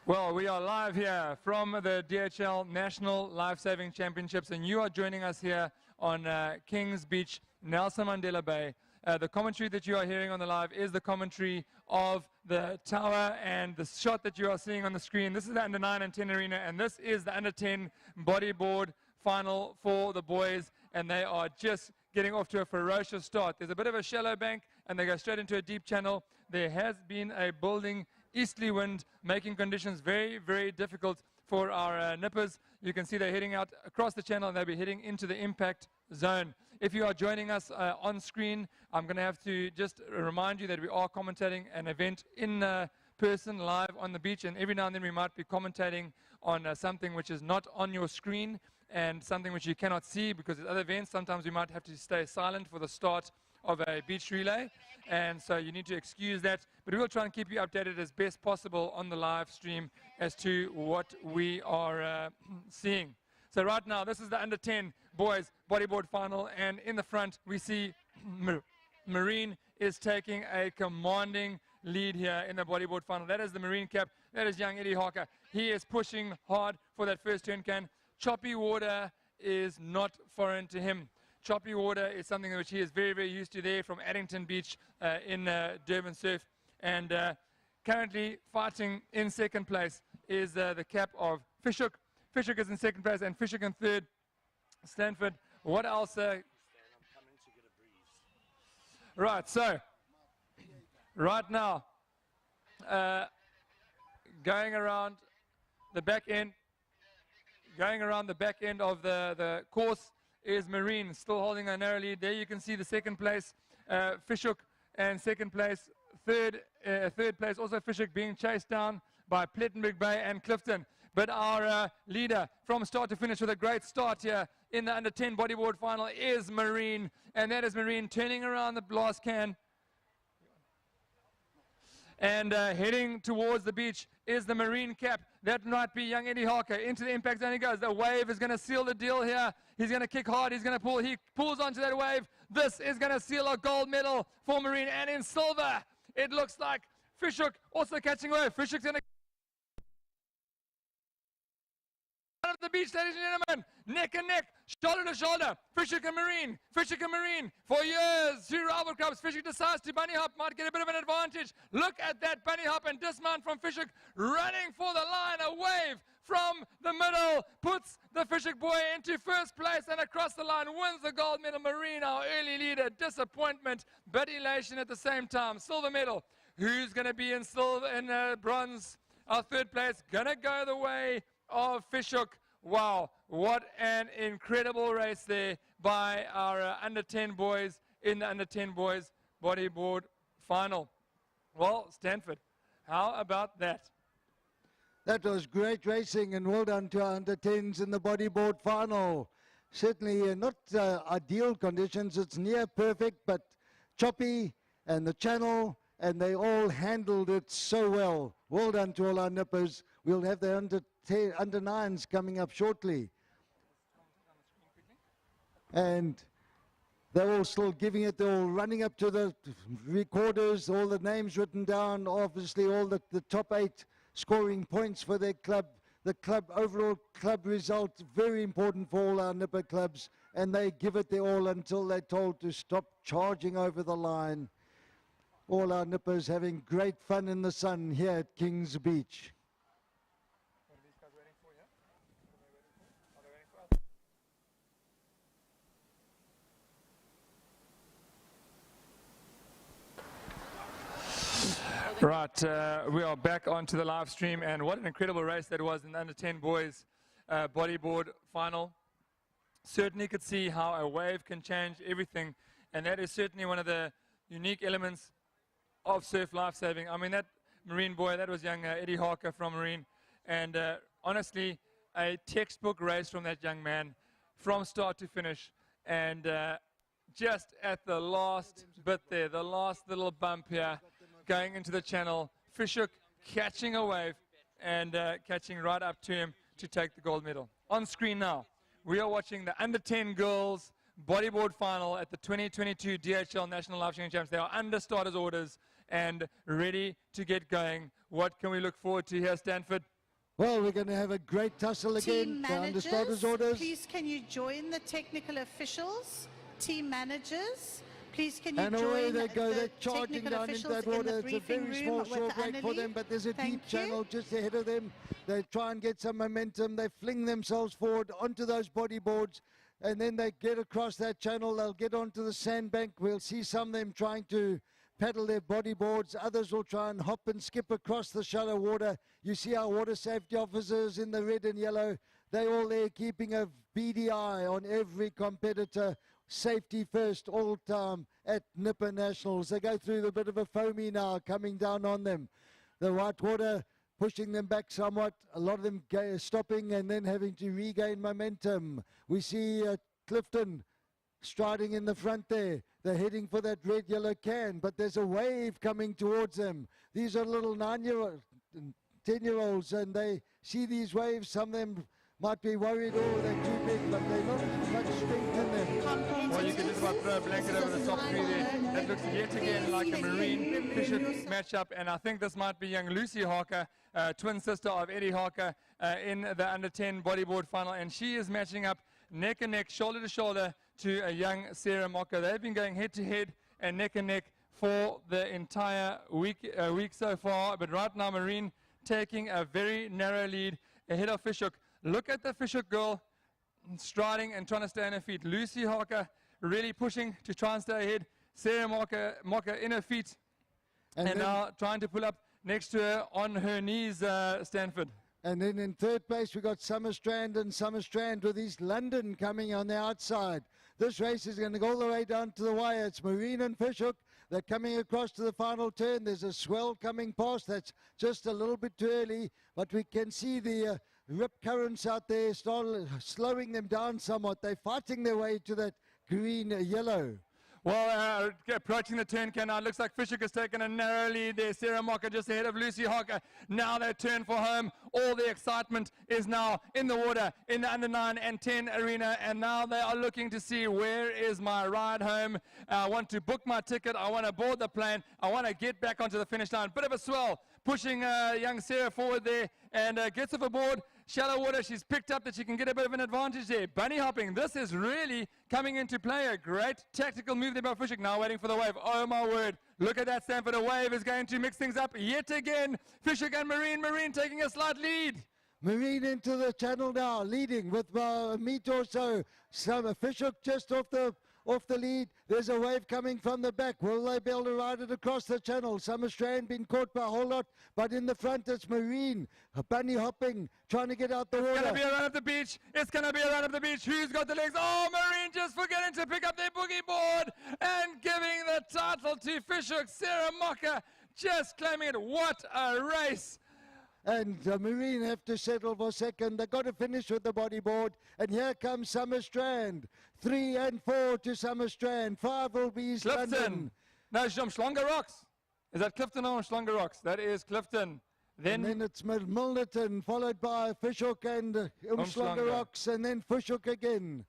Well, we are live here from the DHL National Lifesaving Championships, and you are joining us here on Kings Beach, Nelson Mandela Bay. The commentary that you are hearing on the live is the commentary of the tower, and the shot that you are seeing on the screen, this is the under 9 and 10 arena, and this is the under 10 bodyboard final for the boys, and they are just getting off to a ferocious start. There's a bit of a shallow bank, and they go straight into a deep channel. There has been a building easterly wind, making conditions very, very difficult for our nippers. You can see they're heading out across the channel, and they'll be heading into the impact zone. If you are joining us on screen, I'm going to have to just remind you that we are commentating an event in person live on the beach, and every now and then we might be commentating on something which is not on your screen and something which you cannot see because at other events sometimes we might have to stay silent for the start of a beach relay, and so you need to excuse that, but we will try and keep you updated as best possible on the live stream as to what we are seeing. So right now, this is the under 10 boys bodyboard final, and in the front we see Marine is taking a commanding lead here in the bodyboard final. That is the Marine cap. That is young Eddie Harker. He is pushing hard for that first turn can. Choppy water is not foreign to him. Choppy water is something which he is very, very used to there from Addington Beach in Durban Surf. And currently fighting in second place is the cap of Fishhook. Fishhook is in second place and Fishhook in third. Stanford, what else? Right, so right now, going around the back end of the course is Marine, still holding a narrow lead. There you can see the second place, Fishhook, and second place, third place, also Fishhook being chased down by Plettenberg Bay and Clifton. But our leader from start to finish with a great start here in the under 10 bodyboard final is Marine, and that is Marine turning around the blast can. And heading towards the beach is the Marine cap. That might be young Eddie Harker. Into the impact zone he goes. The wave is going to seal the deal here. He's going to kick hard. He's going to pull. He pulls onto that wave. This is going to seal a gold medal for Marine. And in silver, it looks like Fishhook also catching wave. Fishhook's going to of the beach, ladies and gentlemen, neck and neck, shoulder to shoulder, Fishhook and Marine, for years, two rival clubs. Fishhook decides to bunny hop, might get a bit of an advantage. Look at that bunny hop and dismount from Fishhook, running for the line. A wave from the middle puts the Fishhook boy into first place and across the line wins the gold medal. Marine, our early leader, disappointment but elation at the same time. Silver medal, who's going to be in silver and bronze? Our third place gonna go the way of Fishhook. Wow, what an incredible race there by our under 10 boys in the under 10 boys bodyboard final. Well, Stanford, how about that? That was great racing, and well done to our under 10s in the bodyboard final. Certainly not ideal conditions, it's near perfect, but choppy and the channel, and they all handled it so well. Well done to all our nippers. We'll have the under 9s coming up shortly. And they're all still giving it. They're all running up to the recorders, all the names written down, obviously all the top 8 scoring points for their club. The club, overall club result, very important for all our nipper clubs, and they give it their all until they're told to stop charging over the line. All our nippers having great fun in the sun here at Kings Beach. What are these guys waiting for, yeah? Are they waiting for us? Right, we are back onto the live stream, and what an incredible race that was in the under 10 boys bodyboard final. Certainly could see how a wave can change everything, and that is certainly one of the unique elements of surf lifesaving. I mean, that Marine boy, that was young Eddie Harker from Marine, and honestly, a textbook race from that young man from start to finish, and just at the last bit there, the last little bump here, going into the channel, Fishhook catching a wave and catching right up to him to take the gold medal. On screen now, we are watching the under 10 girls bodyboard final at the 2022 DHL National Lifesaving Champs. They are under starters orders and ready to get going. What can we look forward to here, Stanford? Well, we're going to have a great tussle Team again. Under starters' managers, orders. please can you join the technical officials? Team managers, please can you And away join they go. the They're charging technical down into officials that in water. the It's a briefing very room small with short break for Annelie? them, but there's a Thank deep you. channel just ahead of them. They try and get some momentum. They fling themselves forward onto those bodyboards, and then they get across that channel. They'll get onto the sandbank. We'll see some of them trying to paddle their bodyboards. Others will try and hop and skip across the shallow water. You see our water safety officers in the red and yellow. They're all there keeping a beady eye on every competitor. Safety first all time at Nipper Nationals. They go through a bit of a foamy now coming down on them. The white water pushing them back somewhat. A lot of them stopping and then having to regain momentum. We see Clifton striding in the front there. They're heading for that red yellow can, but there's a wave coming towards them. These are little 9-year-olds, 10-year-olds, and they see these waves. Some of them might be worried, oh, they're too big, but they're not much strength in them. Well, you can just about throw a blanket over the top three there. That looks yet again like a Marine Fisher matchup, and I think this might be young Lucy Harker, twin sister of Eddie Harker, in the under-10 bodyboard final, and she is matching up neck and neck, shoulder to shoulder, to a young Sarah Mocker. They've been going head to head and neck for the entire week so far, but right now Marine taking a very narrow lead ahead of Fishhook. Look at the Fishhook girl striding and trying to stay on her feet. Lucy Harker really pushing to try and stay ahead. Sarah Mocker in her feet and now trying to pull up next to her on her knees, Stanford. And then in third place, we got Summerstrand and Summerstrand with East London coming on the outside. This race is going to go all the way down to the wire. It's Marine and Fishhook. They're coming across to the final turn. There's a swell coming past. That's just a little bit too early, but we can see the rip currents out there start slowing them down somewhat. They're fighting their way to that green yellow. Well, approaching the turn can now. It looks like Fishhook has taken a narrow lead there. Sarah Mocker just ahead of Lucy Harker. Now they turn for home. All the excitement is now in the water, in the under 9 and 10 arena. And now they are looking to see, where is my ride home? I want to book my ticket. I want to board the plane. I want to get back onto the finish line. Bit of a swell pushing young Sarah forward there, and gets off aboard. Shallow water, she's picked up that she can get a bit of an advantage there. Bunny hopping, this is really coming into play. A great tactical move there by Fishhook. Now waiting for the wave. Oh my word, look at that, Stanford. A wave is going to mix things up yet again. Fishhook and Marine taking a slight lead. Marine into the channel now, leading with a meet or so. Fishhook just off the lead. There's a wave coming from the back. Will they be able to ride it across the channel? Summerstrand been caught by a whole lot, but in the front it's Marine. Bunny hopping, trying to get out the water. It's going to be a run up the beach. It's going to be a run up the beach. Who's got the legs? Oh, Marine just forgetting to pick up their boogie board and giving the title to Fishhook. Sarah Mocker just claiming it. What a race. And Marine have to settle for second. They've got to finish with the bodyboard. And here comes Summerstrand. 3 and 4 to Summerstrand. 5 will be East Clifton. London. No, Schlanger Rocks. Is that Clifton or Schlanger Rocks? That is Clifton. And then it's Milnerton, followed by Fishhook and Umschlanger Rocks, and then Fishhook again.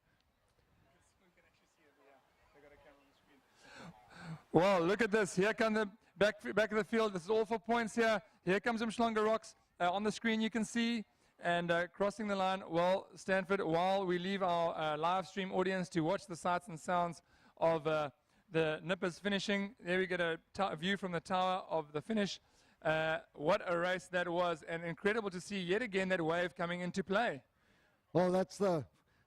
Well, look at this. Here come the back of the field. This is all for points here. Here comes Umschlanger Rocks. On the screen you can see, and crossing the line. Well, Stanford, while we leave our live stream audience to watch the sights and sounds of the Nippers finishing, there we get a view from the tower of the finish. What a race that was, and incredible to see yet again that wave coming into play. Well, that's the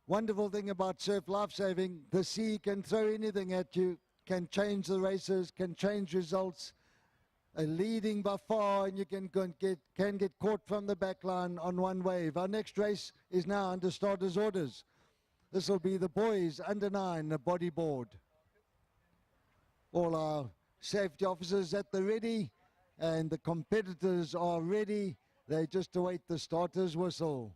wonderful thing about surf lifesaving. The sea can throw anything at you, can change the races, can change results. Leading by far, and you can get caught from the back line on one wave. Our next race is now under starters' orders. This will be the boys under 9, the bodyboard. All our safety officers at the ready, and the competitors are ready. They just await the starters' whistle.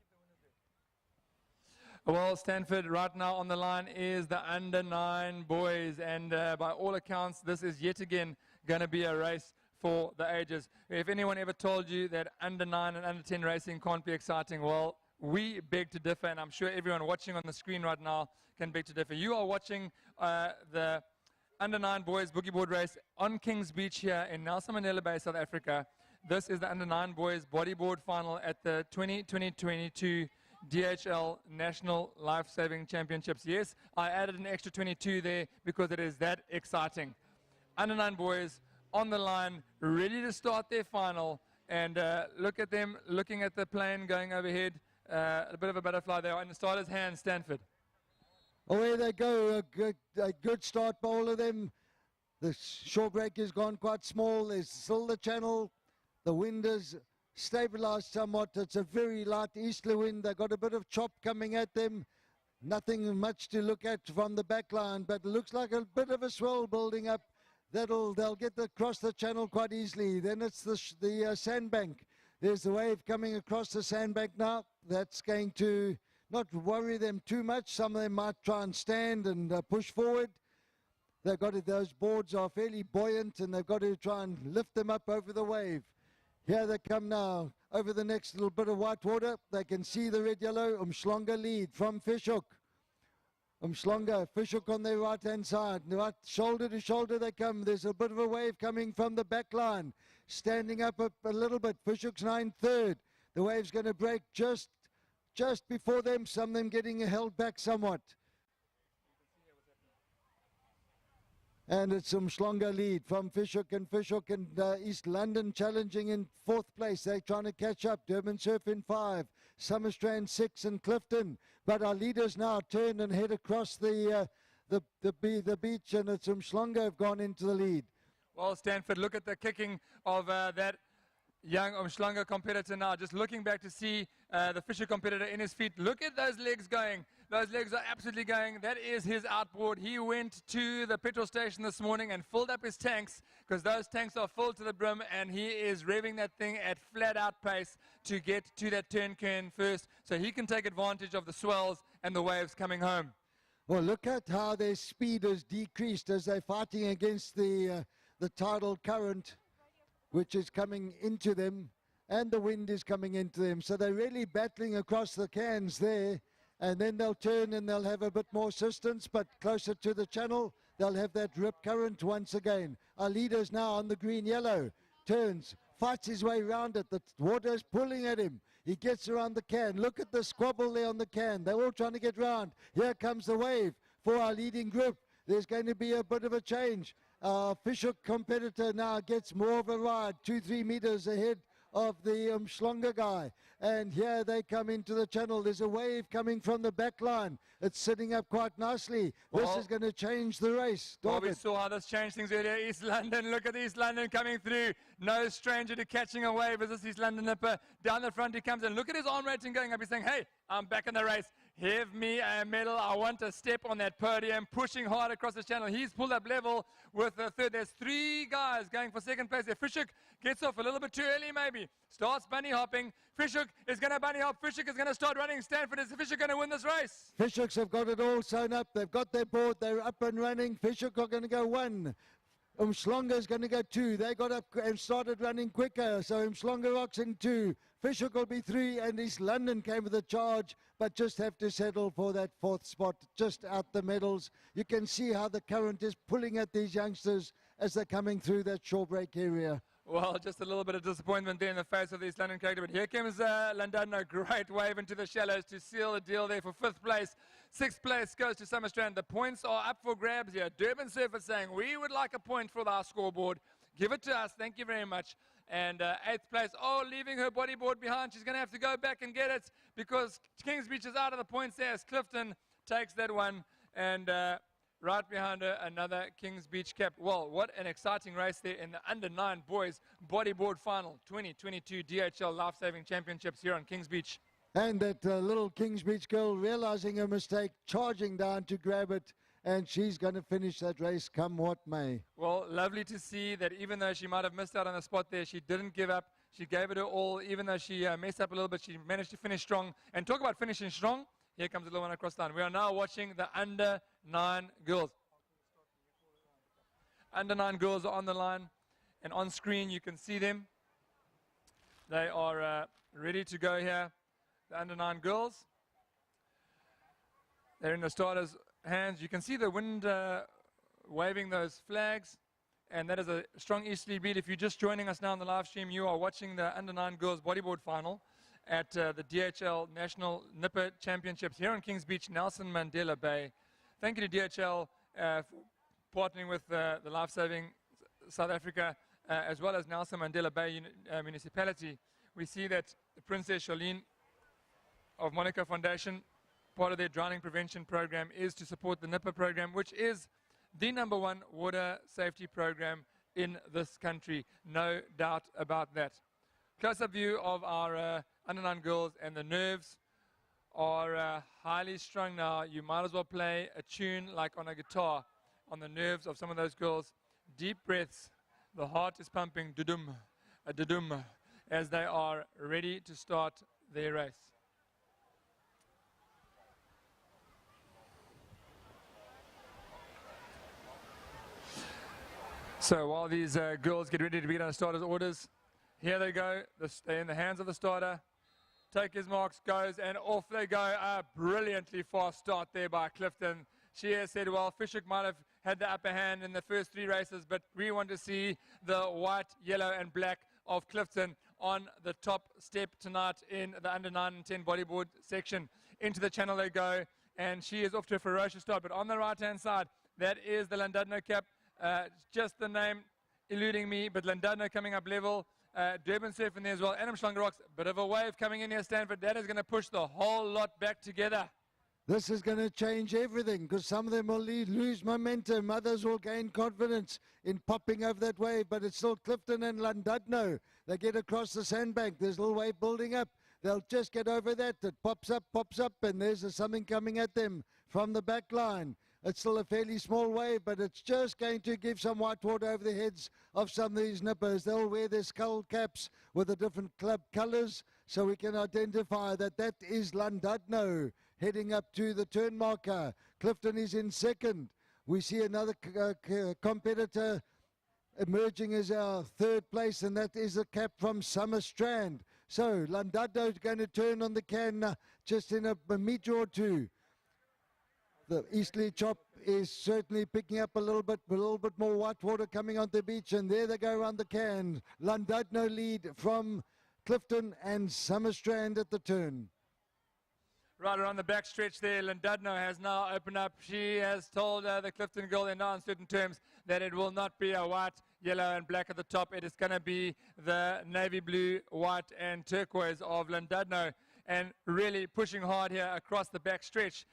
Well, Stanford, right now on the line is the under 9 boys, and by all accounts, this is yet again going to be a race for the ages. If anyone ever told you that under 9 and under 10 racing can't be exciting, well, we beg to differ, and I'm sure everyone watching on the screen right now can beg to differ. You are watching the under 9 boys boogie board race on Kings Beach here in Nelson Mandela Bay, South Africa. This is the under-9 boys bodyboard final at the 2022 DHL National Life-Saving Championships. Yes, I added an extra 22 there because it is that exciting. Under-9 boys on the line, ready to start their final. And look at them looking at the plane going overhead. A bit of a butterfly there. In the starter's hand, Stanford. Away they go, a good start by all of them. The shore break has gone quite small. There's still the channel. The wind is stabilized somewhat. It's a very light easterly wind. They've got a bit of chop coming at them. Nothing much to look at from the back line, but it looks like a bit of a swell building up. They'll get across the channel quite easily. Then it's the sandbank. There's the wave coming across the sandbank now. That's going to not worry them too much. Some of them might try and stand and push forward. They've got to, those boards are fairly buoyant, and they've got to try and lift them up over the wave. Here they come now over the next little bit of white water. They can see the red-yellow. Umhlanga lead from Fishhook. Umhlanga, Fishhook on their right-hand side. Right shoulder to shoulder they come. There's a bit of a wave coming from the back line. Standing up a little bit. Fishhook's 9-3rd. The wave's going to break just before them. Some of them getting held back somewhat. And it's Umhlanga lead from Fishhook and East London challenging in 4th place. They're trying to catch up. Durban Surf in 5, Summerstrand 6, and Clifton. But our leaders now turn and head across the beach, and it's Umhlanga have gone into the lead. Well, Stanford, look at the kicking of that young Umhlanga competitor now. Just looking back to see the Fisher competitor in his feet. Look at those legs going. Those legs are absolutely going. That is his outboard. He went to the petrol station this morning and filled up his tanks, because those tanks are full to the brim, and he is revving that thing at flat out pace to get to that turn cairn first, so he can take advantage of the swells and the waves coming home. Well, look at how their speed has decreased as they're fighting against the tidal current, which is coming into them, and the wind is coming into them. So they're really battling across the cairns there, and then they'll turn and they'll have a bit more assistance, but closer to the channel, they'll have that rip current once again. Our leader's now on the green-yellow, turns, fights his way around it. The water's pulling at him. He gets around the cairn. Look at the squabble there on the cairn. They're all trying to get round. Here comes the wave for our leading group. There's going to be a bit of a change. Fishhook competitor now gets more of a ride, 2-3 meters ahead of the Umhlanga guy. And here they come into the channel. There's a wave coming from the back line. It's sitting up quite nicely. This is going to change the race. Well, we saw how this changed things earlier. East London, look at East London coming through. No stranger to catching a wave as this East London nipper. Down the front he comes in. Look at his arm rating going up. He's saying, hey, I'm back in the race. Give me a medal. I want a step on that podium. Pushing hard across the channel. He's pulled up level with the third. There's 3 guys going for 2nd place there. Fishhook gets off a little bit too early maybe. Starts bunny hopping. Fishhook is going to bunny hop. Fishhook is going to start running. Stanford, is Fishhook going to win this race? Fishhooks have got it all sewn up. They've got their board. They're up and running. Fishhook are going to go 1. Umhlanga is going to go 2. They got up and started running quicker. So Umhlanga rocks in 2. Fishhook will be 3. And East London came with a charge, but just have to settle for that 4th spot, just out the medals. You can see how the current is pulling at these youngsters as they're coming through that shore break area. Well, just a little bit of disappointment there in the face of the East London character. But here comes London, a great wave into the shallows to seal the deal there for 5th place. 6th place goes to Summerstrand. The points are up for grabs here. Durban Surf is saying, we would like a point for our scoreboard. Give it to us. Thank you very much. And 8th place, leaving her bodyboard behind. She's going to have to go back and get it because Kings Beach is out of the points there as Clifton takes that one. And right behind her, another Kings Beach cap. Well, what an exciting race there in the under-9 boys bodyboard final 2022 DHL Life-Saving Championships here on Kings Beach. And that little Kings Beach girl realizing her mistake, charging down to grab it, and she's going to finish that race come what may. Well, lovely to see that even though she might have missed out on the spot there, she didn't give up. She gave it her all. Even though she messed up a little bit, she managed to finish strong. And talk about finishing strong. Here comes the little one across the line. We are now watching the under-9 girls. Under-9 girls are on the line, and on screen you can see them. They are ready to go here. The under-9 girls. They're in the starters' hands. You can see the wind waving those flags. and that is a strong easterly beat. If you're just joining us now on the live stream, you are watching the Under-9 Girls Bodyboard Final at the DHL National Nipper Championships here on Kings Beach, Nelson Mandela Bay. Thank you to DHL for partnering with the Lifesaving South Africa, as well as Nelson Mandela Bay Municipality. We see that Princess Charlene of Monica Foundation, part of their drowning prevention program is to support the Nipper program, which is the #1 water safety program in this country. No doubt about that. Close-up view of our Under-9 girls, and the nerves are highly strung now. You might as well play a tune like on a guitar on the nerves of some of those girls. Deep breaths. The heart is pumping, dudum, a dudum, as they are ready to start their race. So while these girls get ready to be on starters' orders, here they go. They're in the hands of the starter. Take his marks, goes, and off they go. A brilliantly fast start there by Clifton. She has said, well, Fishhook might have had the upper hand in the first 3 races, but we want to see the white, yellow, and black of Clifton on the top step tonight in the Under-9 and 10 bodyboard section. Into the channel they go, and she is off to a ferocious start. But on the right-hand side, that is the Llandudno cap. Just the name eluding me, but Llandudno coming up level. Durban Surf in there as well. Adam Schlangerok's bit of a wave coming in here, Stanford. That is going to push the whole lot back together. This is going to change everything, because some of them will lose momentum. Others will gain confidence in popping over that wave, but it's still Clifton and Llandudno. They get across the sandbank. There's a little wave building up. They'll just get over that. It pops up, and there's something coming at them from the back line. It's still a fairly small wave, but it's just going to give some white water over the heads of some of these nippers. They'll wear their skull caps with the different club colors, so we can identify that that is Llandudno heading up to the turn marker. Clifton is in second. We see another competitor emerging as our 3rd place, and that is a cap from Summerstrand. So Llandudno is going to turn on the can just in a meter or 2. The easterly chop is certainly picking up a little bit more white water coming onto the beach, and there they go around the can. Llandudno lead from Clifton and Summerstrand at the turn. Right around the back stretch there, Llandudno has now opened up. She has told the Clifton girl in no uncertain terms that it will not be a white, yellow, and black at the top. It is going to be the navy blue, white, and turquoise of Llandudno, and really pushing hard here across the back stretch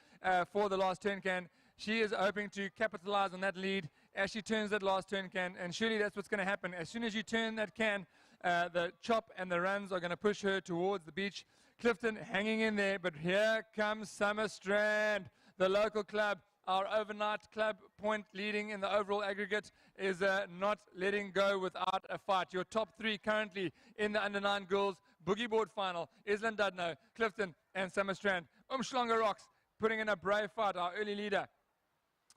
for the last turn can. She is hoping to capitalize on that lead as she turns that last turn can, and surely that's what's going to happen. As soon as you turn that can, the chop and the runs are going to push her towards the beach. Clifton hanging in there, but here comes Summerstrand, the local club. Our overnight club point leading in the overall aggregate is not letting go without a fight. Your top 3 currently in the Under-9 girls boogie board final is Llandudno, Clifton, and Summerstrand. Schlangerok's putting in a brave fight, our early leader,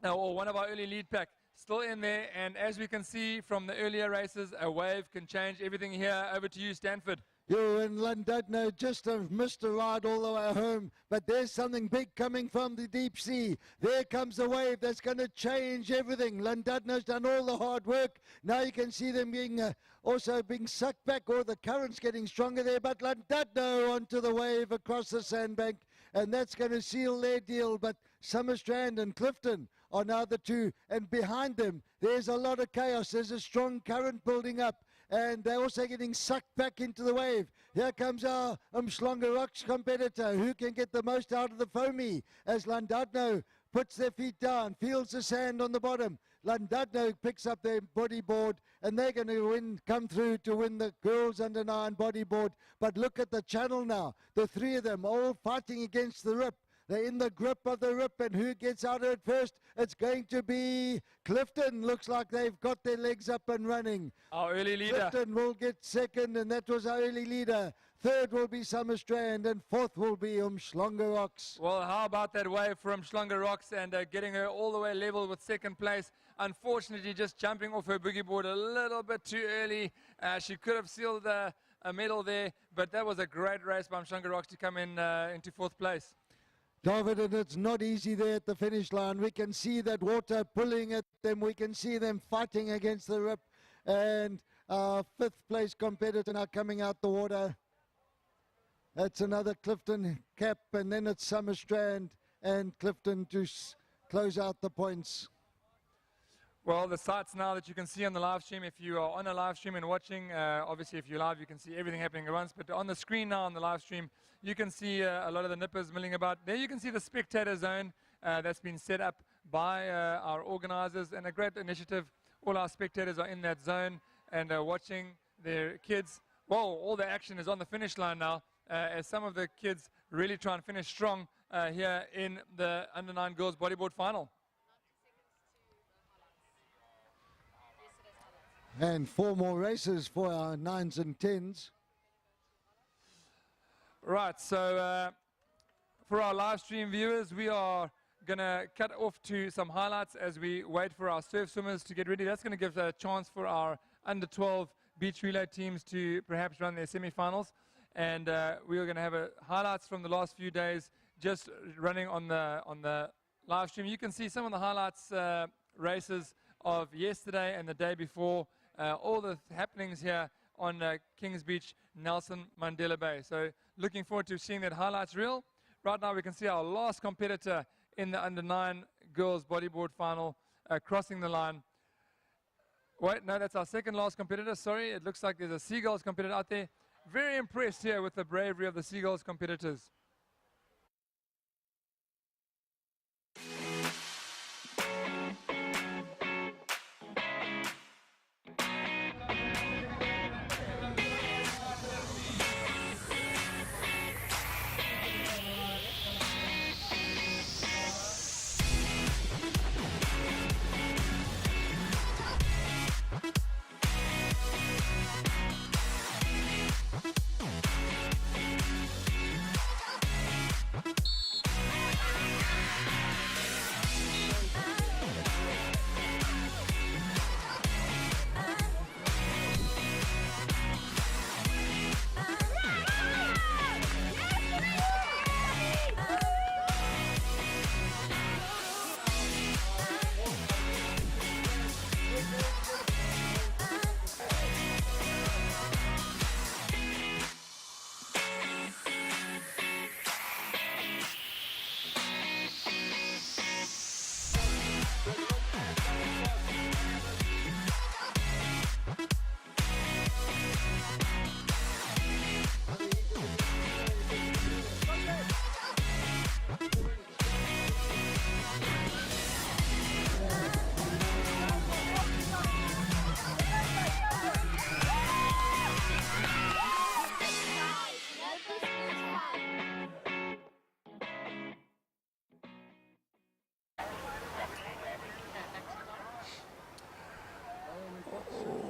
or one of our early lead pack, still in there. And as we can see from the earlier races, a wave can change everything here. Over to you, Stanford. You and Llandudno just have missed a ride all the way home, but there's something big coming from the deep sea. There comes the wave that's going to change everything. Llandudno's done all the hard work. Now you can see them being also being sucked back, or the current's getting stronger there, but Llandudno onto the wave across the sandbank, and that's going to seal their deal. But Summerstrand and Clifton are now the 2, and behind them there's a lot of chaos. There's a strong current building up, and they're also getting sucked back into the wave. Here comes our Schlangerok's competitor, who can get the most out of the foamy, as Llandudno puts their feet down, feels the sand on the bottom. Llandudno picks up their bodyboard, and they're going to come through to win the girls Under-9 bodyboard. But look at the channel now. The 3 of them all fighting against the rip. They're in the grip of the rip, and who gets out of it first? It's going to be Clifton. Looks like they've got their legs up and running. Our early leader. Clifton will get second, and that was our early leader. 3rd will be Summerstrand, and 4th will be Schlangerok's. Well, how about that wave from Schlangerok's and getting her all the way level with 2nd place. Unfortunately, just jumping off her boogie board a little bit too early. She could have sealed a medal there, but that was a great race by Schlangerok's to come in into 4th place. David, and it's not easy there at the finish line. We can see that water pulling at them. We can see them fighting against the rip. And our 5th place competitor now coming out the water. That's another Clifton cap, and then it's Summerstrand and Clifton to close out the points. Well, the sights now that you can see on the live stream, if you are on a live stream and watching, obviously if you're live, you can see everything happening at once. But on the screen now on the live stream, you can see a lot of the nippers milling about. There you can see the spectator zone that's been set up by our organizers, and a great initiative. All our spectators are in that zone and watching their kids. Whoa, all the action is on the finish line now, as some of the kids really try and finish strong here in the under-9 girls bodyboard final. And 4 more races for our 9s and 10s. Right, so for our live stream viewers, we are going to cut off to some highlights as we wait for our surf swimmers to get ready. That's going to give a chance for our under-12 beach relay teams to perhaps run their semi-finals. And we are going to have highlights from the last few days just running on the live stream. You can see some of the highlights races of yesterday and the day before. All the happenings here on Kings Beach, Nelson Mandela Bay. So looking forward to seeing that highlights reel. Right now we can see our last competitor in the under-9 girls bodyboard final crossing the line. Wait, no, that's our second last competitor. Sorry, it looks like there's a Seagulls competitor out there. Very impressed here with the bravery of the Seagulls competitors.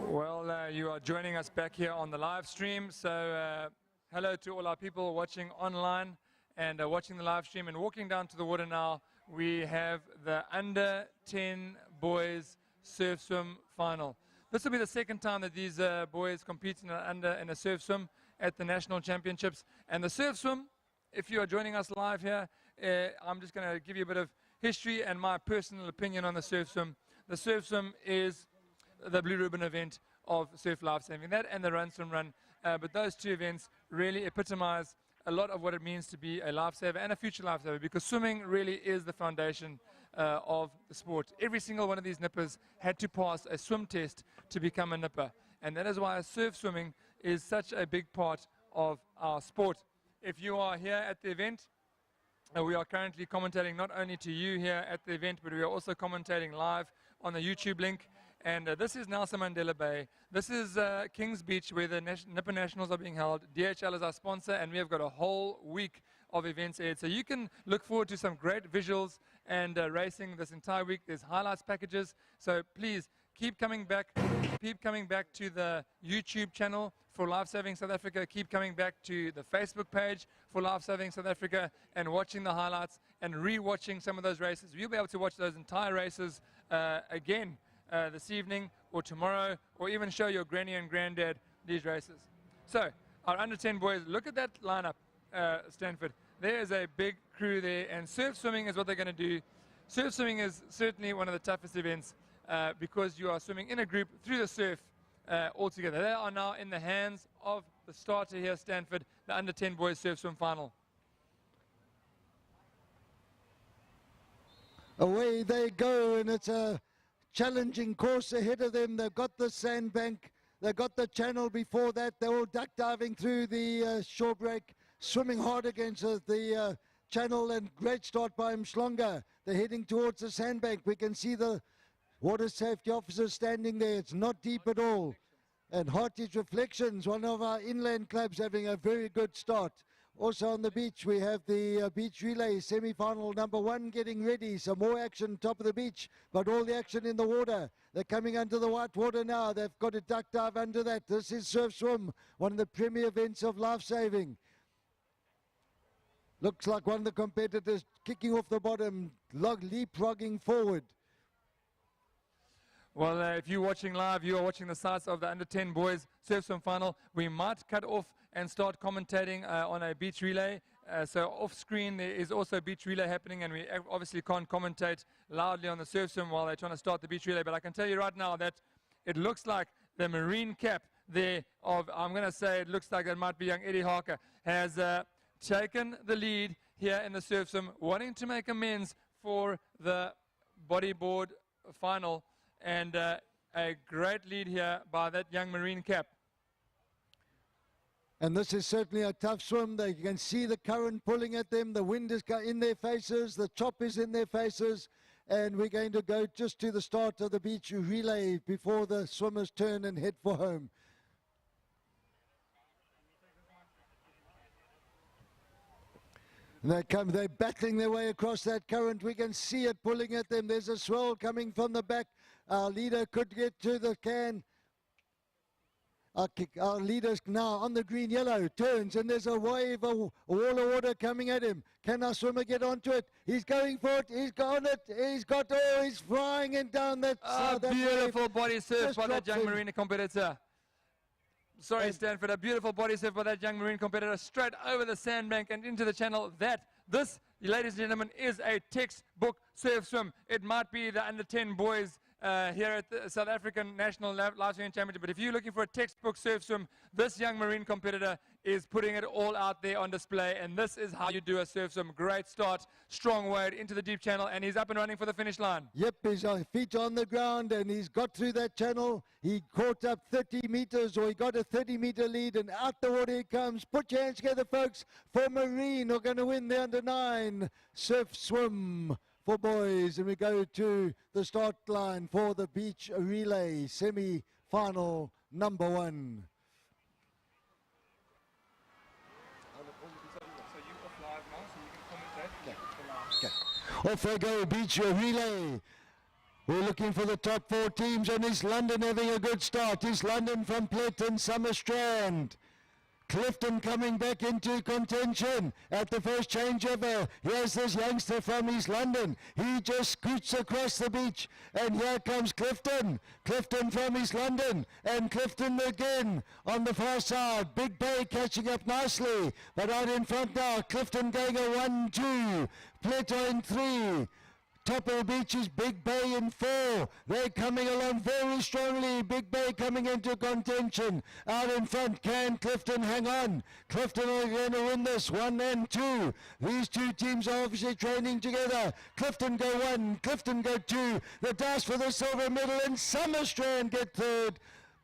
Well, you are joining us back here on the live stream. So hello to all our people watching online and watching the live stream. And walking down to the water now, we have the under 10 boys surf swim final. This will be the second time that these boys compete in a surf swim at the national championships. And the surf swim, if you are joining us live here, I'm just going to give you a bit of history and my personal opinion on the surf swim. The surf swim is the blue ribbon event of surf lifesaving, that and the run swim run, but those two events really epitomize a lot of what it means to be a lifesaver and a future lifesaver, because swimming really is the foundation of the sport. Every single one of these nippers had to pass a swim test to become a nipper, and that is why surf swimming is such a big part of our sport. If you are here at the event, we are currently commentating not only to you here at the event, but we are also commentating live on the YouTube link. And this is Nelson Mandela Bay. This is Kings Beach, where the Nipper Nationals are being held. DHL is our sponsor, and we have got a whole week of events ahead. So you can look forward to some great visuals and racing this entire week. There's highlights packages. So please keep coming back. Keep coming back to the YouTube channel for Lifesaving South Africa. Keep coming back to the Facebook page for Lifesaving South Africa and watching the highlights and re-watching some of those races. You'll be able to watch those entire races again this evening or tomorrow, or even show your granny and granddad these races. So our under 10 boys, look at that lineup, Stanford. There is a big crew there, and surf swimming is what they're going to do. Surf swimming is certainly one of the toughest events because you are swimming in a group through the surf all together. They are now in the hands of the starter here, Stanford, the under-10 boys surf swim final. Away they go, and it's a challenging course ahead of them. They've got the sandbank, they've got the channel before that. They're all duck diving through the shore break, swimming hard against the channel, and great start by Mshlonga. They're heading towards the sandbank. We can see the water safety officer standing there. It's not deep at all. And Heartage Reflections, one of our inland clubs, having a very good start. Also on the beach, we have the beach relay semi-final number 1 getting ready. Some more action top of the beach, but all the action in the water. They're coming under the white water now. They've got a duck dive under that. This is surf swim, one of the premier events of Lifesaving. Looks like one of the competitors kicking off the bottom, leapfrogging forward. Well, if you're watching live, you are watching the sights of the under-10 boys surf swim final. We might cut off and start commentating on a beach relay. So off screen there is also a beach relay happening, and we obviously can't commentate loudly on the surf swim while they're trying to start the beach relay. But I can tell you right now that it looks like the marine cap there of, I'm going to say it looks like that might be young Eddie Harker, has taken the lead here in the surf swim, wanting to make amends for the bodyboard final. And a great lead here by that young marine cap. And this is certainly a tough swim. You can see the current pulling at them. The wind is in their faces. The chop is in their faces. And we're going to go just to the start of the beach relay before the swimmers turn and head for home. And they're battling their way across that current. We can see it pulling at them. There's a swell coming from the back. Our leader could get to the can. Our leader's now on the green yellow, turns, and there's a wave, a wall of water coming at him. Can our swimmer get onto it? He's going for it. He's got it. He's got, oh, he's flying and down that. Beautiful body surf by that young marine competitor. Sorry, Stanford, a beautiful body surf by that young marine competitor, straight over the sandbank and into the channel. This, ladies and gentlemen, is a textbook surf swim. It might be the under-10 boys here at the South African National Lifesaving Championship, but if you're looking for a textbook surf swim, this young marine competitor is putting it all out there on display, and this is how you do a surf swim. Great start, strong wade into the deep channel, and he's up and running for the finish line. Yep, his feet on the ground, and he's got through that channel. He caught up 30 meters, or he got a 30-meter lead, and out the water he comes. Put your hands together, folks, for Marine, who are going to win the under-9 surf swim for boys. And we go to the start line for the beach relay semi-final number 1. Off they go, beach relay. We're looking for the top 4 teams, and East London having a good start. East London from Pletten, Summerstrand. Clifton coming back into contention at the first changeover. Here's this youngster from East London. He just scoots across the beach, and here comes Clifton. Clifton from East London, and Clifton again on the far side. Big Bay catching up nicely, but out in front now, Clifton going a 1-2. Pleto in 3. Top of the beach is Big Bay in 4. They're coming along very strongly. Big Bay coming into contention. Out in front, can Clifton hang on? Clifton are going to win this, 1 and 2. These 2 teams are obviously training together. Clifton go 1, Clifton go 2. The dash for the silver medal, and Summerstrand get 3rd.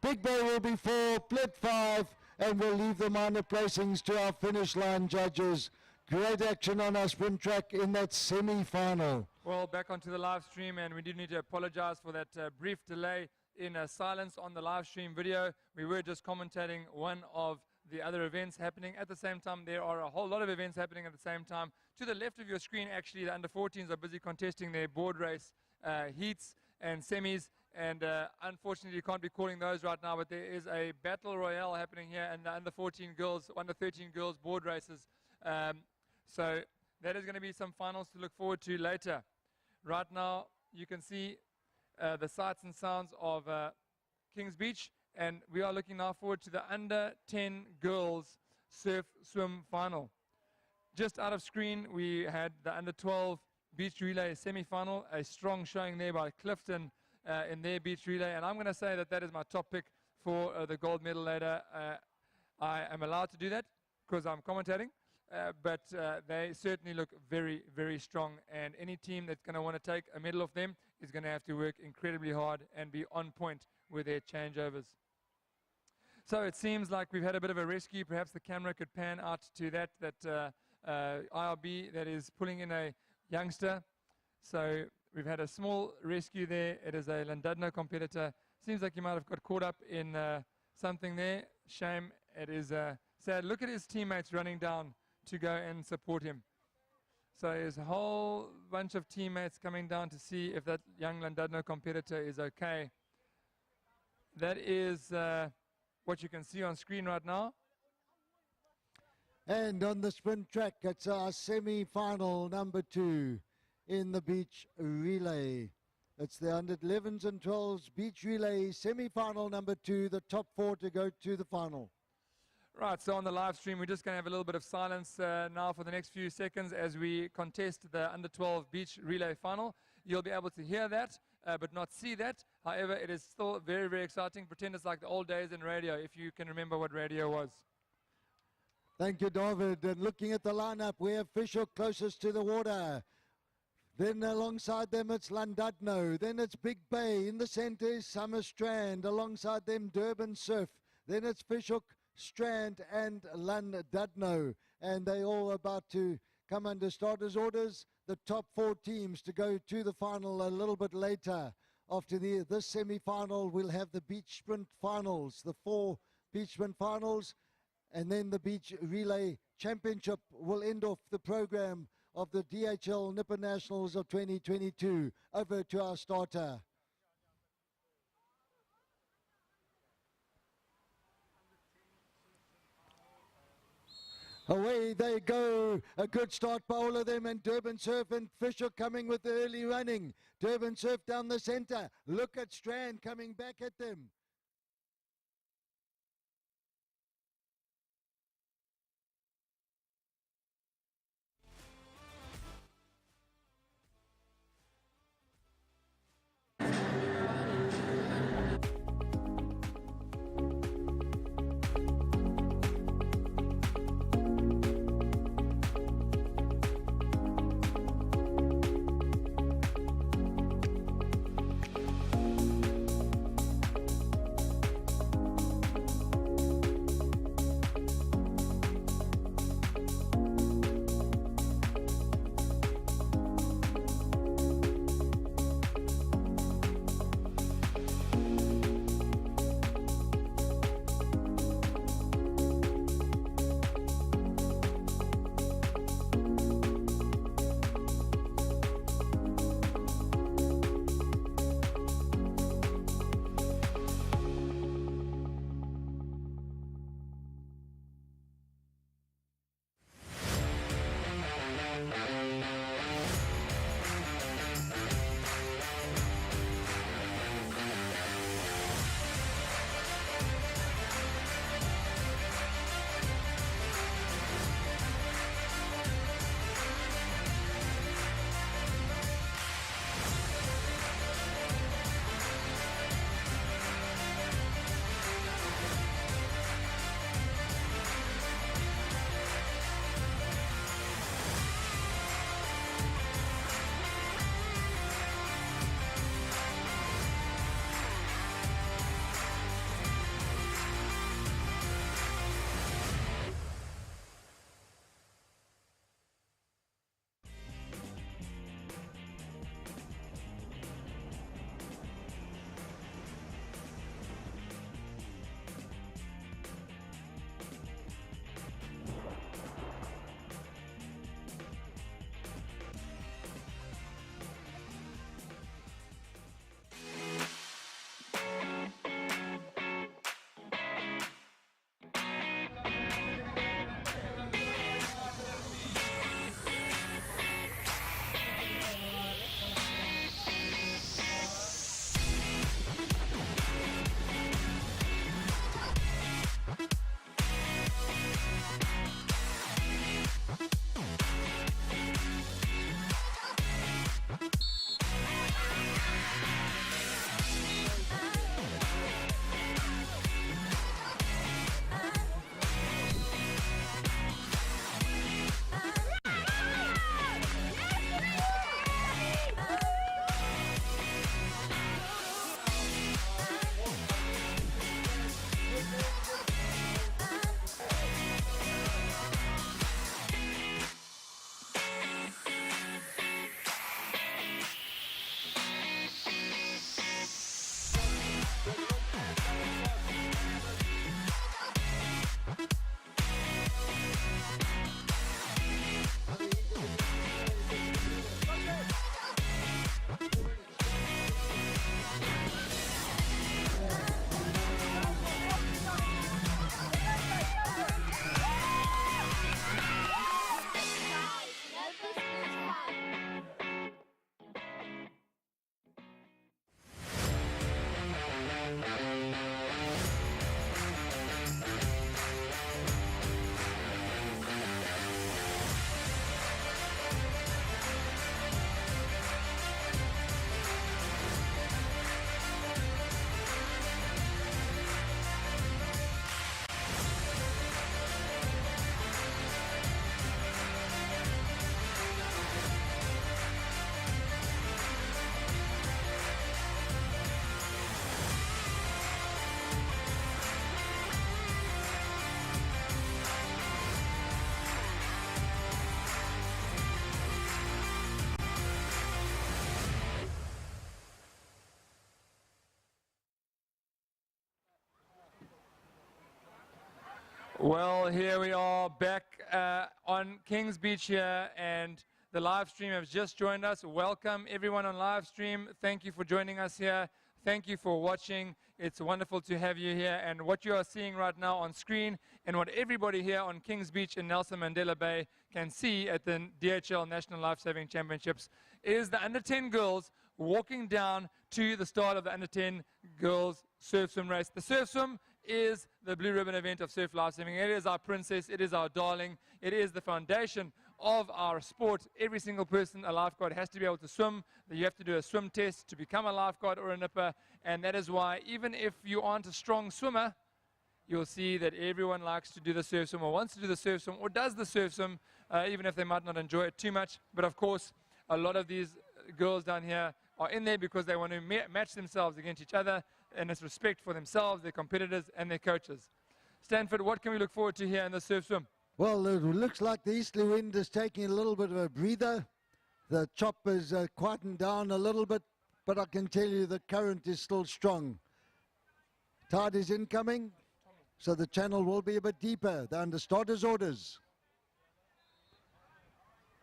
Big Bay will be 4, Plet 5, and we'll leave the minor placings to our finish line judges. Great action on our sprint track in that semi-final. Well, back onto the live stream, and we do need to apologize for that brief delay in silence on the live stream video. We were just commentating one of the other events happening at the same time. There are a whole lot of events happening at the same time. To the left of your screen, actually, the under-14s are busy contesting their board race heats and semis, and unfortunately you can't be calling those right now, but there is a battle royale happening here, and the under-14 girls, under-13 girls board races. So that is going to be some finals to look forward to later. Right now, you can see the sights and sounds of Kings Beach, and we are looking now forward to the under-10 girls surf swim final. Just out of screen, we had the under 12 beach relay semi-final, a strong showing there by Clifton in their beach relay. And I'm going to say that that is my top pick for the gold medal later. I am allowed to do that because I'm commentating, but they certainly look very, very strong. And any team that's going to want to take a medal off them is going to have to work incredibly hard and be on point with their changeovers. So it seems like we've had a bit of a rescue. Perhaps the camera could pan out to that IRB that is pulling in a youngster. So we've had a small rescue there. It is a Llandudno competitor. Seems like he might have got caught up in something there. Shame. It is sad. Look at his teammates running down to go and support him. So there's a whole bunch of teammates coming down to see if that young Llandudno competitor is okay. That is what you can see on screen right now. And on the sprint track, it's our semi-final number 2 in the beach relay. It's the under 11s and 12s beach relay semi-final number 2, the top 4 to go to the final. Right, so on the live stream, we're just going to have a little bit of silence now for the next few seconds as we contest the under 12 beach relay final. You'll be able to hear that, but not see that. However, it is still very, very exciting. Pretend it's like the old days in radio, if you can remember what radio was. Thank you, David. And looking at the lineup, we have Fisher closest to the water. Then alongside them, it's Llandudno. Then it's Big Bay. In the center is Summer Strand. Alongside them, Durban Surf. Then it's Fisher, Strand, and Llandudno. And they all about to come under starters' orders. The top 4 teams to go to the final a little bit later. After this semi-final, we'll have the beach sprint finals, the 4 beach sprint finals, and then the beach relay championship will end off the program of the DHL Nippon Nationals of 2022. Over to our starter. Away they go. A good start by all of them, and Durban Surf and Fisher coming with the early running. Durban Surf down the center. Look at Strand coming back at them. Well, here we are back on Kings Beach here, and the live stream has just joined us. Welcome everyone on live stream. Thank you for joining us here. Thank you for watching. It's wonderful to have you here. And what you are seeing right now on screen, and what everybody here on Kings Beach in Nelson Mandela Bay can see at the DHL National Lifesaving Championships, is the under-10 girls walking down to the start of the under-10 girls surf swim race. The surf swim is the blue ribbon event of surf lifesaving. It is our princess, it is our darling, it is the foundation of our sport. Every single person, a lifeguard, has to be able to swim. You have to do a swim test to become a lifeguard or a nipper, and that is why even if you aren't a strong swimmer, you'll see that everyone likes to do the surf swim, or wants to do the surf swim, or does the surf swim, even if they might not enjoy it too much. But of course, a lot of these girls down here are in there because they want to match themselves against each other, and it's respect for themselves, their competitors, and their coaches. Stanford, what can we look forward to here in the surf swim? Well, it looks like the easterly wind is taking a little bit of a breather. The chop is quietened down a little bit, but I can tell you the current is still strong. Tide is incoming, so the channel will be a bit deeper. They're under starter's orders.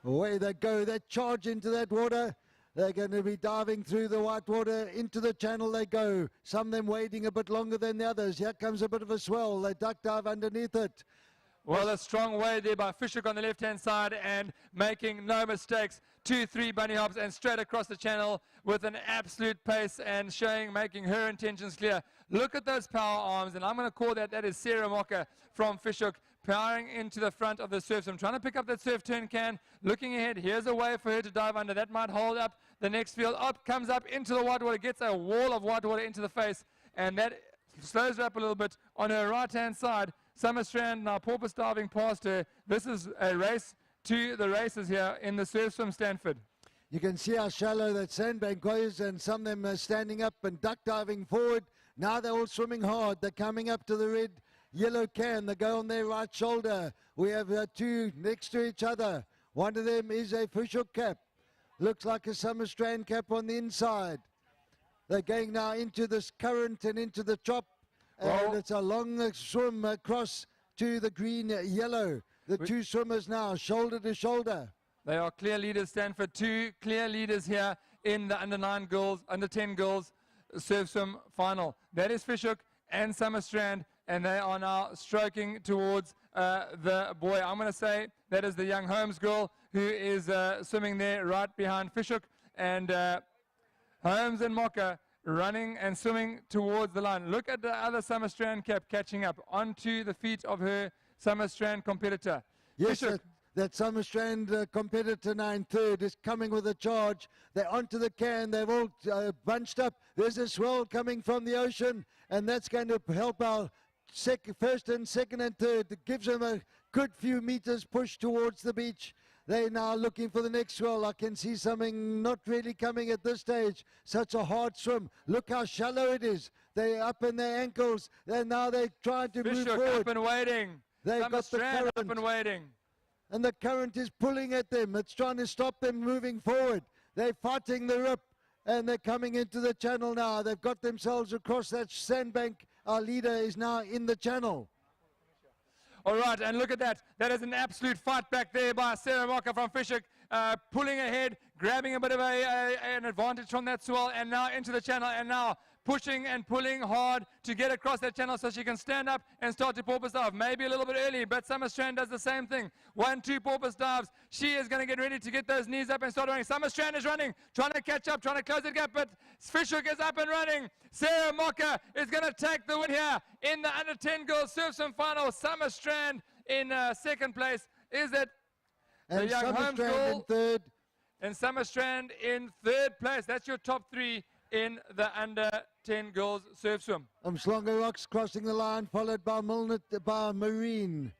Away they go. They charge into that water. They're going to be diving through the white water. Into the channel they go. Some of them wading a bit longer than the others. Here comes a bit of a swell. They duck dive underneath it. Well, a strong wade there by Fishhook on the left-hand side, and making no mistakes. 2-3 bunny hops and straight across the channel with an absolute pace, and making her intentions clear. Look at those power arms, and I'm going to call that is Sarah Mocker from Fishhook, powering into the front of the surf. So I'm trying to pick up that surf turn can, looking ahead. Here's a way for her to dive under. That might hold up the next field. Up, comes up into the white water, gets a wall of white water into the face, and that slows her up a little bit. On her right-hand side, Summer Strand now porpoise diving past her. This is a race to the races here in the surf swim, Stanford. You can see how shallow that sandbank is, and some of them are standing up and duck diving forward. Now they're all swimming hard. They're coming up to the red yellow can. They go on their right shoulder. We have two next to each other. One of them is a Fishhook cap. Looks like a Summer Strand cap on the inside. They're going now into this current and into the chop. And it's a long swim across to the green yellow. The two swimmers now, shoulder to shoulder. They are clear leaders, Stanford. Two clear leaders here in the under-9 girls, under-10 girls surf swim final. That is Fishhook and Summer Strand, and they are now stroking towards the boy. I'm going to say that is the young Holmes girl who is swimming there right behind Fishhook, and Holmes and Mocker running and swimming towards the line. Look at the other Summer Strand cap catching up onto the feet of her Summer Strand competitor. Yes, that Summer Strand competitor now in third is coming with a charge. They're onto the can. They've all bunched up. There's a swell coming from the ocean, and that's going to help our first and second and third. It gives them a good few meters push towards the beach. They're now looking for the next swell. I can see something not really coming at this stage. Such a hard swim. Look how shallow it is. They're up in their ankles, and now they're trying to move forward. Up and waiting. They've Summer got the Strand current. up and waiting. And the current is pulling at them. It's trying to stop them moving forward. They're fighting the rip, and they're coming into the channel now. They've got themselves across that sandbank. Our leader is now in the channel. All right, and look at that. That is an absolute fight back there by Sarah Mocker from Fishhook, pulling ahead, grabbing a bit of an advantage from that swell, and now into the channel, and now pushing and pulling hard to get across that channel so she can stand up and start to porpoise dive. Maybe a little bit early, but Summer Strand does the same thing. 1-2 porpoise dives. She is going to get ready to get those knees up and start running. Summer Strand is running, trying to catch up, trying to close the gap, but Fishhook is up and running. Sarah Mocker is going to take the win here in the under-10 girls surf swim final. Summer Strand in second place. Is it and the young Summer Holmes Strand girl? in third. And Summer Strand in third place. That's your top three in the under-10 girls surf swim. Umhlanga Rocks crossing the line, followed by Marine.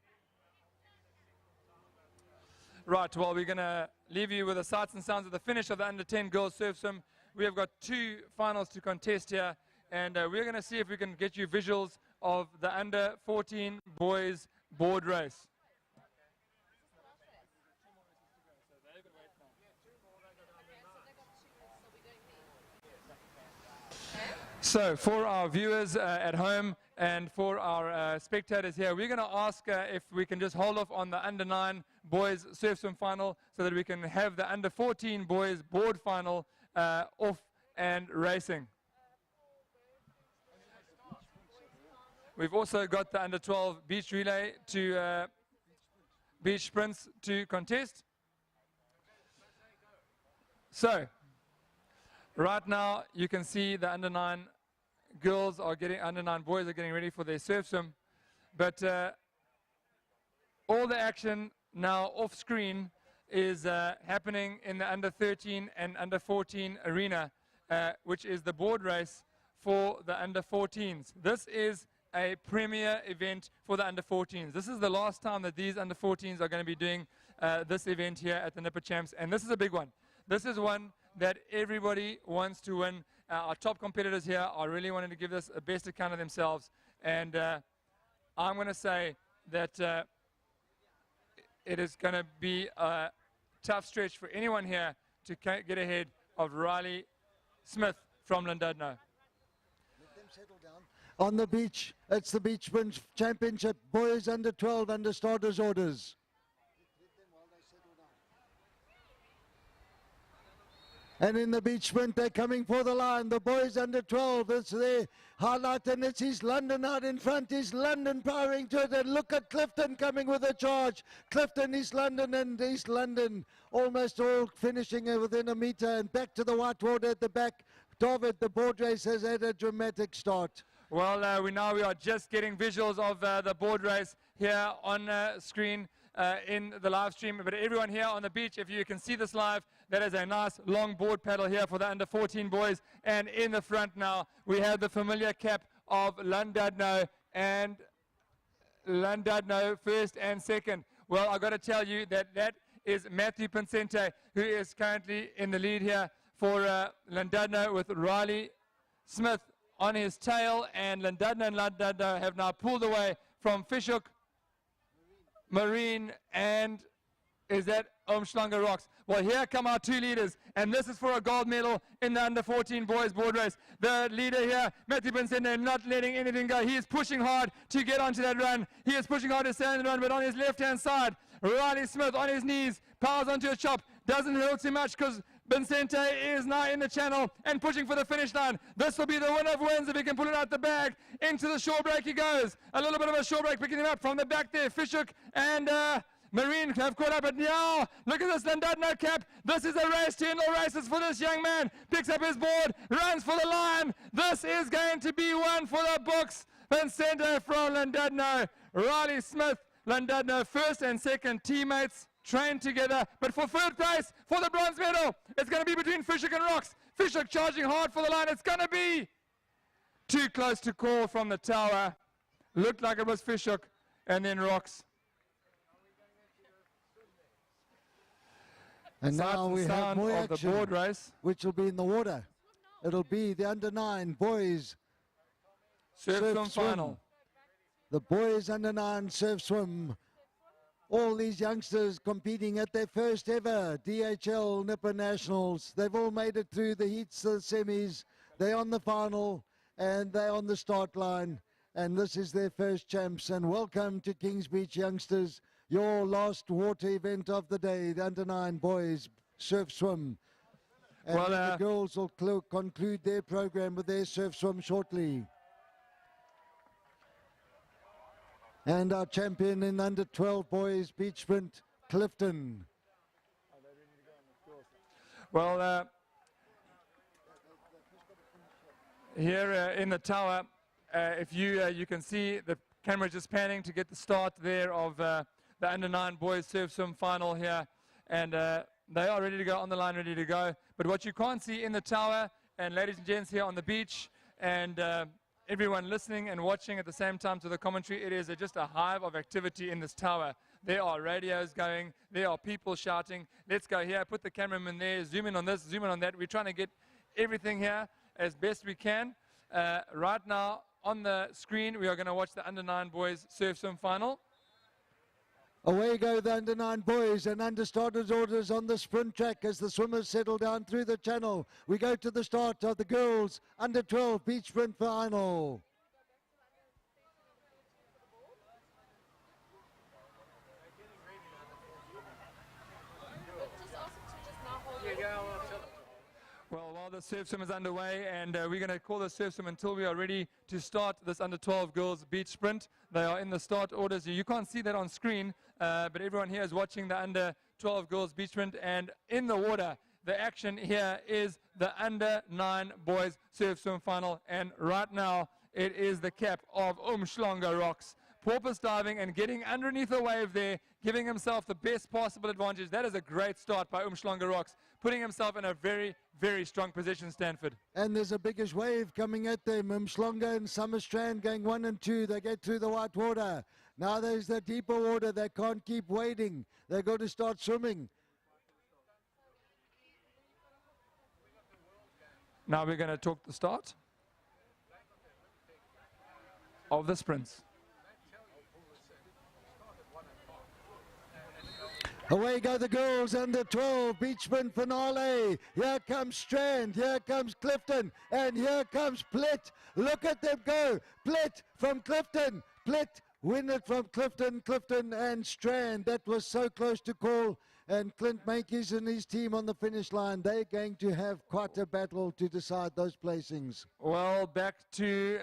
Right, well, we're going to leave you with the sights and sounds of the finish of the under-10 girls surf swim. We have got two finals to contest here, and we're going to see if we can get you visuals of the under-14 boys board race. So for our viewers at home, And for our spectators here, we're going to ask if we can just hold off on the under-9 boys surf swim final so that we can have the under-14 boys board final off and racing. We've also got the under-12 beach relay to beach sprints to contest. So, right now you can see the under-9 girls are getting, under-9 boys are getting ready for their surf swim. But all the action now off screen is happening in the under-13 and under-14 arena, which is the board race for the under-14s. This is a premier event for the under-14s. This is the last time that these under-14s are going to be doing this event here at the Nipper Champs, and this is a big one. This is one that everybody wants to win. Our top competitors here are really wanting to give this a best account of themselves, and I'm going to say that it is going to be a tough stretch for anyone here to get ahead of Riley Smith from Llandudno. On the beach, it's the Beach Sprint Championship, boys under 12, under starters orders. And in the beach sprint, they're coming for the line. The boys under 12, it's their highlight, and it's East London out in front. East London powering to it, and look at Clifton coming with a charge. Clifton, East London, and East London almost all finishing within a meter, and back to the whitewater at the back. David, the board race has had a dramatic start. Well, we are just getting visuals of the board race here on screen in the live stream. But everyone here on the beach, if you can see this live, that is a nice long board paddle here for the under-14 boys. And in the front now, we have the familiar cap of Llandudno, and Llandudno first and second. Well, I've got to tell you that that is Matthew Pincente, who is currently in the lead here for Llandudno, with Riley Smith on his tail, and Llandudno have now pulled away from Fishhook, Marine, and is that Umhlanga Rocks. Well, here come our two leaders, and this is for a gold medal in the under-14 boys board race. The leader here, Matthew Pincente, not letting anything go. He is pushing hard to get onto that run. He is pushing hard to stay on the run, but on his left-hand side, Riley Smith on his knees, powers onto a chop, doesn't hurt too much because Pincente is now in the channel and pushing for the finish line. This will be the winner of wins if he can pull it out the bag. Into the shore break he goes. A little bit of a shore break picking him up from the back there. Fishhook and Marine have caught up, but now look at this Llandudno cap. This is a race to end all races for this young man. Picks up his board, runs for the line. This is going to be one for the books. Pincente from Llandudno. Riley Smith, Llandudno, first and second teammates, trained together, but for third place, for the bronze medal, it's going to be between Fishhook and Rocks. Fishhook charging hard for the line. It's going to be too close to call from the tower. Looked like it was Fishhook, and then Rocks. And now we have more of action, the board race, which will be in the water. It'll be the under-9 boys surf swim final. The boys under-9 surf swim. All these youngsters competing at their first ever DHL Nipper Nationals. They've all made it through the heats, the semis. They're on the final, and they're on the start line. And this is their first champs. And welcome to Kings Beach, youngsters. Your last water event of the day, the under-9 boys surf swim. And Well, the girls will conclude their program with their surf swim shortly. And our champion in under-12 boys beach sprint, Clifton. Well, here in the tower, if you can see the camera just panning to get the start there of the under-9 boys surf swim final here, and they are ready to go on the line, ready to go. But what you can't see in the tower, and ladies and gents here on the beach, and everyone listening and watching at the same time to the commentary, it is just a hive of activity in this tower. There are radios going, there are people shouting, let's go here, put the cameraman there, zoom in on this, zoom in on that. We're trying to get everything here as best we can. Right now on the screen, we are going to watch the under-9 boys surf swim final. Away go the under-9 boys, and under starters orders on the sprint track as the swimmers settle down through the channel. We go to the start of the girls under-12 beach sprint final. Well, the surf swim is underway, and we're going to call the surf swim until we are ready to start this under-12 girls beach sprint. They are in the start orders. You can't see that on screen, but everyone here is watching the under-12 girls beach sprint, and in the water, the action here is the under-9 boys surf swim final, and right now it is the cap of Umhlanga Rocks. Porpoise diving and getting underneath the wave there, giving himself the best possible advantage. That is a great start by Umhlanga Rocks, putting himself in a very, very strong position, Stanford. And there's a biggish wave coming at them. Umhlanga and Summerstrand going 1 and 2. They get through the white water. Now there's the deeper water. They can't keep wading. They're going to start swimming. Now we're going to talk the start of the sprints. Away go the girls under 12 beach sprint finale. Here comes Strand, here comes Clifton, and here comes Plitt. Look at them go. Plitt from Clifton. Plitt win it from Clifton, Clifton and Strand. That was so close to call. And Clint Makies and his team on the finish line. They're going to have quite a battle to decide those placings. Well, back to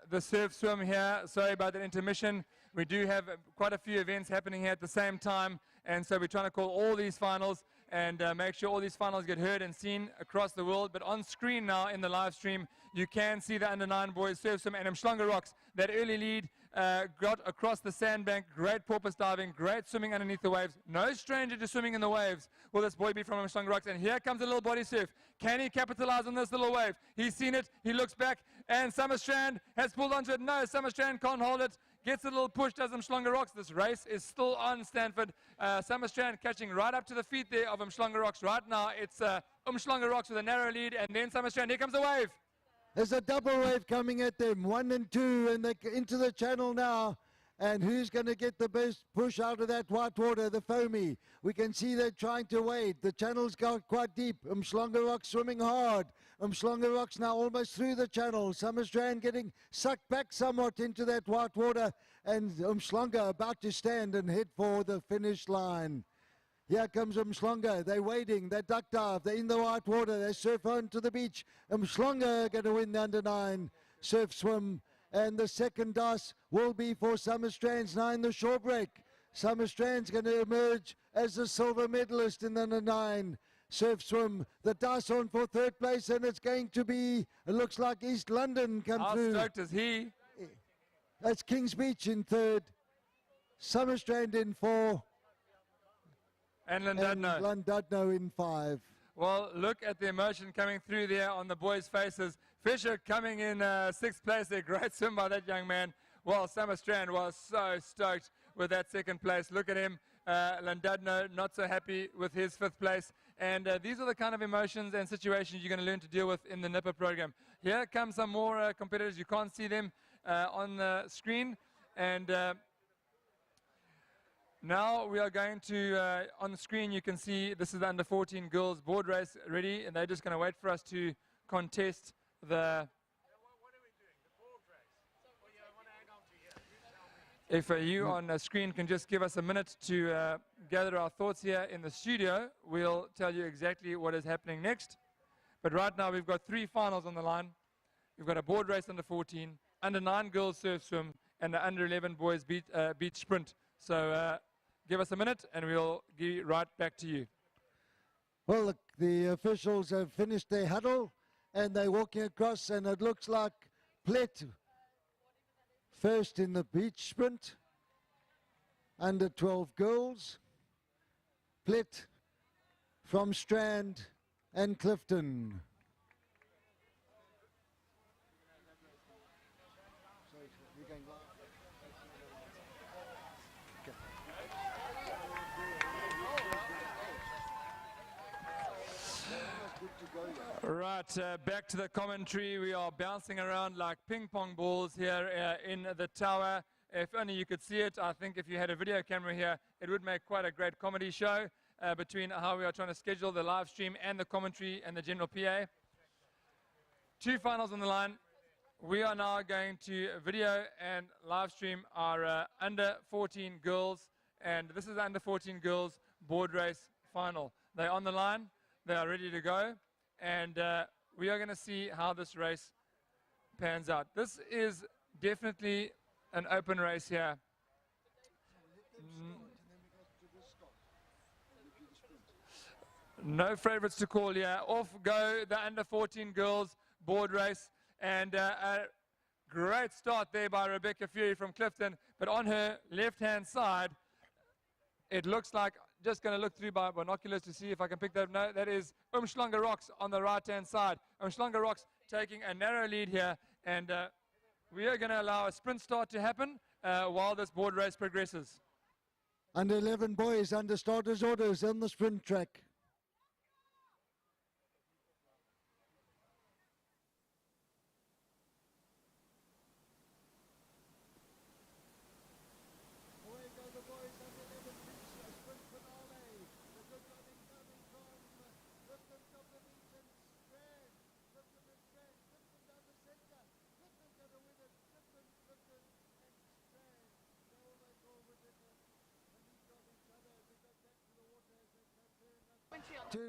the surf swim here. Sorry about that intermission. We do have quite a few events happening here at the same time, and so we're trying to call all these finals and make sure all these finals get heard and seen across the world. But on screen now in the live stream, you can see the under-9 boys surf swim and Umhlanga Rocks. That early lead got across the sandbank. Great porpoise diving, great swimming underneath the waves. No stranger to swimming in the waves will this boy be from Umhlanga Rocks. And here comes a little body surf. Can he capitalize on this little wave? He's seen it, he looks back, and Summerstrand has pulled onto it. No, Summerstrand can't hold it. Gets a little push, does Umhlanga Rocks. This race is still on, Stanford. Summerstrand catching right up to the feet there of Umhlanga Rocks. Right now, it's Umhlanga Rocks with a narrow lead, and then Summerstrand. Here comes the wave. There's a double wave coming at them, 1 and 2, and they're into the channel now. And who's going to get the best push out of that white water, the foamy? We can see they're trying to wade. The channel's got quite deep. Umhlanga Rocks swimming hard. Umhlanga Rocks now almost through the channel. Summerstrand getting sucked back somewhat into that white water. And Umhlanga about to stand and head for the finish line. Here comes Umhlanga. They're wading. They duck dive. They're in the white water. They surf on to the beach. Umhlanga going to win the under-9 surf swim. And the second dice will be for Summerstrand's 9, the shore break. Summerstrand's going to emerge as the silver medalist in the under-9 surf swim. The dice on for third place, and it's going to be, it looks like East London come through. How stoked is he? That's Kings Beach in third. Summerstrand in 4. And Llandudno. Llandudno in 5. Well, look at the emotion coming through there on the boys' faces. Fisher coming in 6th place there. Great swim by that young man. Well, Summerstrand was so stoked with that 2nd place. Look at him. Llandudno not so happy with his 5th place. And these are the kind of emotions and situations you're going to learn to deal with in the NIPA program. Here come some more competitors. You can't see them on the screen. And now we are going to, on the screen you can see this is the under-14 girls board race ready. And they're just going to wait for us to contest the... What are we doing? The board race? Well, yeah, I want to hang on to you. You tell me. If you on the screen can just give us a minute to gather our thoughts here in the studio, we'll tell you exactly what is happening next. But right now we've got 3 finals on the line. We've got a board race under 14, under 9 girls surf swim, and the under 11 boys beach sprint. So give us a minute and we'll get right back to you. Well, the officials have finished their huddle and they're walking across, and it looks like Plitt first in the beach sprint, under 12 girls. Plitt from Strand and Clifton. Right, back to the commentary. We are bouncing around like ping pong balls here in the tower. If only you could see it. I think if you had a video camera here, it would make quite a great comedy show between how we are trying to schedule the live stream and the commentary and the general PA. 2 finals on the line. We are now going to video and live stream our under 14 girls, and this is the under 14 girls board race final. They're on the line. They are ready to go. And we are going to see how this race pans out. This is definitely an open race here. No favorites to call here. Off go the under 14 girls board race, and a great start there by Rebecca Fury from Clifton, but on her left hand side it looks like, just going to look through by binoculars to see if I can pick that up. No, that is Umschlanger Rocks on the right hand side. Umschlanger Rocks taking a narrow lead here, and we are going to allow a sprint start to happen while this board race progresses. Under 11 boys under starters orders on the sprint track.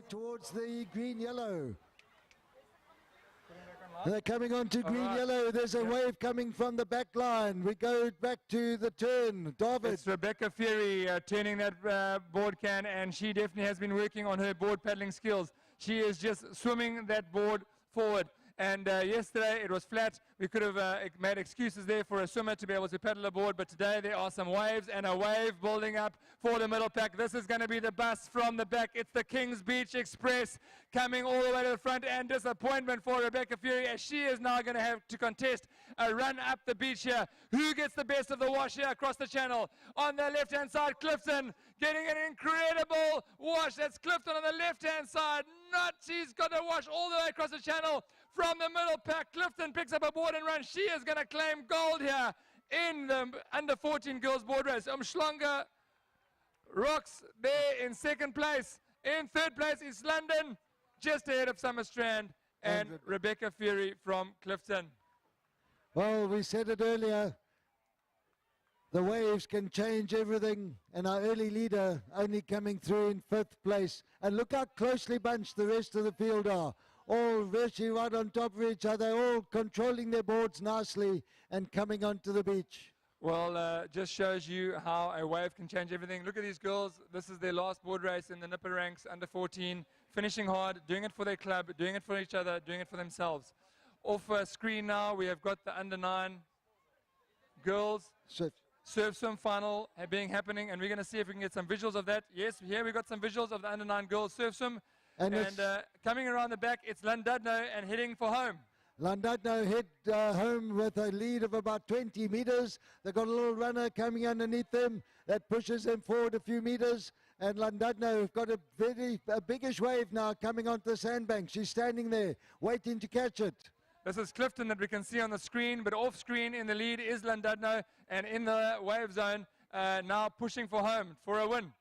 Towards the green-yellow. They're coming on to green-yellow. There's a wave coming from the back line. We go back to the turn. David. It's Rebecca Fury turning that board can, and she definitely has been working on her board paddling skills. She is just swimming that board forward. And yesterday it was flat. We could have made excuses there for a swimmer to be able to paddle aboard, but today there are some waves and a wave building up for the middle pack. This is going to be the bus from the back. It's the Kings Beach Express coming all the way to the front, and disappointment for Rebecca Fury as she is now going to have to contest a run up the beach here. Who gets the best of the wash here across the channel? On the left-hand side, Clifton getting an incredible wash. That's Clifton on the left-hand side. She's got a wash all the way across the channel. From the middle pack, Clifton picks up a board and run. She is going to claim gold here in the under 14 girls board race. Umschlanger Rocks there in second place. In third place is London, just ahead of Summer Strand and Rebecca Fury from Clifton. Well, we said it earlier. The waves can change everything, and our early leader only coming through in fifth place. And look how closely bunched the rest of the field are. All virtually right on top of each other, all controlling their boards nicely and coming onto the beach. Well, just shows you how a wave can change everything. Look at these girls. This is their last board race in the Nipper ranks, under 14, finishing hard, doing it for their club, doing it for each other, doing it for themselves. Off screen now, we have got the under 9 girls surf swim final happening, and we're going to see if we can get some visuals of that. Yes, here we got some visuals of the under 9 girls surf swim. And coming around the back, it's Llandudno and heading for home. Llandudno head home with a lead of about 20 meters. They've got a little runner coming underneath them that pushes them forward a few meters. And Llandudno have got a biggish wave now coming onto the sandbank. She's standing there waiting to catch it. This is Clifton that we can see on the screen, but off screen in the lead is Llandudno, and in the wave zone now pushing for home for a win.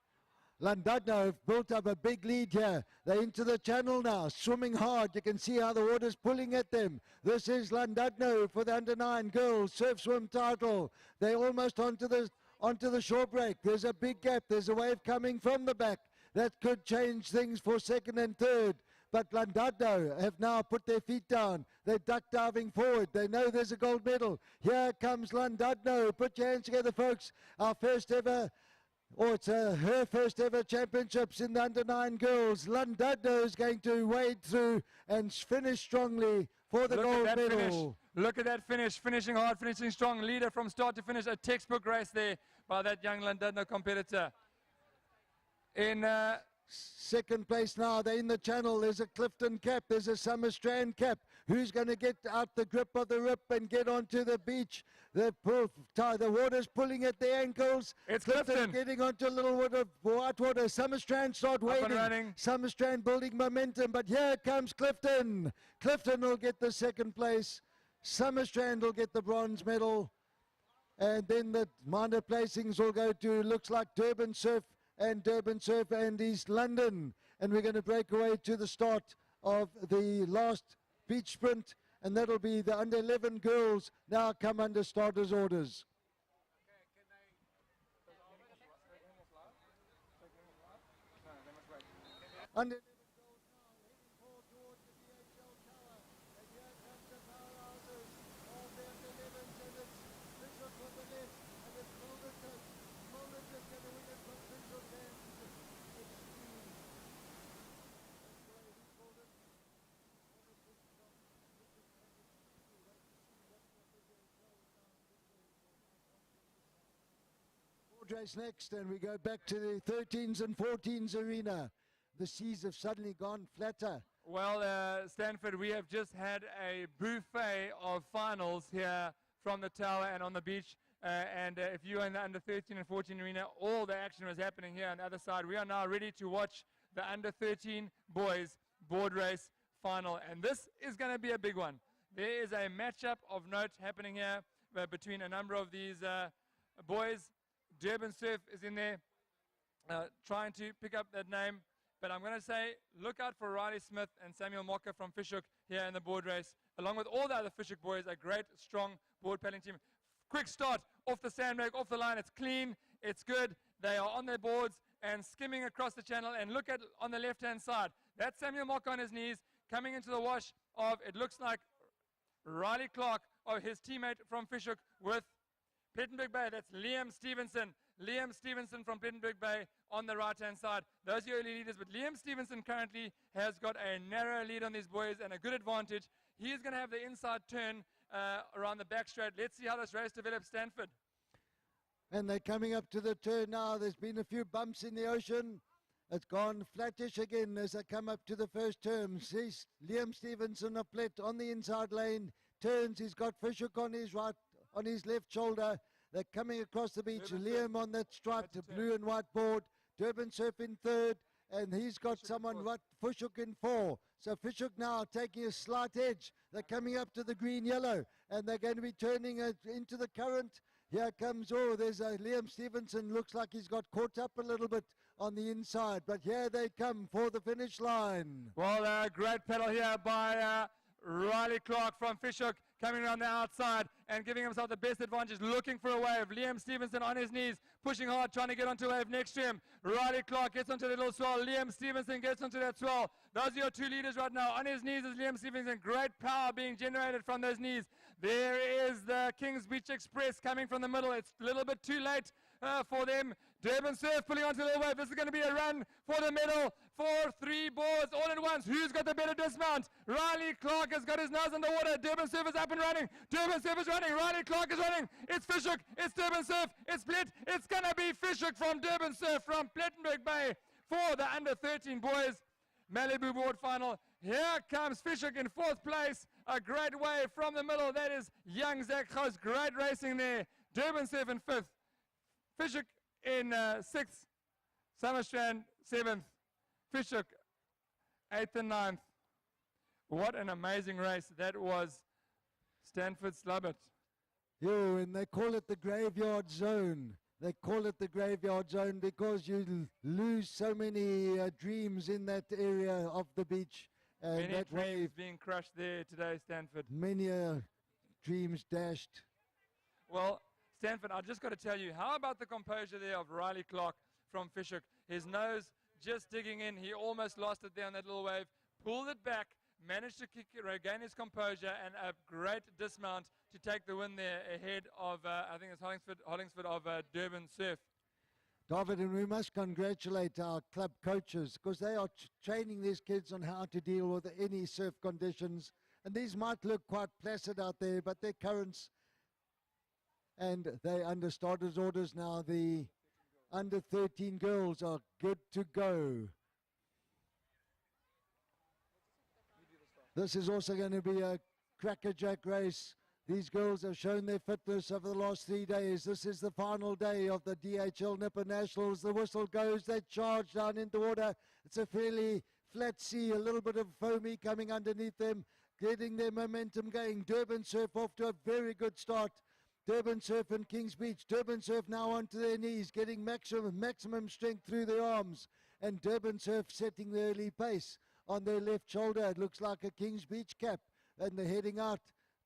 Llandudno have built up a big lead here. They're into the channel now, swimming hard. You can see how the water's pulling at them. This is Llandudno for the under 9 girls surf swim title. They're almost onto the shore break. There's a big gap. There's a wave coming from the back. That could change things for second and third. But Llandudno have now put their feet down. They're duck diving forward. They know there's a gold medal. Here comes Llandudno. Put your hands together, folks. Our first ever, it's her first ever championships in the under 9 girls. Llandudno is going to wade through and finish strongly for the gold medal. Look at that finish, finishing hard, finishing strong. Leader from start to finish, a textbook race there by that young Llandudno competitor. In second place now, they're in the channel. There's a Clifton cap, there's a Summer Strand cap. Who's going to get out the grip of the rip and get onto the beach? The water's pulling at their ankles. It's Clifton getting onto a little white water. Summer Strand start wading. Summer Strand building momentum, but here comes Clifton. Clifton will get the second place. Summer Strand will get the bronze medal. And then the minor placings will go to, looks like Durban Surf and East London. And we're going to break away to the start of the last beach sprint, and that'll be the under 11 girls now come under starters orders. Under 11 girls now heading forward towards the DHL tower. board race next, and we go back to the 13s and 14s arena. The seas have suddenly gone flatter. Well, Stanford, we have just had a buffet of finals here from the tower and on the beach. If you are in the under 13 and 14 arena, all the action was happening here on the other side. We are now ready to watch the under 13 boys board race final. And this is going to be a big one. There is a matchup of note happening here between a number of these boys. Durban Surf is in there trying to pick up that name. But I'm going to say, look out for Riley Smith and Samuel Mocker from Fishhook here in the board race, along with all the other Fishhook boys, a great, strong board paddling team. Quick start off the sandbag, off the line. It's clean, it's good. They are on their boards and skimming across the channel. And look at on the left-hand side. That's Samuel Mocker on his knees, coming into the wash of, it looks like, Riley Clark, or his teammate from Fishhook with Plettenberg Bay. That's Liam Stevenson. Liam Stevenson from Plettenberg Bay on the right-hand side. Those are your early leaders, but Liam Stevenson currently has got a narrow lead on these boys and a good advantage. He is going to have the inside turn around the back straight. Let's see how this race develops, Stanford. And they're coming up to the turn now. There's been a few bumps in the ocean. It's gone flattish again as they come up to the first turn. Sees Liam Stevenson of Plet on the inside lane. Turns, he's got Fishhook on his right, on his left shoulder. They're coming across the beach. Durban Liam Surf. on that striped That's a blue and white board. Durban Surf in third. And he's got Fishhook in someone fourth. right, Fishhook in four. So Fishhook now taking a slight edge. They're coming up to the green-yellow. And they're going to be turning it into the current. Here comes, there's a Liam Stevenson. Looks like he's got caught up a little bit on the inside. But here they come for the finish line. Well, great pedal here by Riley Clark from Fishhook, coming around the outside and giving himself the best advantage, looking for a wave. Liam Stevenson on his knees, pushing hard, trying to get onto a wave next to him. Riley Clark gets onto the little swell. Liam Stevenson gets onto that swell. Those are your two leaders right now. On his knees is Liam Stevenson. Great power being generated from those knees. There is the Kings Beach Express coming from the middle. It's a little bit too late for them. Durban Surf pulling onto the wave. This is going to be a run for the middle for three boards all at once. Who's got the better dismount? Riley Clark has got his nose in the water. Durban Surf is up and running. Durban Surf is running. Riley Clark is running. It's Fishhook. It's Durban Surf. It's Plet. It's going to be Fishhook from Durban Surf from Plettenberg Bay for the under 13 boys Malibu board final. Here comes Fishhook in fourth place. A great wave from the middle. That is young Zach Gous. Great racing there. Durban Surf in fifth. Fishhook in sixth. Summerstrand seventh. Fishhook eighth and ninth. What an amazing race that was. Stanford Slubbert. Yo, and they call it the graveyard zone. They call it the graveyard zone because you lose so many dreams in that area of the beach. And Many that dreams wave, being crushed there today, Stanford. many dreams dashed. Well, Stanford, I just got to tell you, how about the composure there of Riley Clark from Fishhook? His nose just digging in. He almost lost it there on that little wave. Pulled it back, managed to regain his composure, and a great dismount to take the win there ahead of, I think it's Hollingsford of Durban Surf. David, and we must congratulate our club coaches because they are training these kids on how to deal with any surf conditions. And these might look quite placid out there, but they're currents. And they under starters orders now. The under 13 girls are good to go. This is also going to be a crackerjack race. These girls have shown their fitness over the last 3 days. This is the final day of the DHL Nipper Nationals. The whistle goes, they charge down into water. It's a fairly flat sea, a little bit of foamy coming underneath them, getting their momentum going. Durban Surf off to a very good start. Durban Surf and Kings Beach. Durban Surf now onto their knees, getting maximum strength through their arms. And Durban Surf setting the early pace on their left shoulder. It looks like a Kings Beach cap. And they're heading out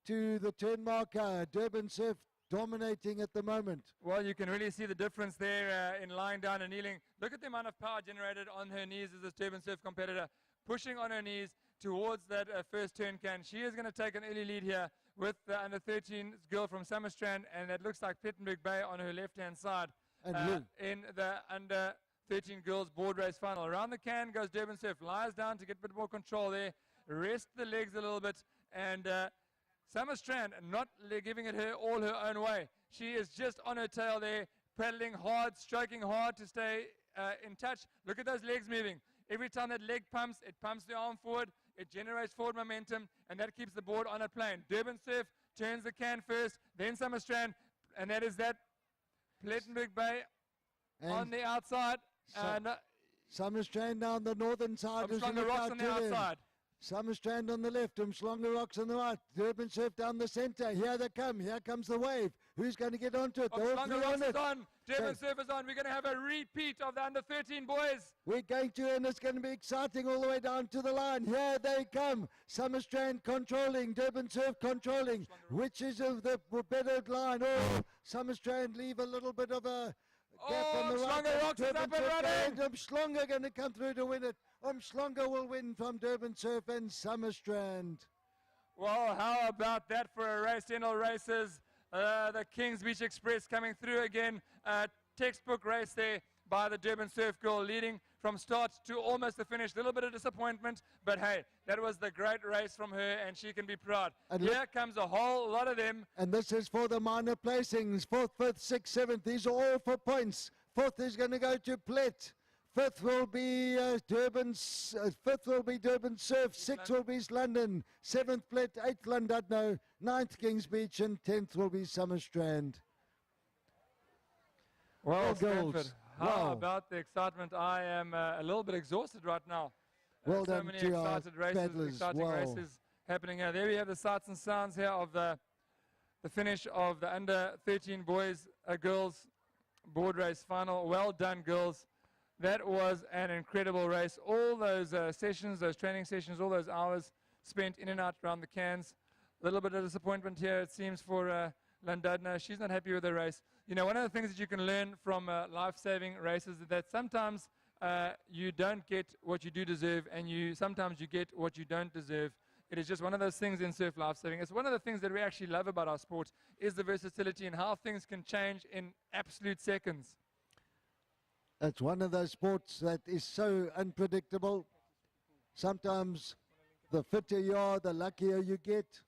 to the turn marker. Durban Surf dominating at the moment. Well, you can really see the difference there in lying down and kneeling. Look at the amount of power generated on her knees as this Durban Surf competitor, pushing on her knees towards that first turn can. She is going to take an early lead here with the under 13 girl from Summerstrand, and it looks like Plettenberg Bay on her left-hand side in the under 13 girls board race final. Around the can goes Durban Surf, lies down to get a bit more control there, rest the legs a little bit, and Summerstrand not giving it her all her own way. She is just on her tail there, pedaling hard, stroking hard to stay in touch. Look at those legs moving. Every time that leg pumps, it pumps the arm forward, it generates forward momentum, and that keeps the board on a plane. Durban Surf turns the can first, then Summer Strand, and that is that Plettenberg Bay on And the outside. Summer Strand down the northern side. Umhlanga as we look Rocks out on the to them. outside. Summer Strand on the left, Umhlanga Rocks on the right, Durban Surf down the centre. Here they come, here comes the wave. Who's going to get onto it? They're all Umhlanga three Rocks on is it. on, Durban Okay. Surf is on. We're going to have a repeat of the under 13 boys. We're going to, and it's going to be exciting all the way down to the line. Here they come. Summer Strand controlling, Durban Surf controlling. Which is of the better line? Oh, Summer Strand leave a little bit of a gap on the right. Umhlanga Rocks is Durban up and Surf running. and Umhlanga going to come through to win it. Umhlanga will win from Durban Surf and Summer Strand. Well, how about that for a race? General races, the Kings Beach Express coming through again. Textbook race there by the Durban Surf Girl, leading from start to almost the finish. A little bit of disappointment, but hey, that was the great race from her, and she can be proud. And Here comes a whole lot of them. And this is for the minor placings. 4th, 5th, 6th, 7th. These are all for points. 4th is going to go to Plet. 5th will be Durban. 5th will be Durban Surf. 6th will be East London. 7th Plet. 8th Llandudno. 9th Kings Beach, and 10th will be Summer Strand. Well, All Stanford, goals. how Wow. about the excitement? I am a little bit exhausted right now. Well So done many to our excited races, paddlers. exciting Wow. races happening here. There we have the sights and sounds here of the finish of the under 13 boys, girls board race final. Well done, girls. That was an incredible race. All those sessions, those training sessions, all those hours spent in and out around the cans. A little bit of disappointment here, it seems, for Llandudno. She's not happy with the race. You know, one of the things that you can learn from life-saving races is that sometimes you don't get what you do deserve, and sometimes you get what you don't deserve. It is just one of those things in surf life-saving. It's one of the things that we actually love about our sport is the versatility and how things can change in absolute seconds. It's one of those sports that is so unpredictable. Sometimes the fitter you are, the luckier you get.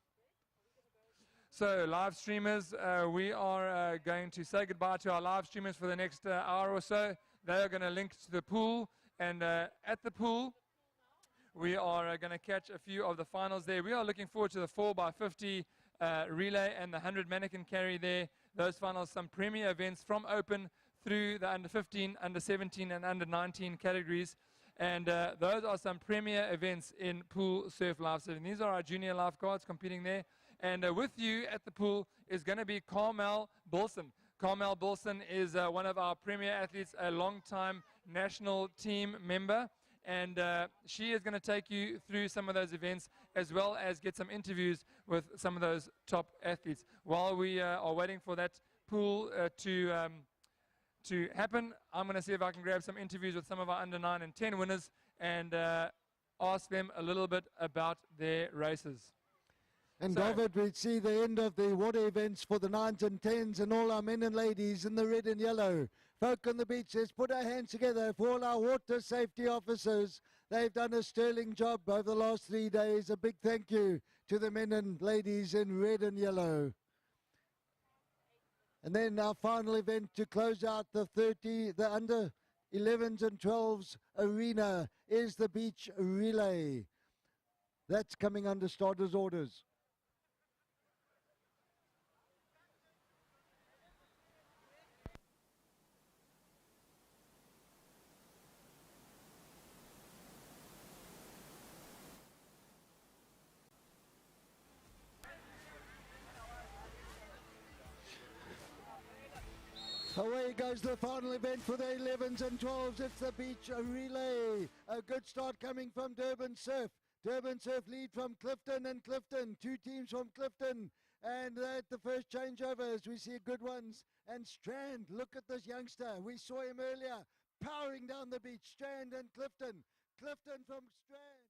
So, live streamers, we are going to say goodbye to our live streamers for the next hour or so. They are going to link to the pool, and at the pool, we are going to catch a few of the finals there. We are looking forward to the 4x50 relay and the 100 Manikin carry there. Those finals, some premier events from Open through the under 15, under 17, and under 19 categories. And those are some premier events in pool surf lifesaving. These are our junior lifeguards competing there. And with you at the pool is going to be Carmel Bilson. Carmel Bilson is one of our premier athletes, a long-time national team member. And she is going to take you through some of those events as well as get some interviews with some of those top athletes. While we are waiting for that pool to happen, I'm going to see if I can grab some interviews with some of our under 9 and 10 winners and ask them a little bit about their races. And So- David, we see the end of the water events for the 9s and 10s and all our men and ladies in the red and yellow. Folk on the beach, let's put our hands together for all our water safety officers. They've done a sterling job over the last 3 days. A big thank you to the men and ladies in red and yellow. And then our final event to close out the under 11s and 12s arena is the beach relay. That's coming under starters orders. Away goes the final event for the 11s and 12s. It's the beach relay. A good start coming from Durban Surf. Durban Surf lead from Clifton and Clifton. 2 teams from Clifton. And at the first changeovers, we see good ones. And Strand, look at this youngster. We saw him earlier, powering down the beach. Strand and Clifton. Clifton from Strand.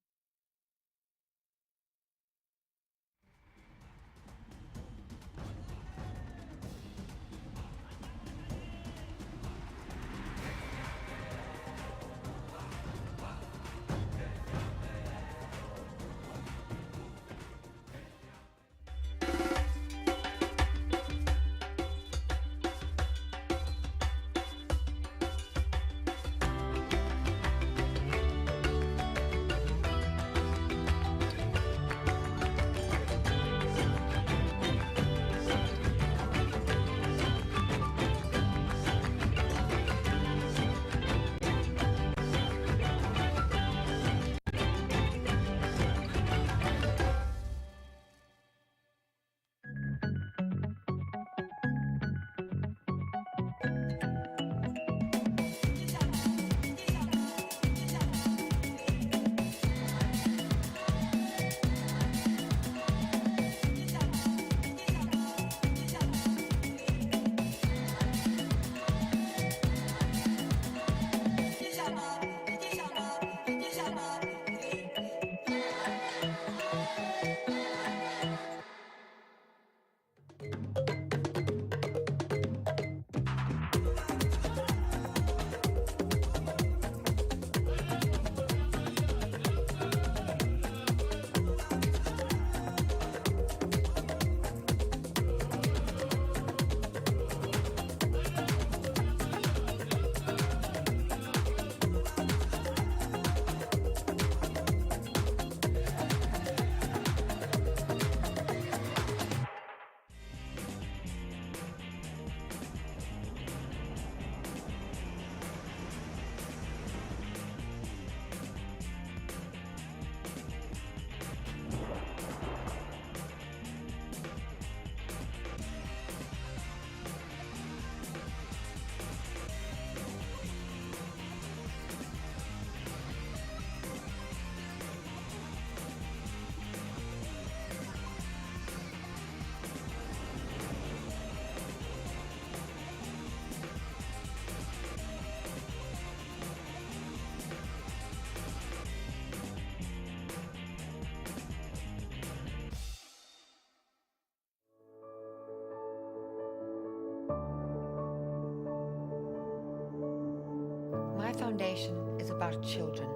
foundation is about children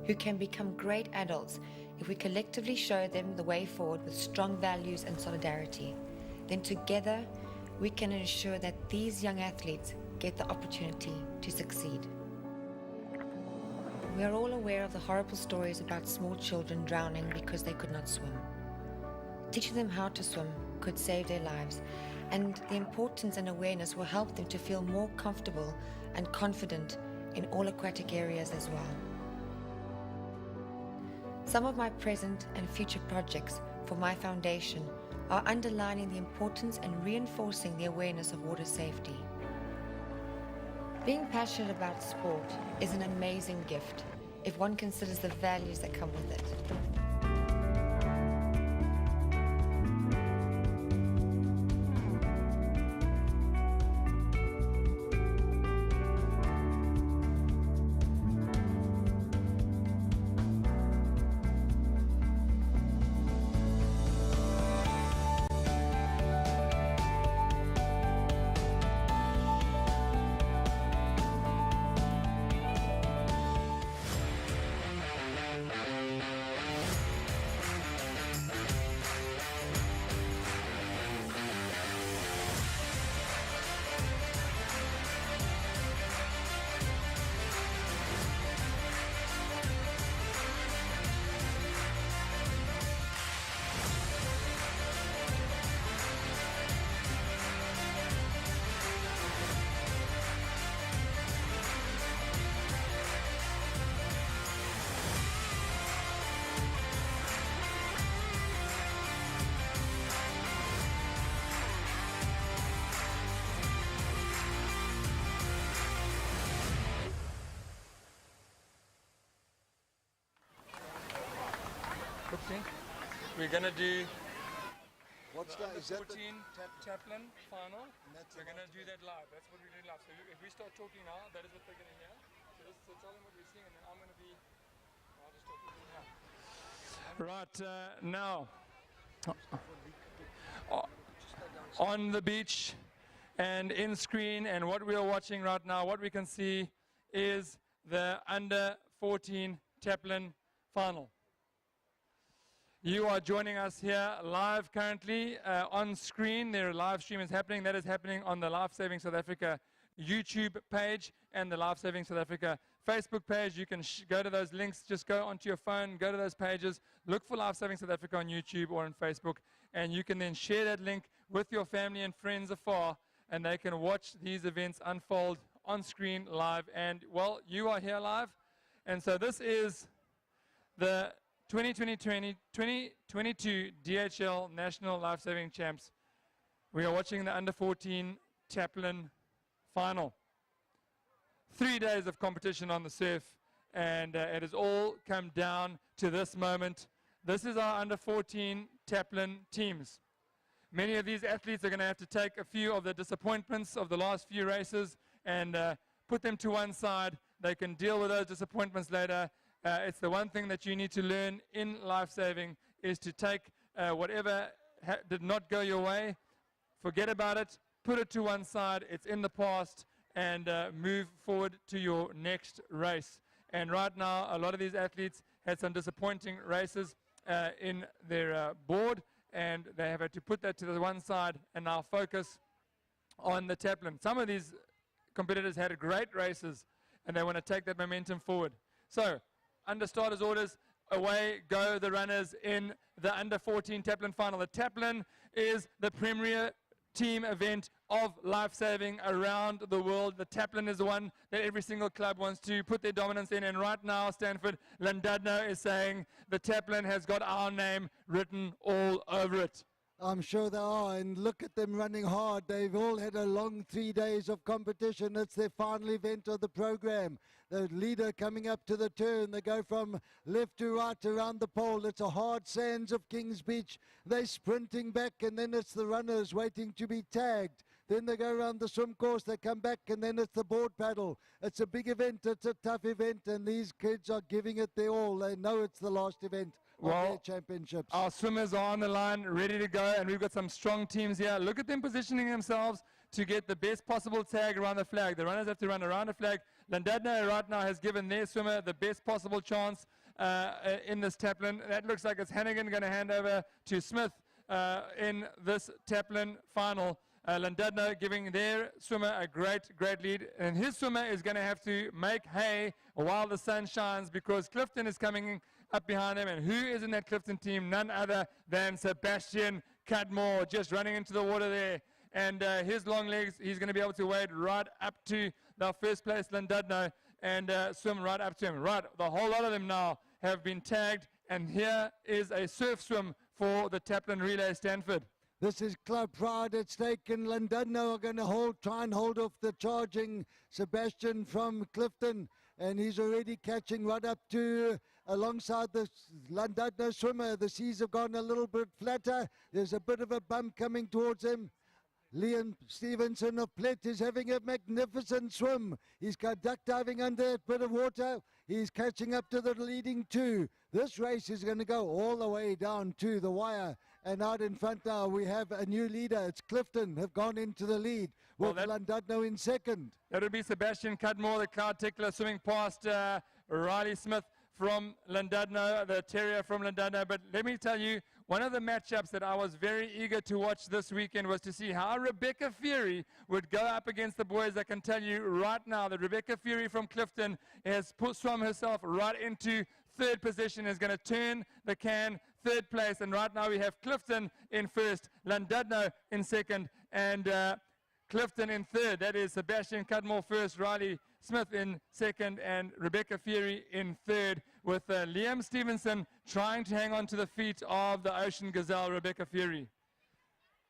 who can become great adults if we collectively show them the way forward with strong values and solidarity. Then together we can ensure that these young athletes get the opportunity to succeed. We are all aware of the horrible stories about small children drowning because they could not swim. Teaching them how to swim could save their lives, and the importance and awareness will help them to feel more comfortable and confident in all aquatic areas as well. Some of my present and future projects for my foundation are underlining the importance and reinforcing the awareness of water safety. Being passionate about sport is an amazing gift if one considers the values that come with it. Oopsie. We're going to do What's the that? Is that 14 the Taplin final. that's We're the going to do that live. That's what we're doing live. So if we start talking now, that is what they're going to hear. So tell them what we're seeing, and then I'm going to be. I'll just talk to you now. Right now, on the beach and in screen, and what we are watching right now, what we can see is the under 14 Taplin final. You are joining us here live currently on screen. Their live stream is happening. That is happening on the Lifesaving South Africa YouTube page and the Lifesaving South Africa Facebook page. You can go to those links. Just go onto your phone, go to those pages, look for Lifesaving South Africa on YouTube or on Facebook, and you can then share that link with your family and friends afar, and they can watch these events unfold on screen live. And, well, you are here live. And so this is the 2022 DHL National Lifesaving Champs. We are watching the under 14 Taplin final. 3 days of competition on the surf, and it has all come down to this moment. This is our under 14 Taplin teams. Many of these athletes are going to have to take a few of the disappointments of the last few races and put them to one side. They can deal with those disappointments later. It's the one thing that you need to learn in lifesaving is to take whatever did not go your way, forget about it, put it to one side, it's in the past, and move forward to your next race. And right now, a lot of these athletes had some disappointing races in their board, and they have had to put that to the one side and now focus on the Taplin. Some of these competitors had great races, and they want to take that momentum forward. So, under starters orders, away go the runners in the under 14 Taplin final. The Taplin is the premier team event of lifesaving around the world. The Taplin is the one that every single club wants to put their dominance in, and right now Stanford Landudno is saying the Taplin has got our name written all over it. I'm sure they are, and look at them running hard. They've all had a long 3 days of competition. It's their final event of the program. The leader coming up to the turn. They go from left to right around the pole. It's a hard sands of Kings Beach. They're sprinting back, and then it's the runners waiting to be tagged. Then they go around the swim course, they come back, and then it's the board paddle. It's a big event, it's a tough event, and these kids are giving it their all. They know it's the last event of their championships. Our swimmers are on the line, ready to go, and we've got some strong teams here. Look at them positioning themselves to get the best possible tag around the flag. The runners have to run around the flag. Llandudno right now has given their swimmer the best possible chance in this Taplin. That looks like it's Hannigan going to hand over to Smith in this Taplin final. Llandudno giving their swimmer a great lead, and his swimmer is going to have to make hay while the sun shines, because Clifton is coming up behind him, and who is in that Clifton team? None other than Sebastian Cudmore, just running into the water there, and his long legs, he's going to be able to wade right up to the first place Llandudno and swim right up to him. Right, the whole lot of them now have been tagged, and here is a surf swim for the Taplin Relay Stanford. This is club pride at stake, and Llandudno are going to try and hold off the charging Sebastian from Clifton, and he's already catching right up to alongside the Llandudno swimmer. The seas have gone a little bit flatter. There's a bit of a bump coming towards him. Liam Stevenson of Plet is having a magnificent swim. He's got duck diving under a bit of water. He's catching up to the leading two. This race is going to go all the way down to the wire. And out in front now we have a new leader. It's Clifton have gone into the lead with Llandudno in second. That would be Sebastian Cudmore, the cloud tickler, swimming past Riley Smith from Llandudno, the terrier from Llandudno. But let me tell you, one of the matchups that I was very eager to watch this weekend was to see how Rebecca Fury would go up against the boys. I can tell you right now that Rebecca Fury from Clifton has swum herself right into third position, is going to turn the can third place. And right now we have Clifton in first, Llandudno in second, and Clifton in third. That is Sebastian Cudmore first, Riley Smith in second, and Rebecca Fury in third, with Liam Stevenson trying to hang on to the feet of the Ocean Gazelle, Rebecca Fury.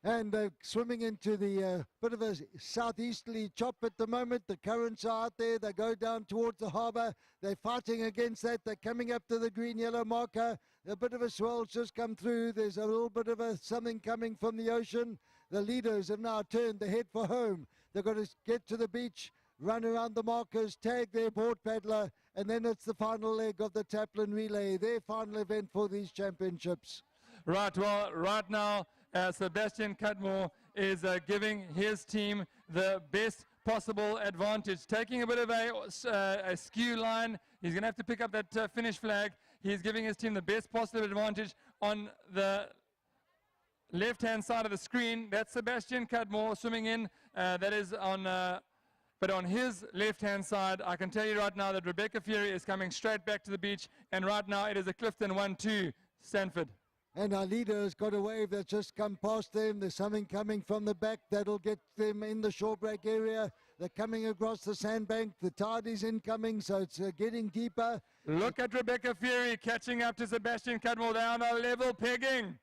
And swimming into the bit of a southeasterly chop at the moment. The currents are out there. They go down towards the harbour. They're fighting against that. They're coming up to the green-yellow marker. A bit of a swell's just come through. There's a little bit of something coming from the ocean. The leaders have now turned the head for home. They've got to get to the beach, run around the markers, tag their board paddler, and then it's the final leg of the Taplin Relay, their final event for these championships. Right, well, right now, Sebastian Cudmore is giving his team the best possible advantage, taking a bit of a skew line. He's going to have to pick up that finish flag. He's giving his team the best possible advantage on the left-hand side of the screen. That's Sebastian Cudmore swimming in. That is on... but on his left-hand side, I can tell you right now that Rebecca Fury is coming straight back to the beach, and right now it is a Clifton 1-2 Stanford. And our leader has got a wave that's just come past them. There's something coming from the back that'll get them in the shore break area. They're coming across the sandbank. The tide is incoming, so it's getting deeper. Look at Rebecca Fury catching up to Sebastian Cudmore. They're on a level pegging.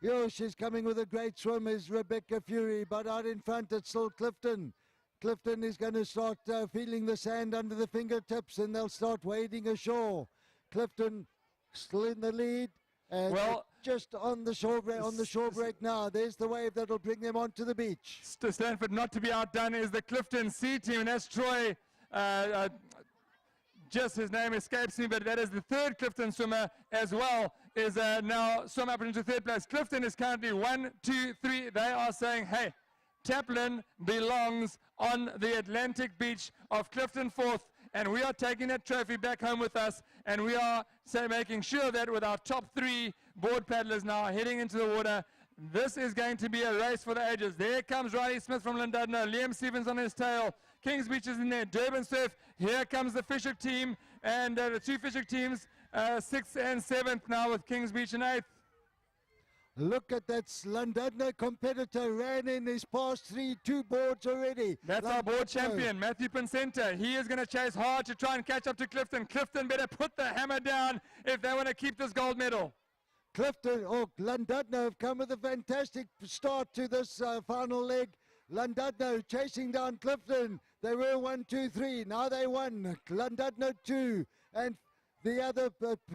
Yo, she's coming with a great swim, is Rebecca Fury, but out in front it's still Clifton. Clifton is going to start feeling the sand under the fingertips, and they'll start wading ashore. Clifton still in the lead, and well, just on the shore break now. There's the wave that'll bring them onto the beach. Stanford, not to be outdone, is the Clifton C team, and that's Troy. Just his name escapes me, but that is the third Clifton swimmer as well, is now swum up into third place. Clifton is currently 1, 2, 3. They are saying, hey, Taplin belongs on the Atlantic beach of Clifton Fourth, and we are taking that trophy back home with us, and we are making sure that with our top 3 board paddlers now heading into the water, this is going to be a race for the ages. There comes Riley Smith from Llandudno, Liam Stevens on his tail, Kings Beach is in there, Durban Surf, here comes the Fisher team, and the 2 Fisher teams, 6th and 7th now with Kings Beach in 8th. Look at that Llandudno competitor, ran in his past 2 boards already. That's our board champion, Matthew Pincenta. He is going to chase hard to try and catch up to Clifton. Clifton better put the hammer down if they want to keep this gold medal. Llandudno have come with a fantastic start to this final leg. Llandudno chasing down Clifton. They were 1, 2, 3. Now they won. Llandudno 2. And the other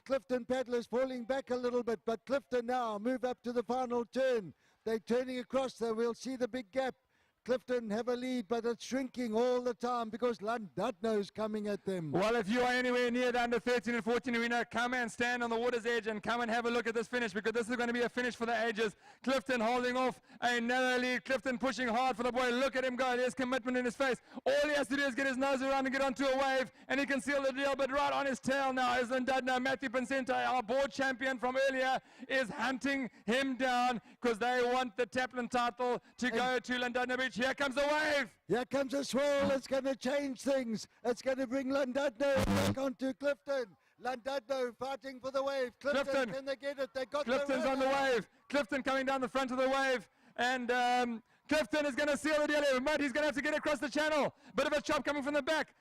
Clifton paddlers falling back a little bit, but Clifton now move up to the final turn. They're turning across there. We'll see the big gap. Clifton have a lead, but it's shrinking all the time because Llandudno is coming at them. Well, if you are anywhere near the under 13 and 14 arena, come and stand on the water's edge and come and have a look at this finish, because this is going to be a finish for the ages. Clifton holding off a narrow lead. Clifton pushing hard for the boy. Look at him go. There's commitment in his face. All he has to do is get his nose around and get onto a wave, and he can seal the deal. But right on his tail now is Llandudno. Matthew Pincenta, our board champion from earlier, is hunting him down because they want the Taplin title to go to Llandudno Beach. Here comes the wave. Here comes a swirl. It's going to change things. It's going to bring Llandudno back onto Clifton. Llandudno fighting for the wave. Clifton, can they get it? They got Clifton's the on the wave. Clifton coming down the front of the wave. And Clifton is going to seal the deal here, but he's going to have to get across the channel. Bit of a chop coming from the back.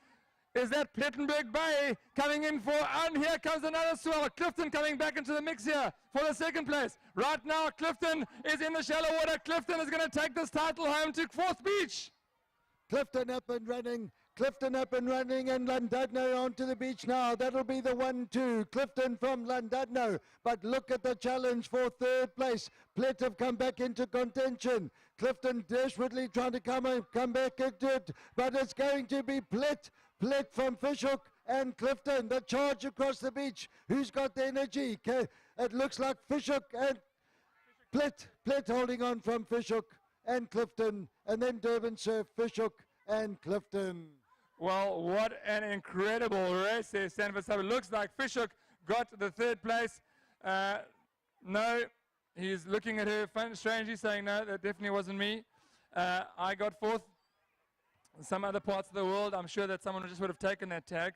Is that Plettenberg Bay coming in for, and here comes another swell. Clifton coming back into the mix here for the second place. Right now, Clifton is in the shallow water. Clifton is going to take this title home to Fourth Beach. Clifton up and running. Clifton up and running, and Llandudno onto the beach now. That'll be the 1-2. Clifton from Llandudno. But look at the challenge for third place. Plet have come back into contention. Clifton desperately trying to come back into it, but it's going to be Plet from Fishhook and Clifton. The charge across the beach. Who's got the energy? It looks like Fishhook and Plet holding on from Fishhook and Clifton, and then Durban Surf, Fishhook and Clifton. Well, what an incredible race there, Stanford. So it looks like Fishhook got the third place. No, he's looking at her strangely saying, no, that definitely wasn't me. I got fourth. In some other parts of the world, I'm sure that someone just would have taken that tag,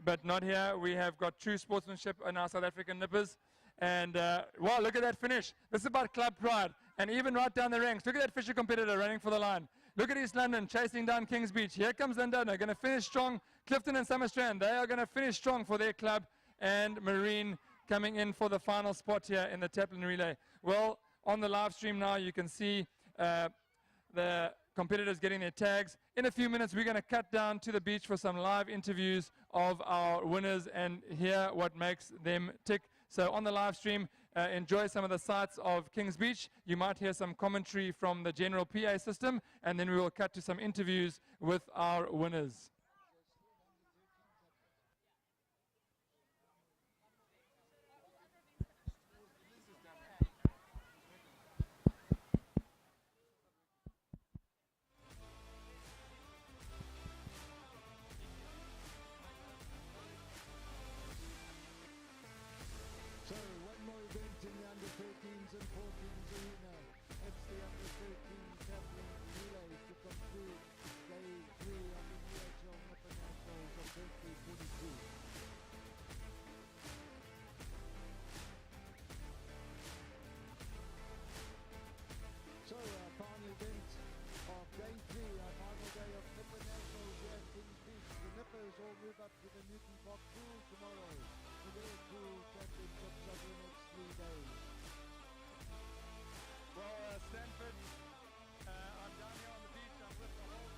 but not here. We have got true sportsmanship in our South African nippers. And, wow, look at that finish. This is about club pride. And even right down the ranks, look at that Fisher competitor running for the line. Look at East London chasing down Kings Beach. Here comes Llandudno, going to finish strong. Clifton and Summerstrand, they are going to finish strong for their club. And Marine coming in for the final spot here in the Taplin relay. Well, on the live stream now, you can see the competitors getting their tags. In a few minutes, we're going to cut down to the beach for some live interviews of our winners and hear what makes them tick. So on the live stream, enjoy some of the sights of Kings Beach. You might hear some commentary from the general PA system, and then we will cut to some interviews with our winners. So one more event in the under 13s and 14s arena. It's the under 13 Taplin relay to conclude day 3 of the DHL Nipper Nationals of 2022. So our final event of day 3, our final day of Nipper Nationals here at Kings Beach. The Nippers all move up to the Newton Park pool tomorrow for their pool championships over the next 3 days. Well, Stanford, I'm down here on the beach. I'm with the whole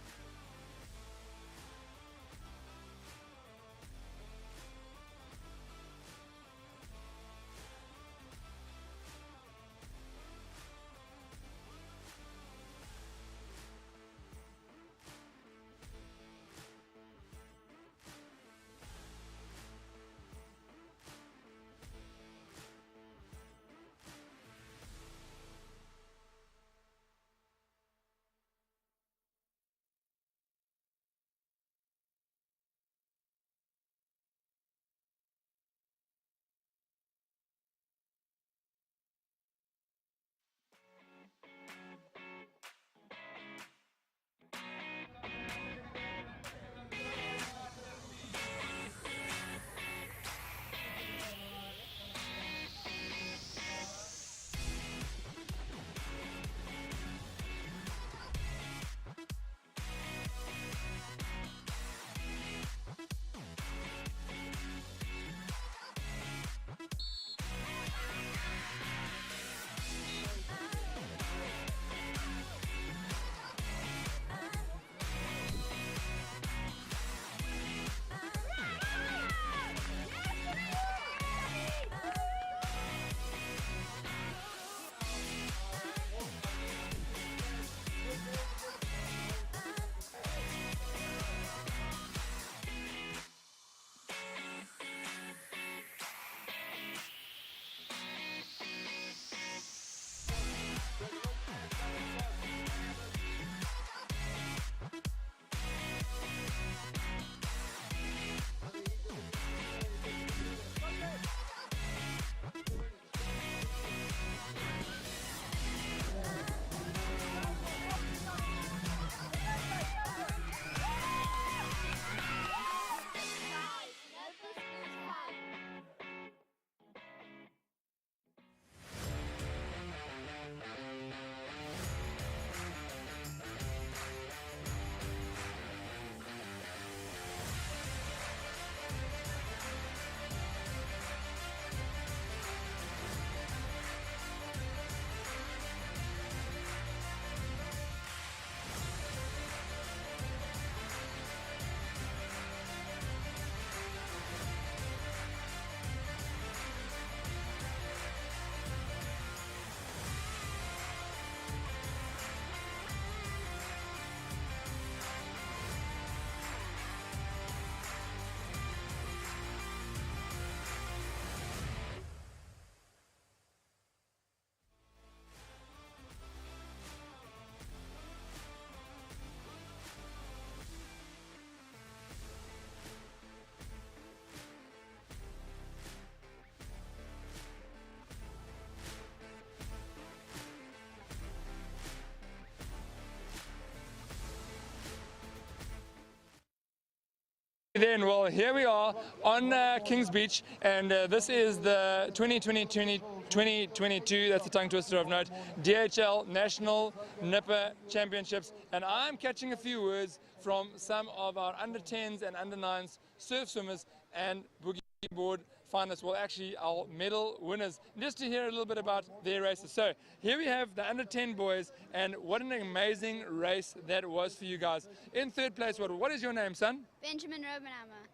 Then, well, here we are on Kings Beach, and this is the 2022, that's the tongue twister of note, DHL National Nipper Championships, and I'm catching a few words from some of our under 10s and under 9s surf swimmers and boogie board finalists, well actually our medal winners, just to hear a little bit about their races. So here we have the under 10 boys, and what an amazing race that was for you guys. In third place, what is your name, son? Benjamin Robenhammer.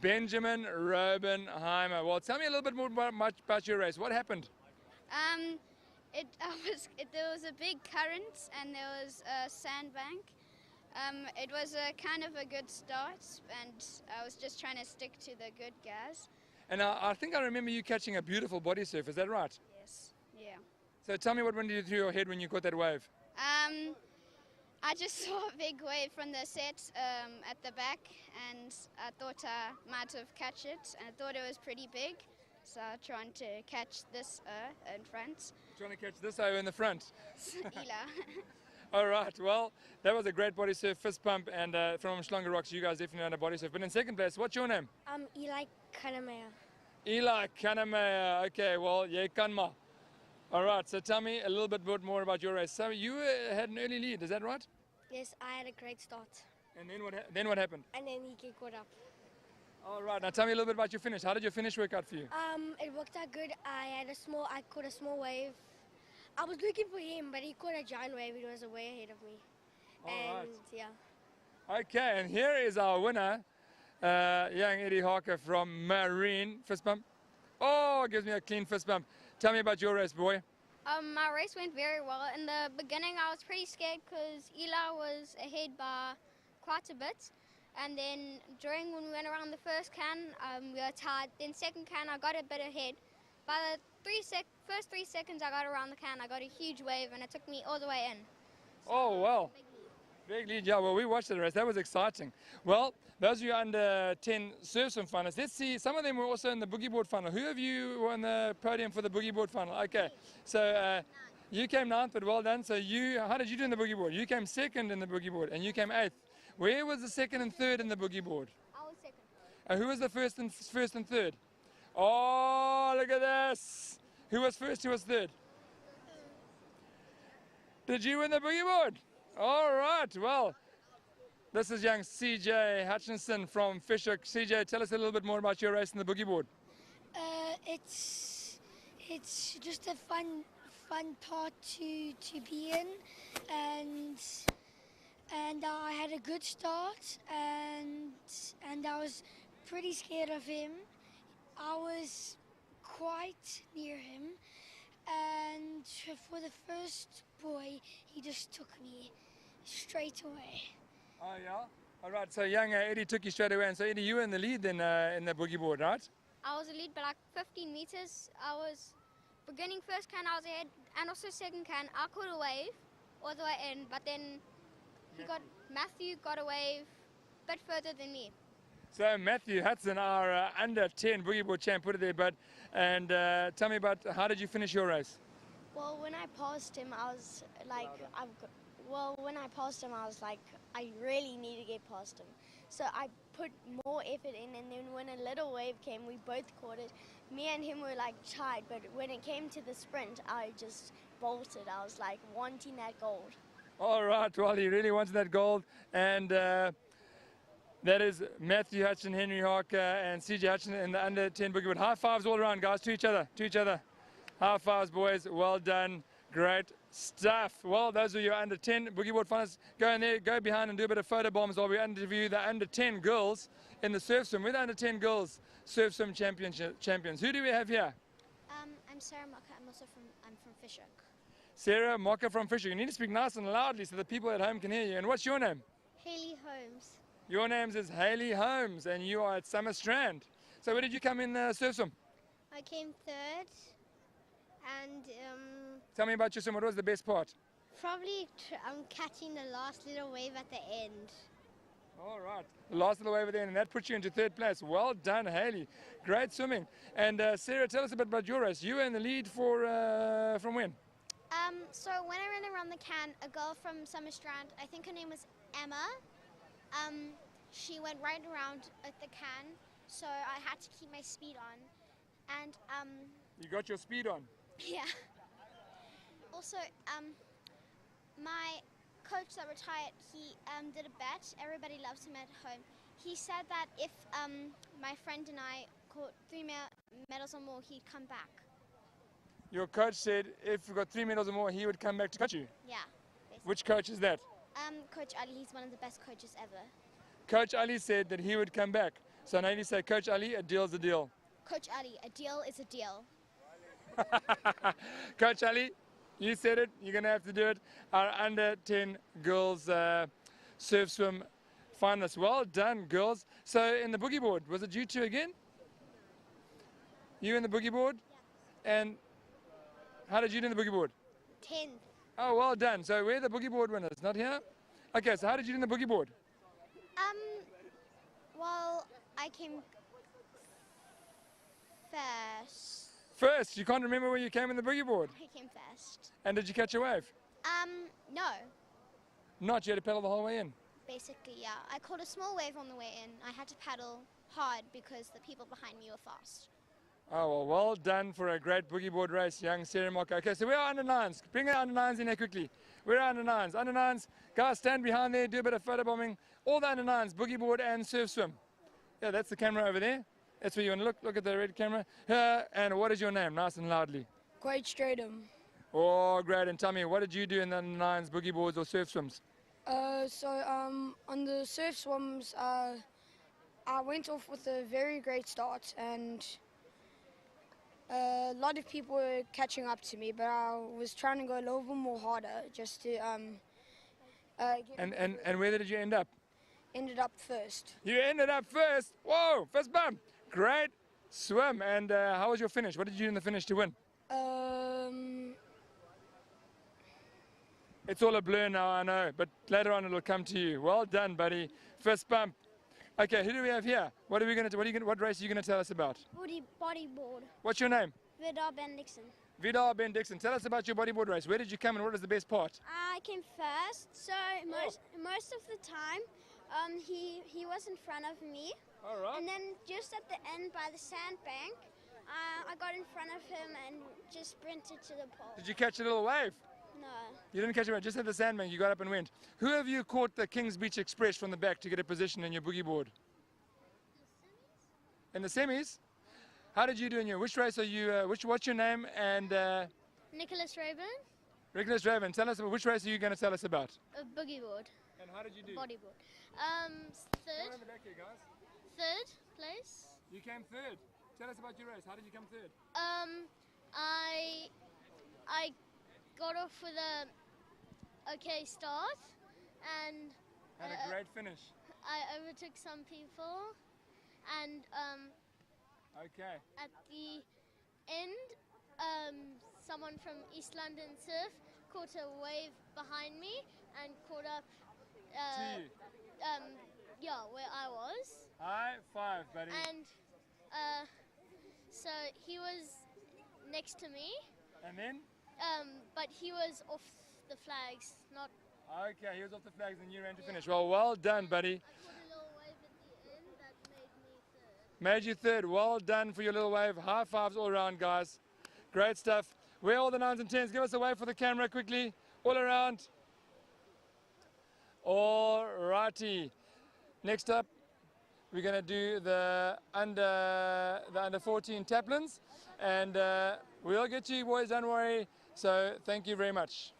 Benjamin Robenheimer. Well, tell me a little bit more about your race. What happened? There was a big current and there was a sandbank. It was a kind of a good start, and I was just trying to stick to the good gas. And I think I remember you catching a beautiful body surf. Is that right? Yes. Yeah. So tell me what went through your head when you caught that wave. I just saw a big wave from the set at the back, and I thought I might have catch it, and I thought it was pretty big, so I was trying to catch this in front. Trying to catch this in the front. Ela. All right, well, that was a great body surf, fist pump, and from Schlanger Rocks, you guys definitely had a body surf. But in second place, what's your name? Eli Kanamea. Eli Kanamea. Okay, well, ye kanma. All right, so tell me a little bit more about your race. So you had an early lead, is that right? Yes, I had a great start. And then what happened? And then he caught up. All right, now tell me a little bit about your finish. How did your finish work out for you? It worked out good. I caught a small wave. I was looking for him, but he caught a giant wave. He was way ahead of me. All right. Yeah. Okay, and here is our winner, young Eddie Harker from Marine. Fist bump. Oh, gives me a clean fist bump. Tell me about your race, boy. My race went very well. In the beginning, I was pretty scared because Eli was ahead by quite a bit. And then when we went around the first can, we were tied. Then second can, I got a bit ahead. By the first 3 seconds I got around the can, I got a huge wave, and it took me all the way in. So, oh, well. Big lead, yeah. Well, we watched the race. That was exciting. Well, those of you under 10 surf swim finalists, let's see. Some of them were also in the boogie board final. Who of you were on the podium for the boogie board final? Okay. So you came 9th, but well done. So how did you do in the boogie board? You came 2nd in the boogie board, and you came 8th. Where was the 2nd and 3rd in the boogie board? I was 2nd. Who was the first and 3rd? Oh, look at this. Who was 1st? Who was 3rd? Did you win the boogie board? All right, well, this is young CJ Hutchinson from Fisher. CJ, tell us a little bit more about your race in the boogie board. It's just a fun part to be in, and I had a good start, and I was pretty scared of him. I was quite near him, and for the first boy, he just took me straight away. Oh, yeah? All right, so young Eddie took you straight away. And so, Eddie, you were in the lead then in the boogie board, right? I was a lead by like 15 meters. I was beginning first can, I was ahead, and also second can. I caught a wave all the way in, but then Matthew got a wave a bit further than me. So Matthew Hudson, our under 10 boogie board champ, put it there, bud. And tell me about how did you finish your race? Well, when I passed him, I was like, I really need to get past him. So I put more effort in, and then when a little wave came, we both caught it. Me and him were like tied, but when it came to the sprint, I just bolted. I was like wanting that gold. All right, well, he really wants that gold. And that is Matthew Hutchin, Henry Harker, and CJ Hutchin in the under 10 boogie board. High fives all around, guys, to each other. High fives, boys. Well done. Great stuff. Well, those are your under 10 boogie board finalists. Go in there, go behind and do a bit of photo bombs while we interview the under 10 girls in the surf swim. We're the under 10 girls surf swim champions. Who do we have here? I'm Sarah Mocker. I'm from Fisher. Sarah Mocker from Fisher. You need to speak nice and loudly so the people at home can hear you. And what's your name? Haley Holmes. Your name is Haley Holmes, and you are at Summer Strand. So where did you come in surf swim? I came 3rd, and Tell me about your swim. What was the best part? probably catching the last little wave at the end. All right. The last little wave at the end, and that puts you into 3rd place. Well done, Haley. Great swimming. And Sarah, tell us a bit about your race. You were in the lead from when? So when I ran around the can, a girl from Summer Strand, I think her name was Emma, she went right around at the can, so I had to keep my speed on. And You got your speed on. yeah. Also, my coach that retired, he did a bet. Everybody loves him at home. He said that if my friend and I caught 3 medals or more, he'd come back. Your coach said if you got 3 medals or more, he would come back to coach you. Yeah. Basically. Which coach is that? Coach Ali, he's one of the best coaches ever. Coach Ali said that he would come back. So now you say, Coach Ali, a deal's a deal. Coach Ali, a deal is a deal. Coach Ali, you said it. You're going to have to do it. Our under 10 girls surf swim finalists. Well done, girls. So in the boogie board, was it you two again? You in the boogie board? Yeah. And how did you do in the boogie board? 10th. Oh, well done. So we're the boogie board winners, not here? Okay, so how did you do in the boogie board? Well, I came first. First, you can't remember where you came in the boogie board. I came first. And did you catch a wave? No. Not, you had to pedal the whole way in. Basically, yeah. I caught a small wave on the way in. I had to paddle hard because the people behind me were fast. Oh, well done for a great boogie board race, young Sarah Moko. Okay, so we're under 9s. Bring our under 9s in here quickly. We're under 9s. Under 9s, guys, stand behind there, do a bit of photo bombing. All the under 9s, boogie board and surf swim. Yeah, that's the camera over there. That's where you want to look. Look at the red camera. And what is your name? Nice and loudly. Quite Stratum. Oh, great. And tell me, what did you do in the under 9s, boogie boards or surf swims? On the surf swims, I went off with a very great start, and a lot of people were catching up to me, but I was trying to go a little bit more harder just to And where did you end up? ended up first. You ended up first. Whoa, first bump. Great swim. And how was your finish? What did you do in the finish to win? It's all a blur now, I know, but later on it'll come to you. Well done, buddy. First bump. Okay, who do we have here? What are we going to do? What race are you going to tell us about? Bodyboard. What's your name? Vidar Bendixon. Vidar Ben Dixon. Tell us about your bodyboard race. Where did you come and what was the best part? I came first, so most of the time, he was in front of me. All right. And then just at the end by the sandbank, I got in front of him and just sprinted to the pole. Did you catch a little wave? No. You didn't catch a wave, just at the sandbank. You got up and went. Who have you caught the Kings Beach Express from the back to get a position in your boogie board? In the semis? How did you do in your? Which race are you? What's your name? And Nicholas Rayburn, Nicholas Raven. Tell us about which race are you going to tell us about? a boogie board, And how did you do? bodyboard. Come in the back here, guys. Third place. You came third. Tell us about your race. How did you come third? I got off with a okay start, and Had a great finish. I overtook some people, and Okay. at the end, someone from East London Surf caught a wave behind me and caught up. To you. Yeah, where I was, High five, buddy. and so he was next to me, And then? but he was off the flags, not. Okay, he was off the flags and you ran to finish. Well done, buddy. I caught a little wave at the end that made me third. Made you third. Well done for your little wave. High fives all around, guys. Great stuff. Where are all the 9s and 10s? Give us a wave for the camera quickly. All around. All righty. Next up, we're going to do the under 14 Taplins. And we'll get to you, boys, don't worry. So thank you very much.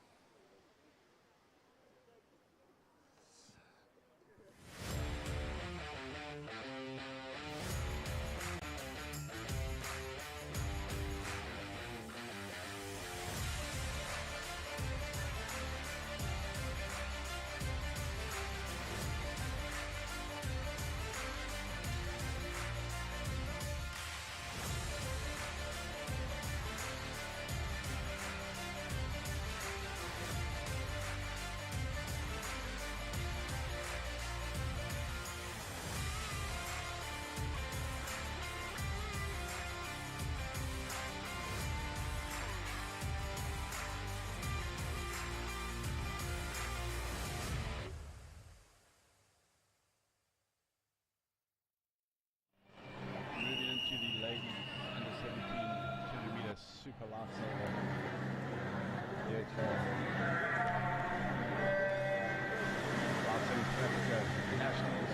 Lifesaving South Africa Nationals,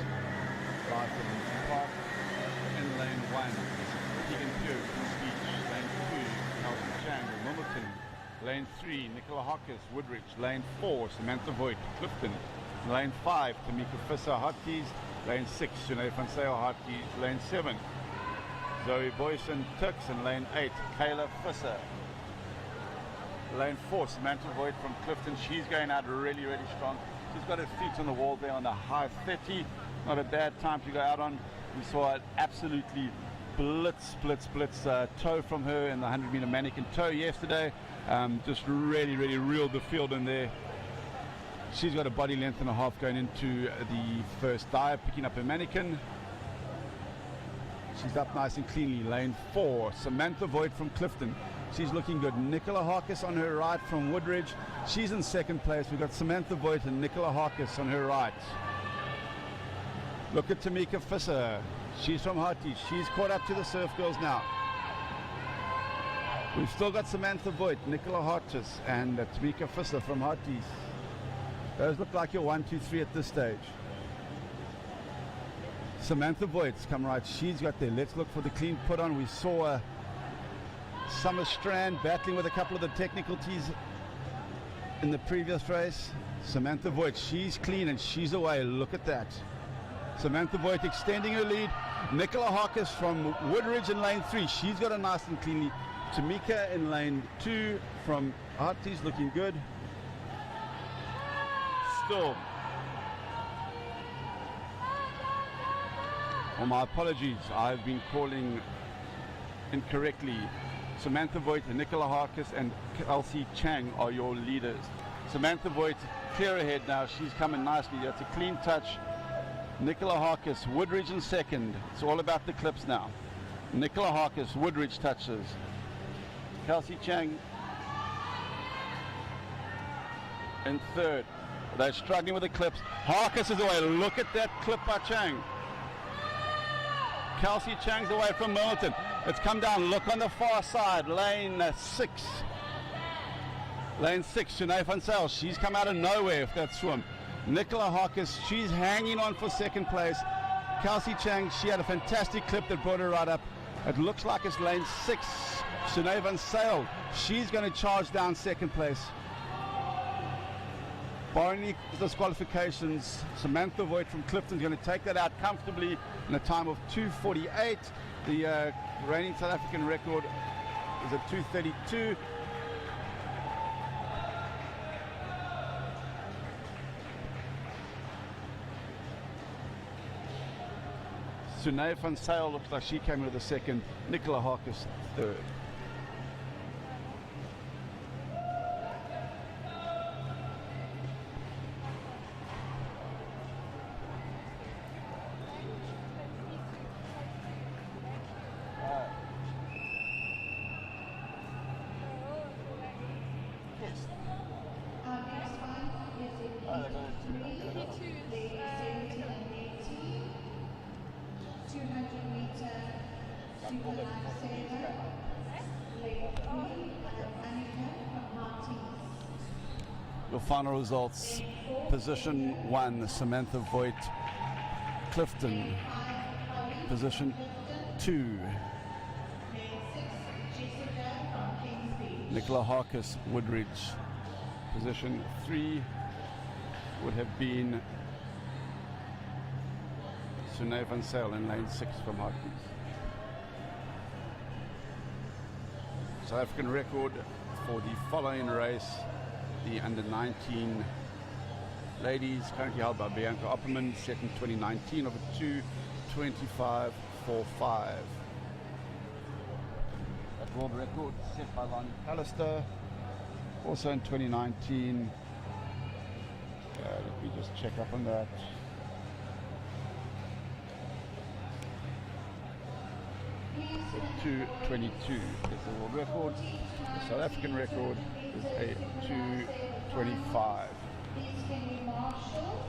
Lifesaving Park. In lane 1, Keegan Pugh, King's Beach. Lane 2, Nelson Chang, Wilmington. Lane 3, Nicola Hawkins, Woodridge. Lane 4, Samantha Voigt, Clifton. Lane 5, Tamika Fisser, Hotkeys. Lane 6, Sinead van Sale, Hotkeys. Lane 7, Zoe Boyson, Turks. And lane 8, Kayla Fisser. Lane 4, Samantha Voigt from Clifton. She's going out really, really strong. She's got her feet on the wall there on the high 30. Not a bad time to go out on. We saw an absolutely blitz toe from her in the 100-meter Manikin toe yesterday. Just really reeled the field in there. She's got a body length and a half going into the first dive, picking up her Manikin. She's up nice and cleanly. Lane 4, Samantha Voigt from Clifton. She's looking good. Nicola Harkis on her right from Woodridge. She's in second place. We've got Samantha Voigt and Nicola Harkis on her right. Look at Tamika Fisser. She's from Hotties. She's caught up to the Surf Girls now. We've still got Samantha Voigt, Nicola Harkis, and Tamika Fisser from Hotties. Those look like your 1, 2, 3 at this stage. Samantha Voigt's come right. She's got there. Let's look for the clean put on. We saw Summer Strand battling with a couple of the technicalities in the previous race. Samantha Voigt, she's clean and she's away. Look at that. Samantha Voigt extending her lead. Nicola Harkis from Woodridge in lane 3. She's got a nice and cleanly. Tamika in lane 2 from Arties, looking good. Still. Oh, my apologies. I've been calling incorrectly. Samantha Voigt, Nicola Harkis, and Kelsey Chang are your leaders. Samantha Voigt clear ahead now. She's coming nicely. That's a clean touch. Nicola Harkis, Woodridge in second. It's all about the clips now. Nicola Harkis, Woodridge touches. Kelsey Chang in third. They're struggling with the clips. Harkis is away. Look at that clip by Chang. Kelsey Chang's away from Milton. It's come down. Look on the far side. Lane 6. Lane 6, Sinead van Sale. She's come out of nowhere with that swim. Nicola Harkis, she's hanging on for second place. Kelsey Chang, she had a fantastic clip that brought her right up. It looks like it's lane 6. Sinead van Sale, she's going to charge down second place. Barney disqualifications. Samantha Voigt from Clifton is going to take that out comfortably in a time of 2:48. The reigning South African record is at 2:32. Sinead van Sale looks like she came into the second. Nicola Harkis third. Your final results: position 1, Samantha Voigt, Clifton. Position 2, Nicola Harkis, Woodridge. Position 3 would have been Sinead van Sale in lane 6 from Harkis. South African record for the following race: the under-19 ladies, currently held by Bianca Opperman, set in 2019 of a 2:25.45. That world record set by Lonnie Callister, also in 2019. Let me just check up on that. So 2:22 is the world record. The South African record is a 2:25. Please can you marshal?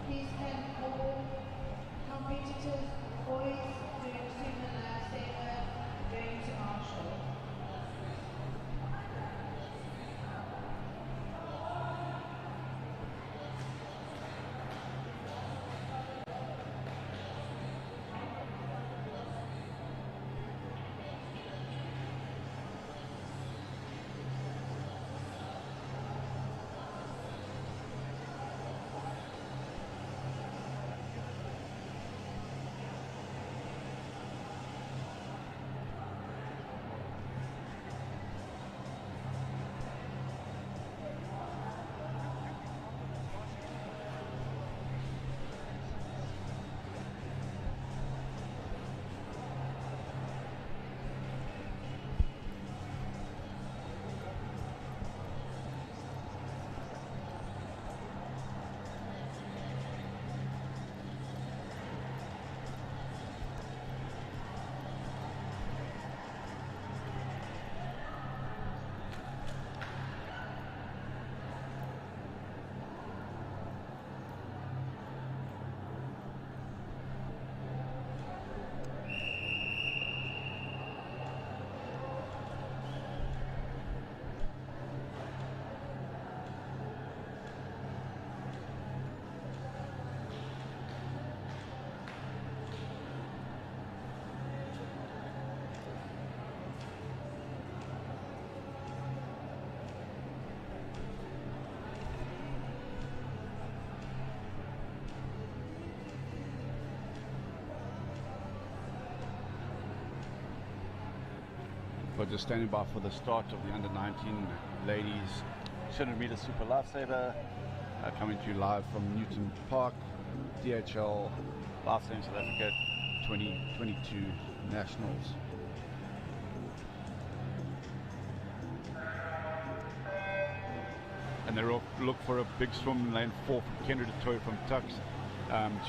Please can all competitors, boys doing swim and lifesaver, going to marshal. But just standing by for the start of the under-19 ladies 200 meter super lifesaver, coming to you live from Newton Park, DHL Lifesaving South Africa 2022 Nationals. And they look for a big swim in lane 4 from Kendra du Toit from Tux.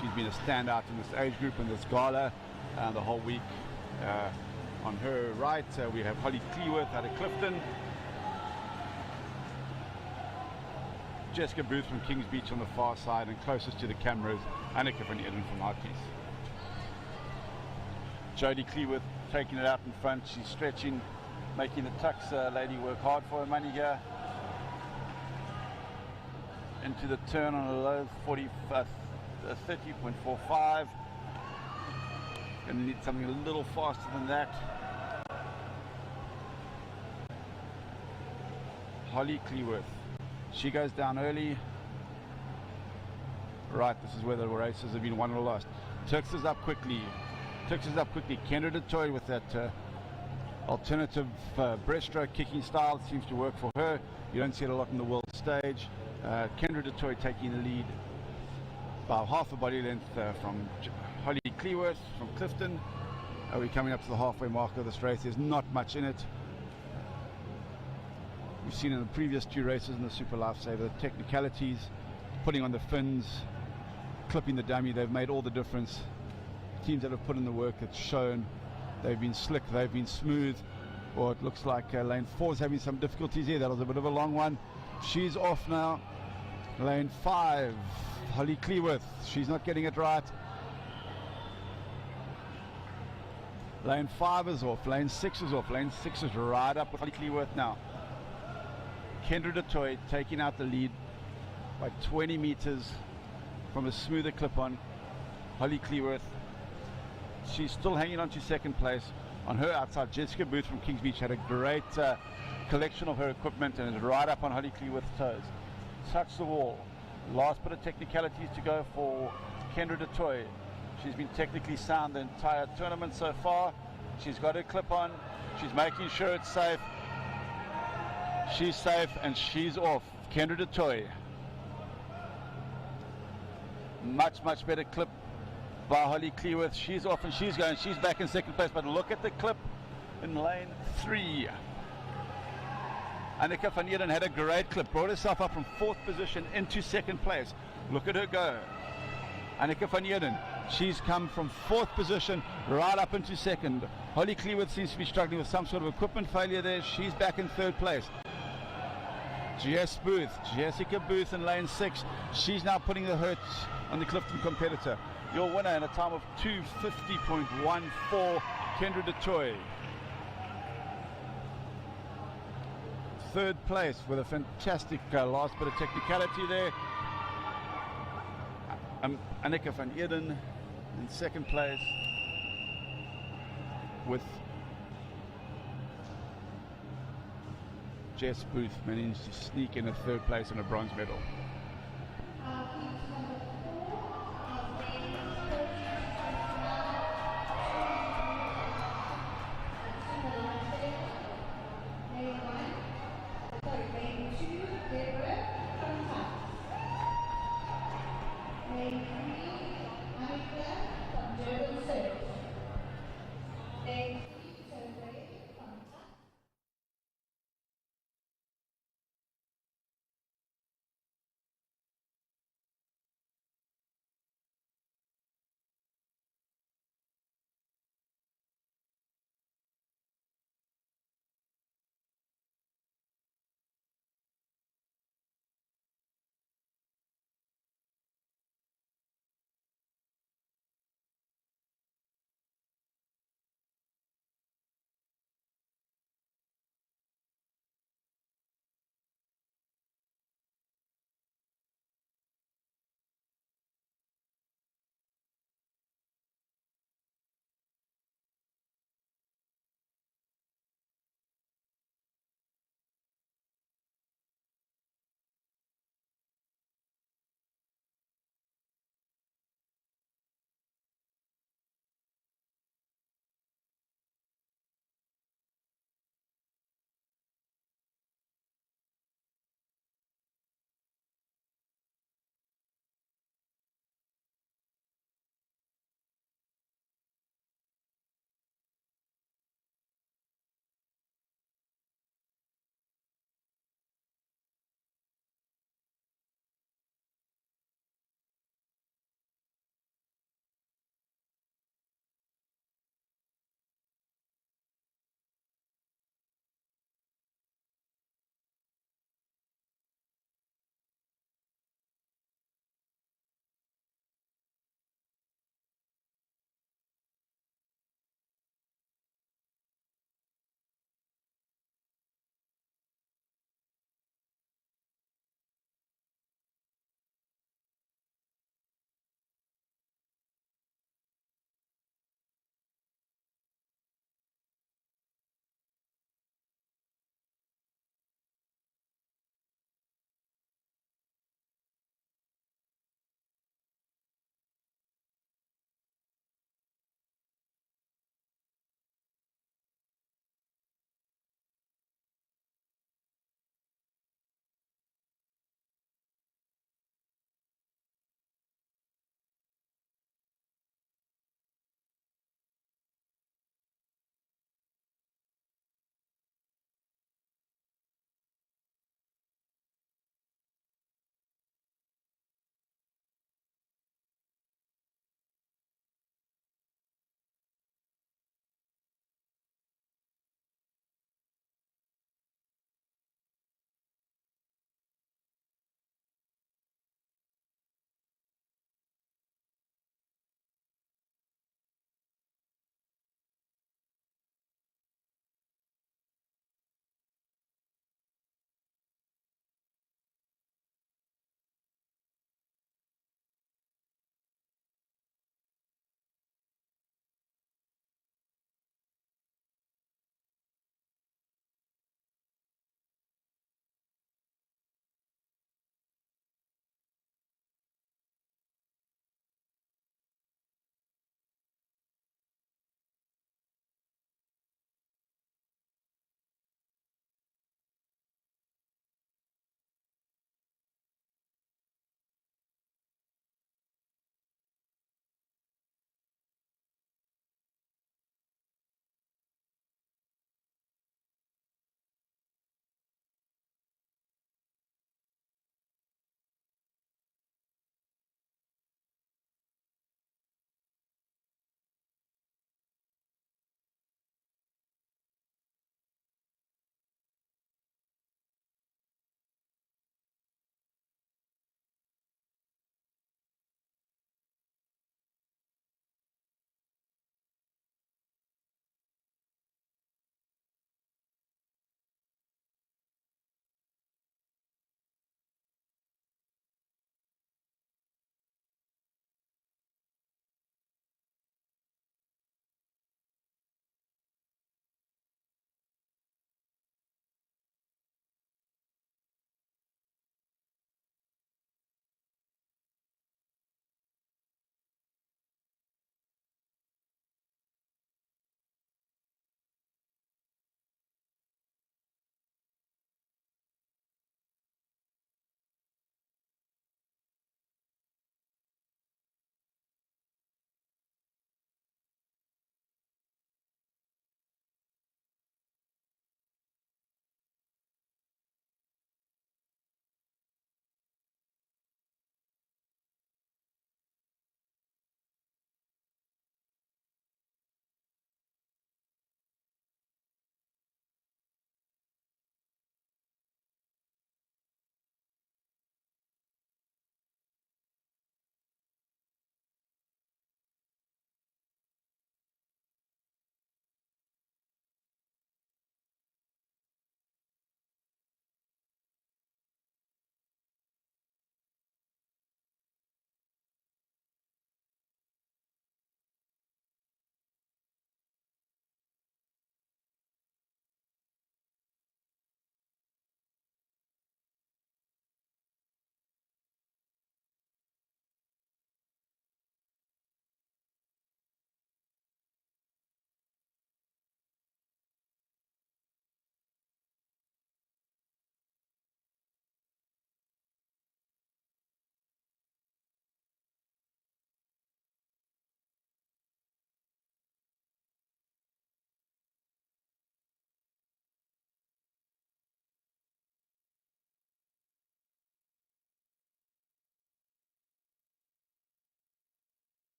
She's been a standout in this age group in this gala the whole week. On her right, we have Holly Cleworth out of Clifton. Jessica Booth from Kings Beach on the far side, and closest to the cameras, Annika van Eden from Harties. Jodie Cleworth taking it out in front. She's stretching, making the Tux lady work hard for her money here. Into the turn on a low 30.45. Gonna need something a little faster than that. Holly Cleworth. She goes down early. Right, this is where the races have been won or lost. Tux is up quickly. Kendra du Toit with that alternative breaststroke kicking style. It seems to work for her. You don't see it a lot in the world stage. Kendra du Toit taking the lead by half a body length from Holly Cleworth from Clifton. We're coming up to the halfway mark of this race. There's not much in it. We've seen in the previous two races in the Super Lifesaver, the technicalities, putting on the fins, clipping the dummy, they've made all the difference. Teams that have put in the work, it's shown. They've been slick, they've been smooth. Or it looks like lane 4 is having some difficulties here. That was a bit of a long one. She's off now. Lane 5, Holly Cleworth, she's not getting it right. Lane 5 is off, lane 6 is off, lane 6 is right up with Holly Cleworth now. Kendra du Toit taking out the lead by 20 meters from a smoother clip-on. Holly Cleworth, she's still hanging on to second place. On her outside, Jessica Booth from Kings Beach had a great collection of her equipment and is right up on Holly Cleworth's toes. Touch the wall. Last bit of technicalities to go for Kendra du Toit. She's been technically sound the entire tournament so far. She's got her clip on. She's making sure it's safe. She's safe and she's off. Kendra du Toit. Much better clip by Holly Cleworth. She's off and she's going. She's back in second place. But look at the clip in lane 3. Annika van Eden had a great clip. Brought herself up from 4th position into second place. Look at her go. Annika van Eden. She's come from 4th position right up into second. Holly Cleworth seems to be struggling with some sort of equipment failure there. She's back in 3rd place. Jessica Booth in lane 6. She's now putting the hurt on the Clifton competitor. Your winner in a time of 2:50.14, Kendra du Toit. 3rd place with a fantastic last bit of technicality there. Annika van Eden in 2nd place with Jess Booth managed to sneak in a 3rd place and a bronze medal.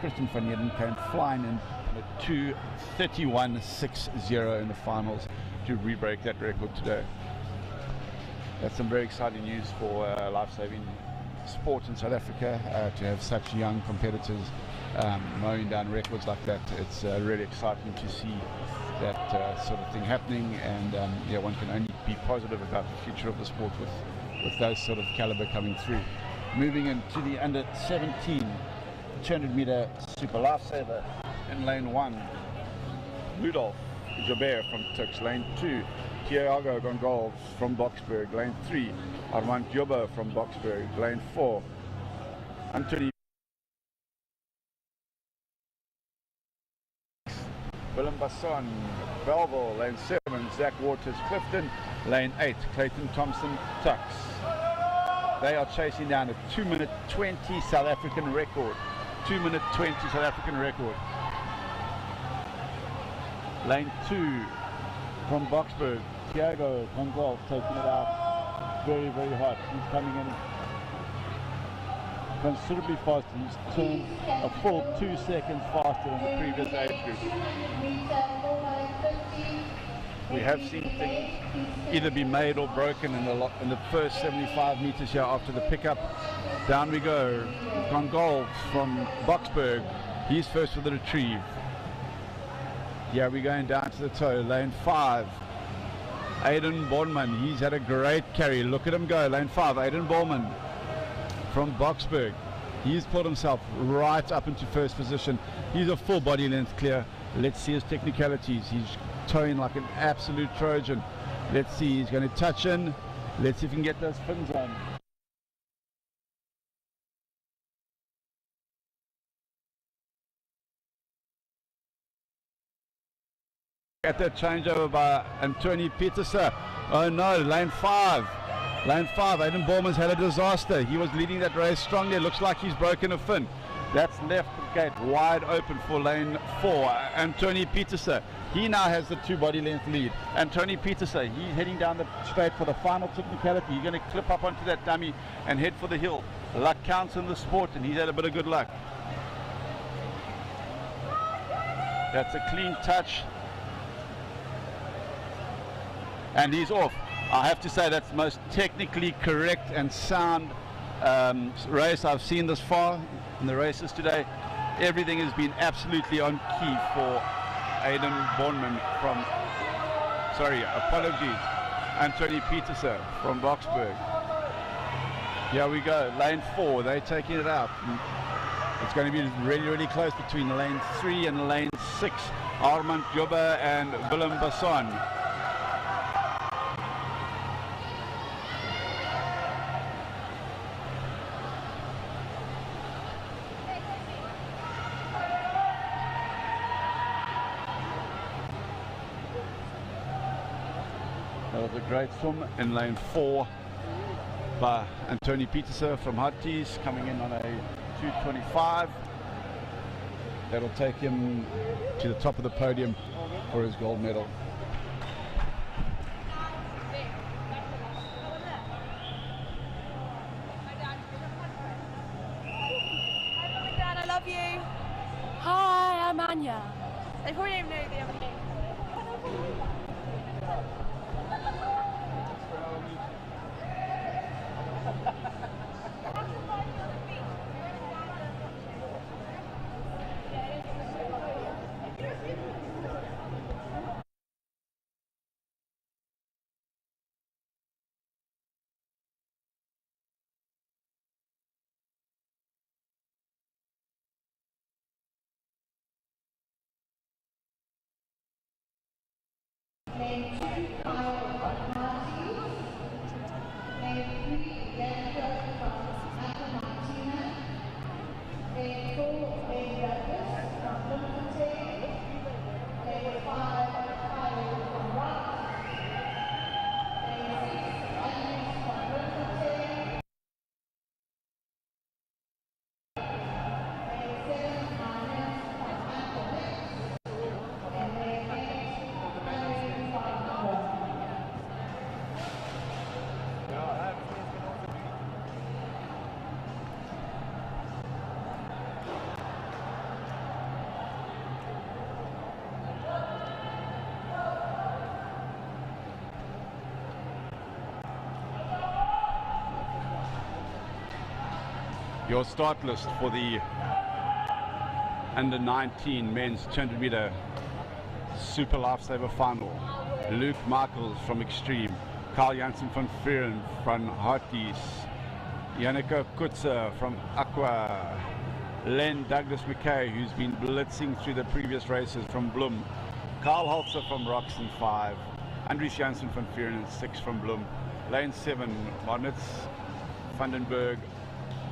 Christian van Heerden came flying in at 2:31.60 in the finals to re-break that record today. That's some very exciting news for life-saving sport in South Africa, to have such young competitors mowing down records like that. It's really exciting to see that sort of thing happening, and yeah, one can only be positive about the future of the sport with those sort of caliber coming through. Moving into the under 17 200-meter super lifesaver in lane 1, Rudolf Jobert from Turks. Lane 2, Thiago Gonçalves from Boksburg. Lane 3, Armand Jobo from Boksburg. Lane 4, Anthony Willem Basson, Belleville. Lane 7, Zach Waters, Clifton. Lane 8, Clayton Thompson, Tucks. They are chasing down a 2-minute 20 South African record. 2-minute 20 South African record. Lane 2 from Boksburg, Thiago Gonçalves taking it out very, very hot. He's coming in considerably faster. He's turned a full 2 seconds faster than the previous age group. We have seen things either be made or broken in the first 75 meters here after the pickup. Down we go. Gonçalves from Boksburg. He's first with the retrieve. Yeah, we're going down to the toe. Lane 5. Aiden Bornman. He's had a great carry. Look at him go. Lane 5. Aiden Bornman from Boksburg. He's pulled himself right up into first position. He's a full body length clear. Let's see his technicalities. He's towing like an absolute Trojan. Let's see. He's going to touch in. Let's see if he can get those fins on. At that changeover by Anthony Petersen. Oh no, lane 5. Lane 5, Aiden Borman's had a disaster. He was leading that race strongly. Looks like he's broken a fin. That's left the gate wide open for lane 4, Anthony Petersen. He now has the 2 body length lead. Anthony Petersen, he's heading down the straight for the final technicality. He's going to clip up onto that dummy and head for the hill. Luck counts in the sport, and he's had a bit of good luck. That's a clean touch. And he's off. I have to say that's the most technically correct and sound race I've seen this far in the races today. Everything has been absolutely on key for Aiden Bornman from, Anthony Petersen from Boksburg. Here we go, lane 4, they're taking it out. It's going to be really, really close between lane 3 and lane 6. Armand Jobo and Willem Basson. That was a great swim in lane 4 by Anthony Petersen from Hutties, coming in on a 2:25. That'll take him to the top of the podium for his gold medal. Dad, I love you. Hi, I'm Anya. They probably don't even know the other Your start list for the under 19 men's 200 meter Super Lifesaver final. Luke Michaels from Extreme, Carl Janssen van Vuren from Harties, Janneke Kutzer from Aqua, Len Douglas McKay, who's been blitzing through the previous races from Bloem, Carl Holzer from Roxen 5, Andries Janssen van Vuren 6 from Bloem, Lane 7, Marnitz Vandenberg,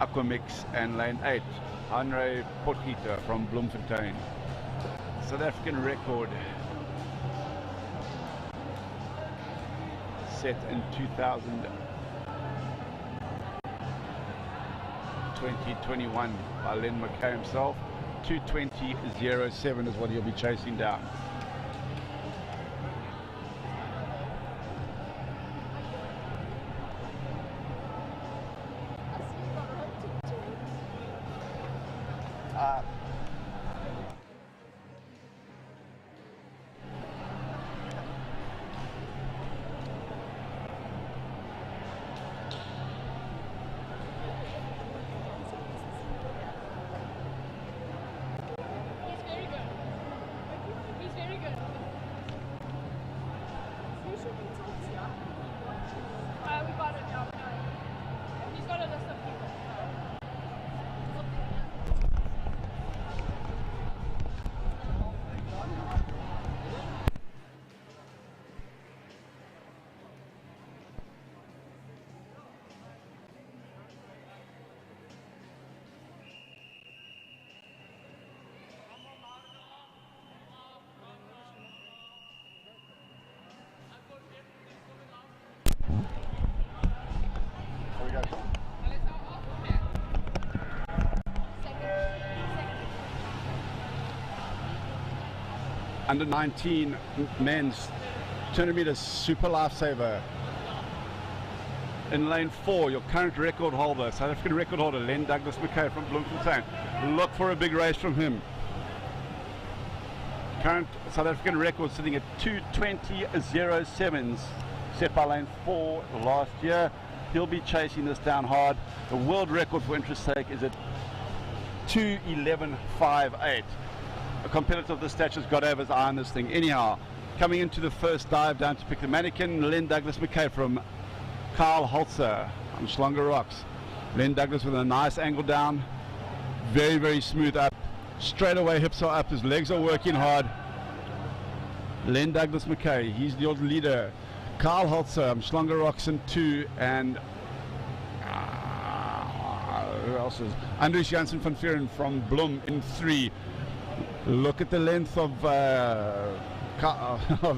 Aquamix, and Lane 8, Henry Potgieter from Bloemfontein. South African record set in 2021 by Len McKay himself. 2:20.07 is what he'll be chasing down. Under 19 men's 200 meters Super Lifesaver. In lane 4, your current record holder, South African record holder, Len Douglas McKay from Bloemfontein. Look for a big race from him. Current South African record sitting at 2:20.07, set by lane 4 last year. He'll be chasing this down hard. The world record, for interest's sake, is at 2:11.58. A competitor of this stature's got to have his eye on this thing. Anyhow, coming into the first dive down to pick the Manikin, Len Douglas McKay from Carl Holzer on Schlanger Rocks. Len Douglas with a nice angle down, very, very smooth up. Straight away, hips are up, his legs are working hard. Len Douglas McKay, he's your leader. Carl Holzer, Schlanger Rocks in 2, and who else is? Andries Janssen van Vuren from Bloem in 3. Look at the length of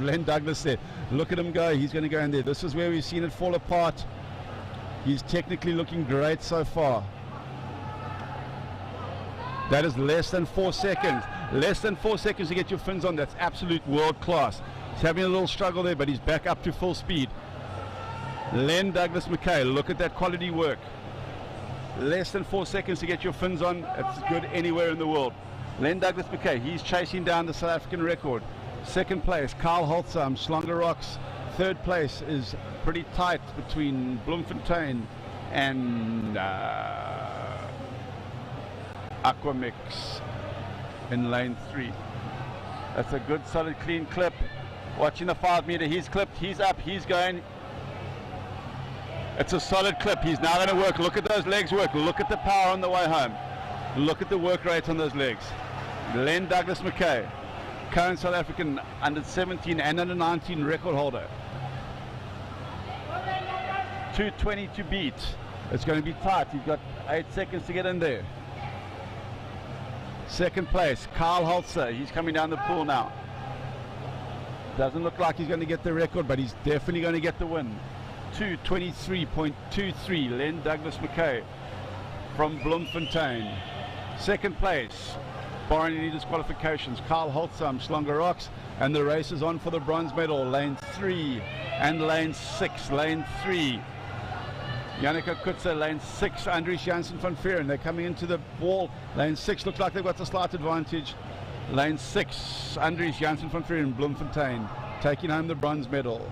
Len Douglas there. Look at him go. He's going to go in there. This is where we've seen it fall apart. He's technically looking great so far. That is less than 4 seconds. Less than 4 seconds to get your fins on. That's absolute world class. He's having a little struggle there, but he's back up to full speed. Len Douglas McKay, look at that quality work. Less than 4 seconds to get your fins on. That's good anywhere in the world. Len Douglas McKay, he's chasing down the South African record. Second place, Carl Holzer, Schlanger Rocks. Third place is pretty tight between Bloemfontein and Aquamix in lane 3. That's a good, solid, clean clip. Watching the 5 meter, he's clipped, he's up, he's going. It's a solid clip. He's now going to work. Look at those legs work. Look at the power on the way home. Look at the work rate on those legs. Len Douglas McKay, current South African under 17 and under 19 record holder. 2:20 to beat. It's going to be tight. He's got 8 seconds to get in there. Second place, Carl Holzer. He's coming down the pool now. Doesn't look like he's going to get the record, but he's definitely going to get the win. 2:23.23, Len Douglas McKay from Bloemfontein. Second place, barring any disqualifications, Carl Holzer, Schlanger Rocks, and the race is on for the bronze medal. Lane 3 and lane 6. Lane 3, Janneke Kutzer. Lane 6, Andries Janssen van Vuren. They're coming into the wall. Lane 6 looks like they've got the slight advantage. Lane 6, Andries Janssen van Vuren, Bloemfontein, taking home the bronze medal.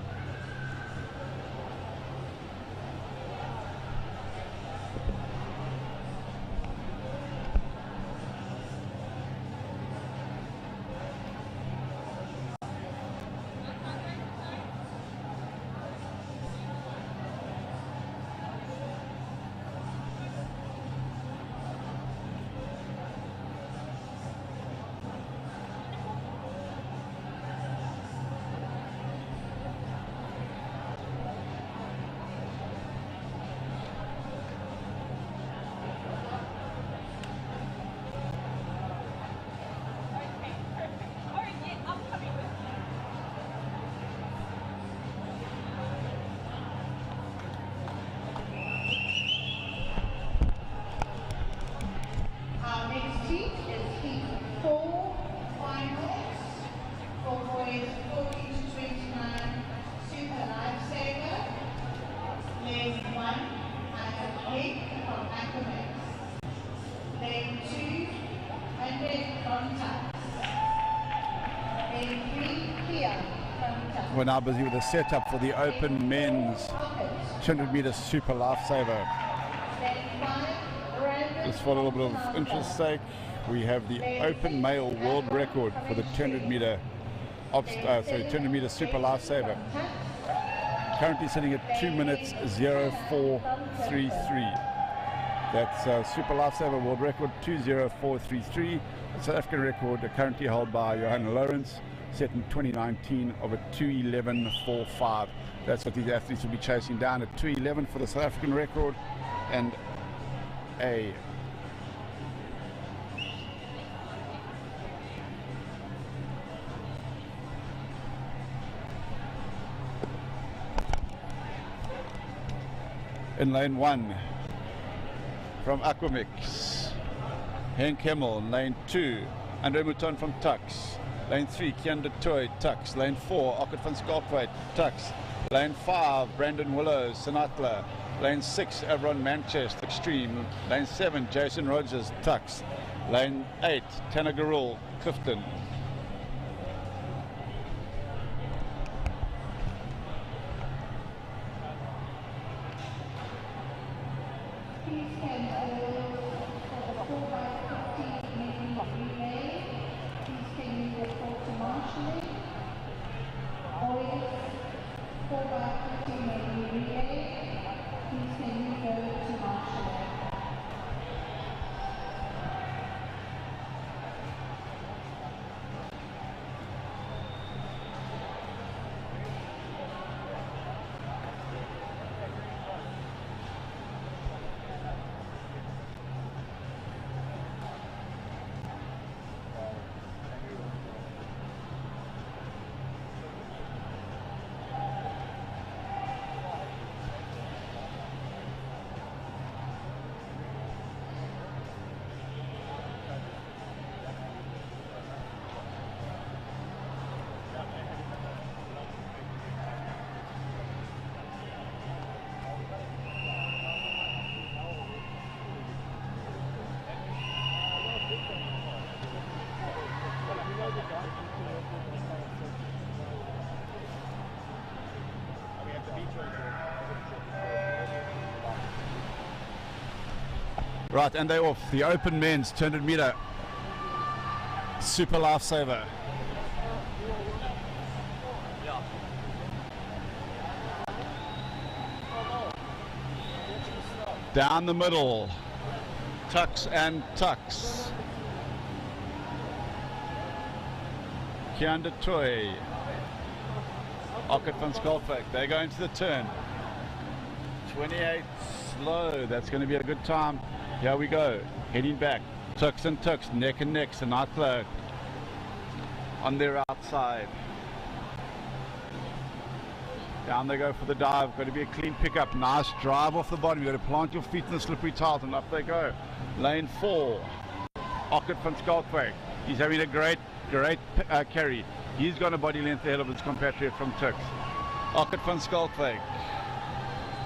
We're now busy with the setup for the open men's 200 meter super lifesaver. Just for a little bit of interest's sake, we have the open male world record for the 200 meter 200 meter super lifesaver. Currently sitting at 2 minutes 0433. That's super lifesaver world record 20433. The South African record currently held by Johan Lawrence, set in 2019 of a 2:11.45. That's what these athletes will be chasing down, at 2:11 for the South African record, and a in lane 1 from Aquamix, Henk Hemmel. In lane 2, Andre Mouton from Tux. Lane 3, Kian de Toy, Tux. Lane 4, Ockert van Skalkwyk, Tux. Lane 5, Brandon Willows, Sinatla. Lane 6, Avron Manchester, Extreme. Lane 7, Jason Rogers, Tux. Lane 8, Tanner Garul, Clifton. Right, and they're off. The open men's 200 meter super lifesaver. Down the middle, Tux and Tux. Kian de Toy, Ockert van Skalkwyk. They go into the turn. 28 slow. That's going to be a good time. Here we go. Heading back. Tux and Tux, neck and neck. Sinatla on their outside. Down they go for the dive. Got to be a clean pickup. Nice drive off the bottom. You've got to plant your feet in the slippery tiles, and up they go. Lane 4. Ockert van Skalkwyk. He's having a great carry. He's got a body length ahead of his compatriot from Tux. Ockert van Skalkwyk.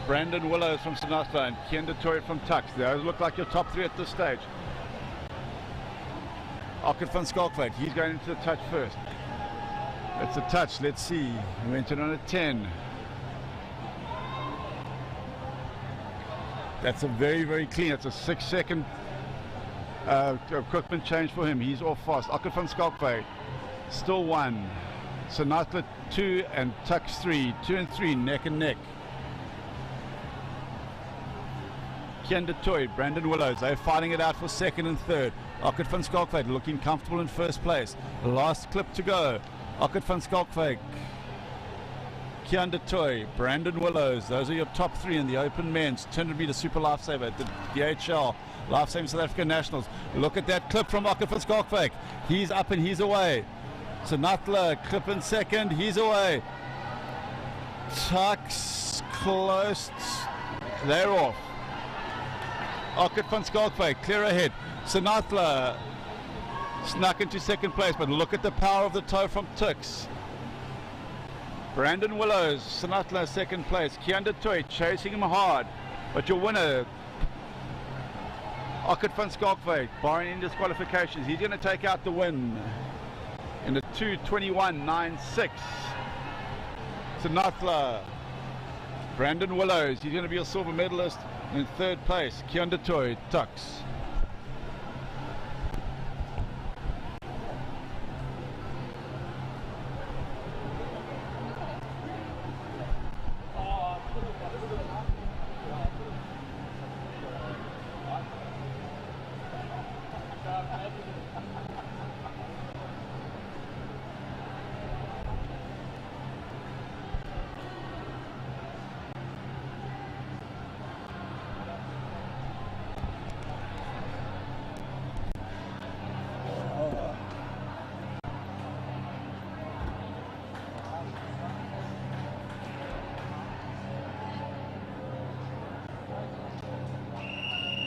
Brandon Willows from Sinatla and Kian de Toy from Tux. Those look like your top 3 at this stage. Ockert van Skalkwyk. He's going into the touch first. It's a touch. Let's see. He went in on a 10. That's a very clean. It's a 6-second equipment change for him. He's off fast. Ockert van Skalkwyk still 1. Sinatla 2 and Tux 3. 2 and 3 neck and neck. Kian de Toy, Brandon Willows, they're fighting it out for second and third. Ockert van Skalkwyk looking comfortable in first place. Last clip to go. Ockert van Skalkwyk, Kian de Toy, Brandon Willows. Those are your top 3 in the open men's 200 meter super lifesaver at the DHL Lifesaving South African Nationals. Look at that clip from Ockert van Skalkwyk. He's up and he's away. Sinatla, clip in second, he's away. Tux close. They're off. Ockert van Skalkwyk clear ahead. Sinatla snuck into second place, but look at the power of the toe from Tux. Brandon Willows, Sinatla second place. Kian de Toy chasing him hard, but your winner, Ockert van Skalkwyk, barring any disqualifications, he's going to take out the win in the 2:21.96. Sanathla. Brandon Willows, he's going to be a silver medalist. In third place, Kianda Toy, Tux.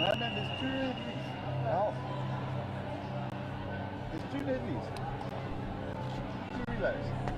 Man, there's two Medleys. Wow. There's two Medleys. Two relays.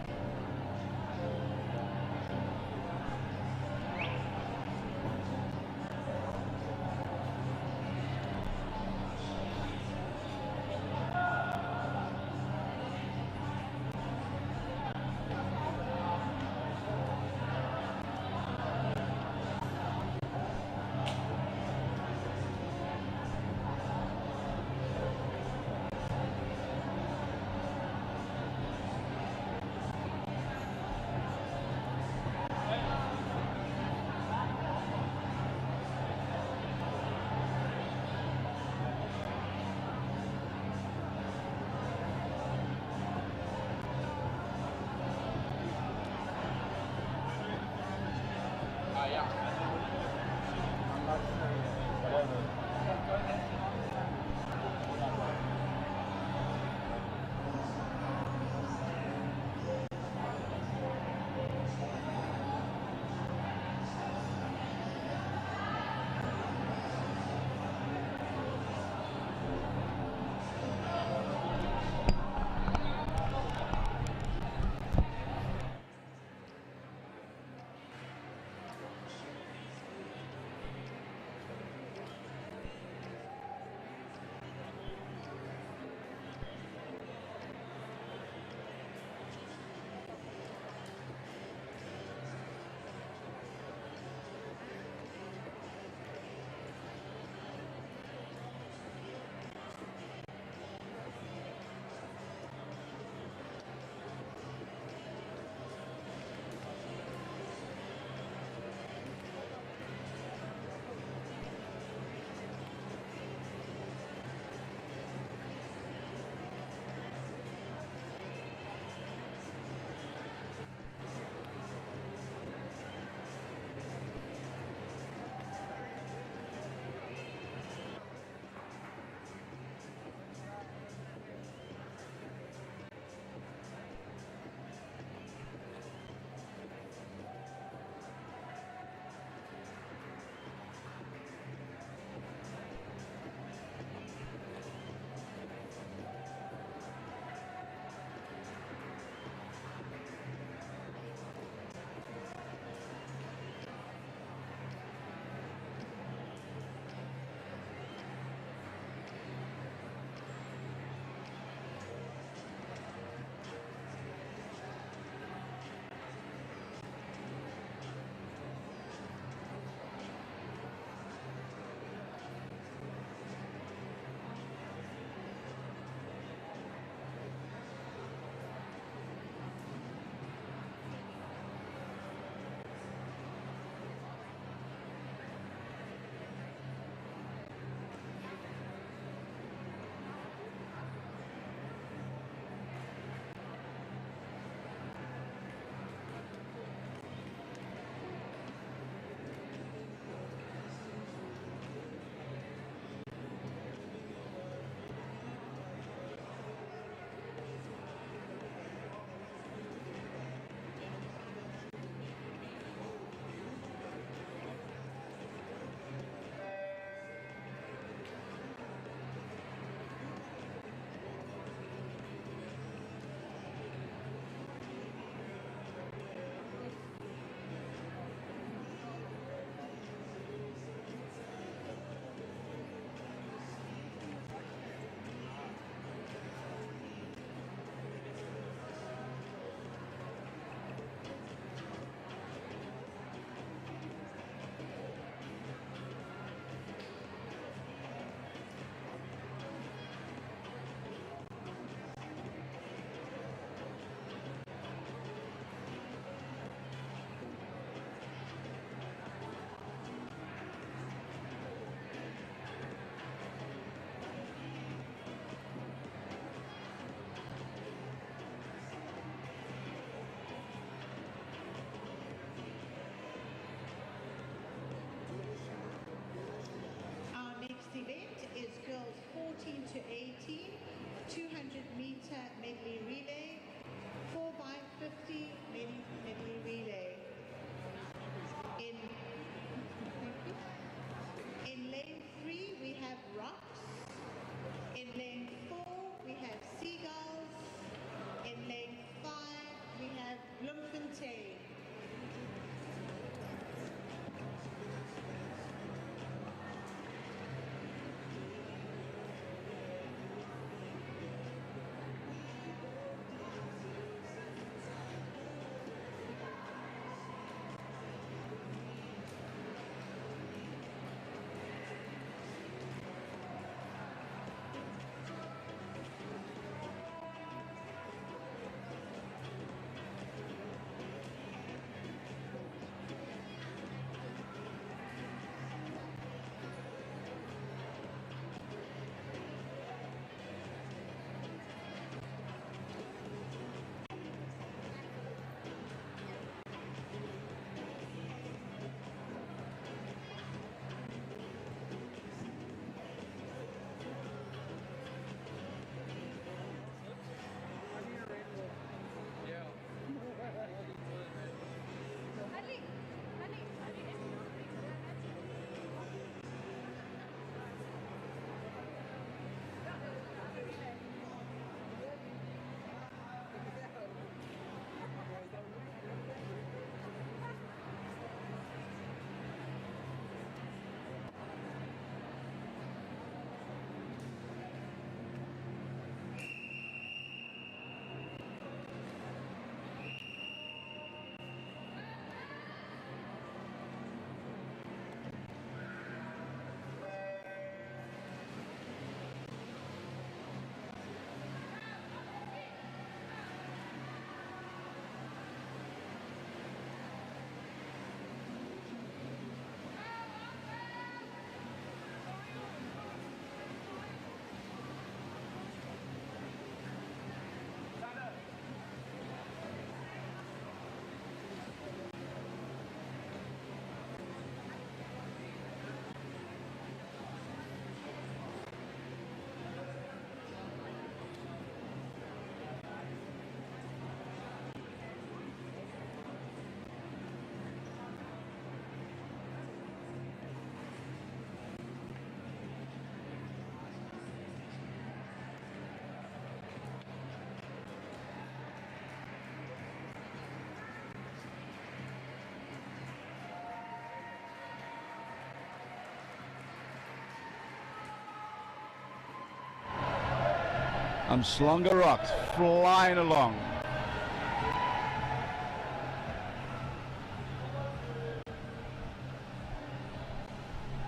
Slonger Rocks flying along.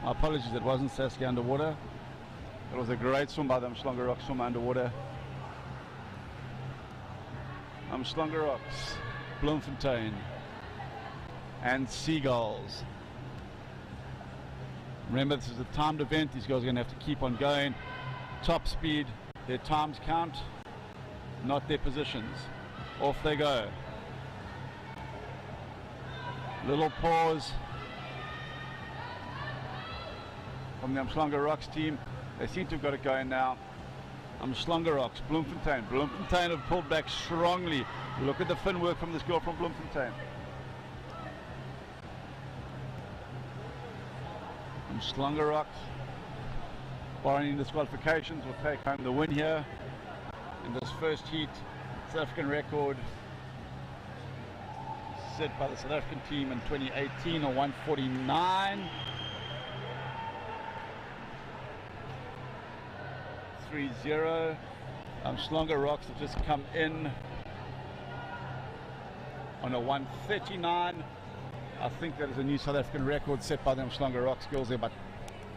My apologies, it wasn't Saskia underwater. It was a great swim by the Slonger Rocks swimmer underwater. Slonger Rocks, Bloemfontein, and Seagulls. Remember, this is a timed event. These guys are going to have to keep on going. Top speed, their times count, not their positions. Off they go. Little pause from the Slonger Rocks team. They seem to have got it going now. Slonger Rocks, Bloemfontein. Bloemfontein have pulled back strongly. Look at the fin work from this girl from Bloemfontein. Slonger Rocks, barring disqualifications, will take home the win here in this first heat. South African record set by the South African team in 2018 on 149. 3-0. Slonger Rocks have just come in on a 139. I think that is a new South African record set by them Slonger Rocks girls. They're about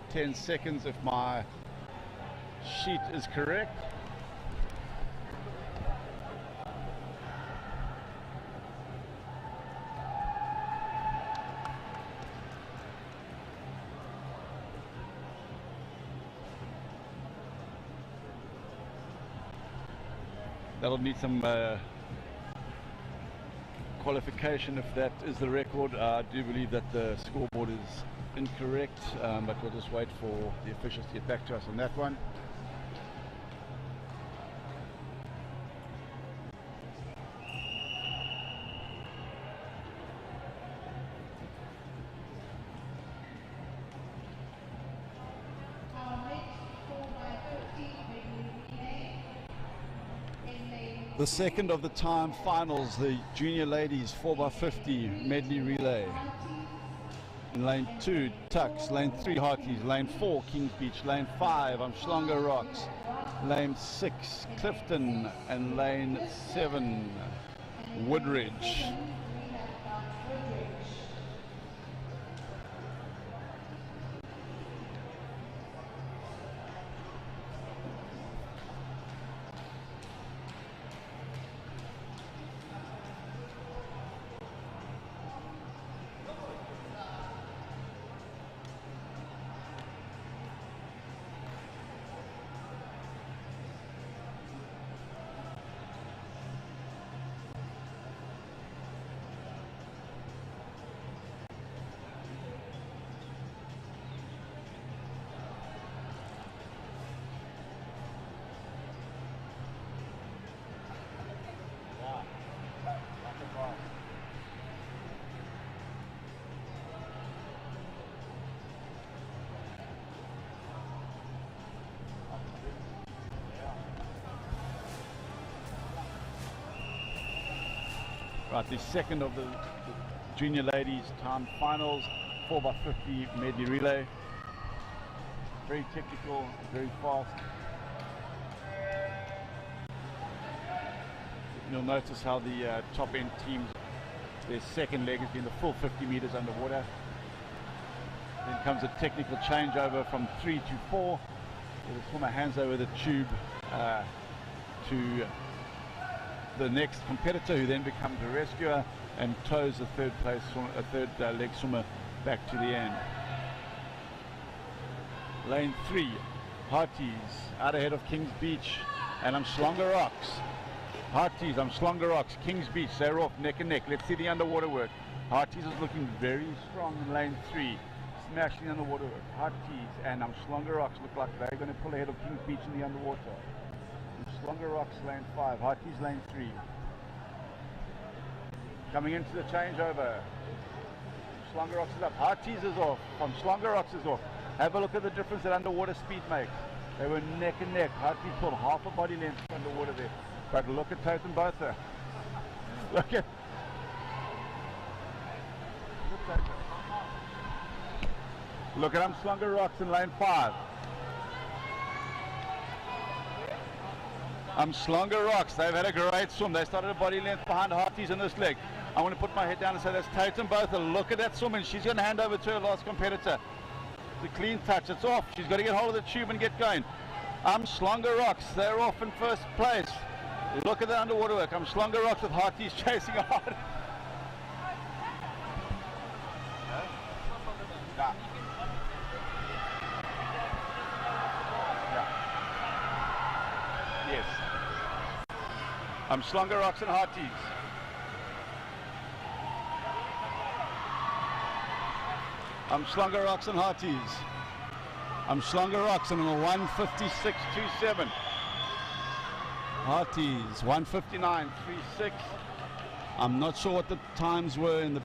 10 seconds if my sheet is correct. That'll need some qualification if that is the record. I do believe that the scoreboard is incorrect, but we'll just wait for the officials to get back to us on that one. The second of the time finals, the junior ladies 4x50 medley relay. In lane 2, Tucks. Lane 3, Harties. Lane 4, Kings Beach. Lane 5, Slonger Rocks. Lane 6, Clifton. And lane 7, Woodridge. Right, the second of the junior ladies time finals, 4x50 medley relay. Very technical, very fast. You'll notice how the top end teams, their second leg has been the full 50 meters underwater. Then comes a technical changeover from 3 to 4. The swimmer hands over the tube to the next competitor, who then becomes a rescuer and tows the third leg swimmer back to the end. Lane 3, Harties out ahead of Kings Beach and Slonger Rocks. Harties, Slonger Rocks, Kings Beach, they're off neck and neck. Let's see the underwater work. Harties is looking very strong in lane 3, smashing the underwater work. Harties and Slonger Rocks look like they're going to pull ahead of Kings Beach in the underwater. Slonger Rocks lane 5, Harties lane 3. Coming into the changeover. Slonger Rocks is up, Harties is off, Slonger Rocks is off. Have a look at the difference that underwater speed makes. They were neck and neck. Harties pulled half a body length underwater there. But look at Toten Botha. Look at Slonger Rocks in lane 5. Slonger Rocks, they've had a great swim. They started a body length behind Harties in this leg. I want to put my head down and say that's Taplin both. Look at that swim, and she's going to hand over to her last competitor. The clean touch, it's off. She's got to get hold of the tube and get going. Slonger Rocks, they're off in first place. Look at the underwater work. Slonger Rocks with Harties chasing hard. Yeah. Yes. Slonger Rocks and Harties. Slonger Rocks and Harties. Slonger Rocks and number 156.27. Harties 159.36. I'm not sure what the times were in the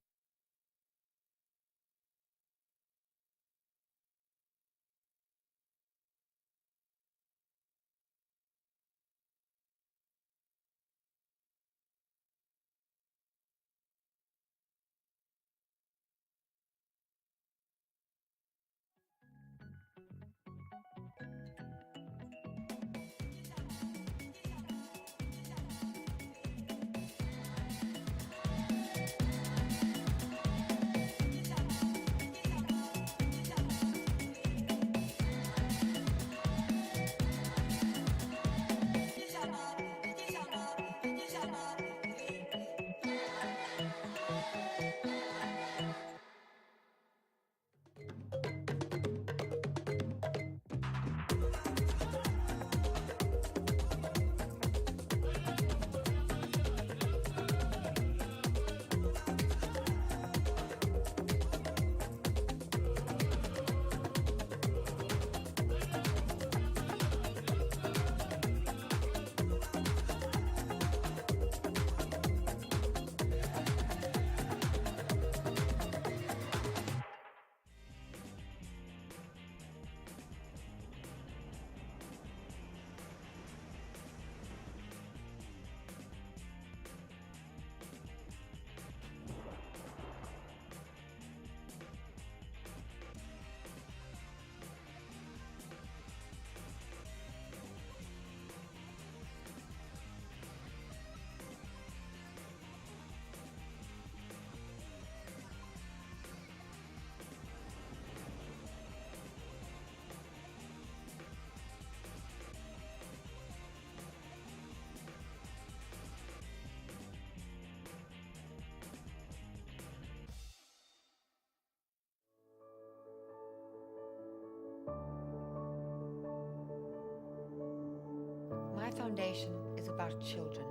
My foundation is about children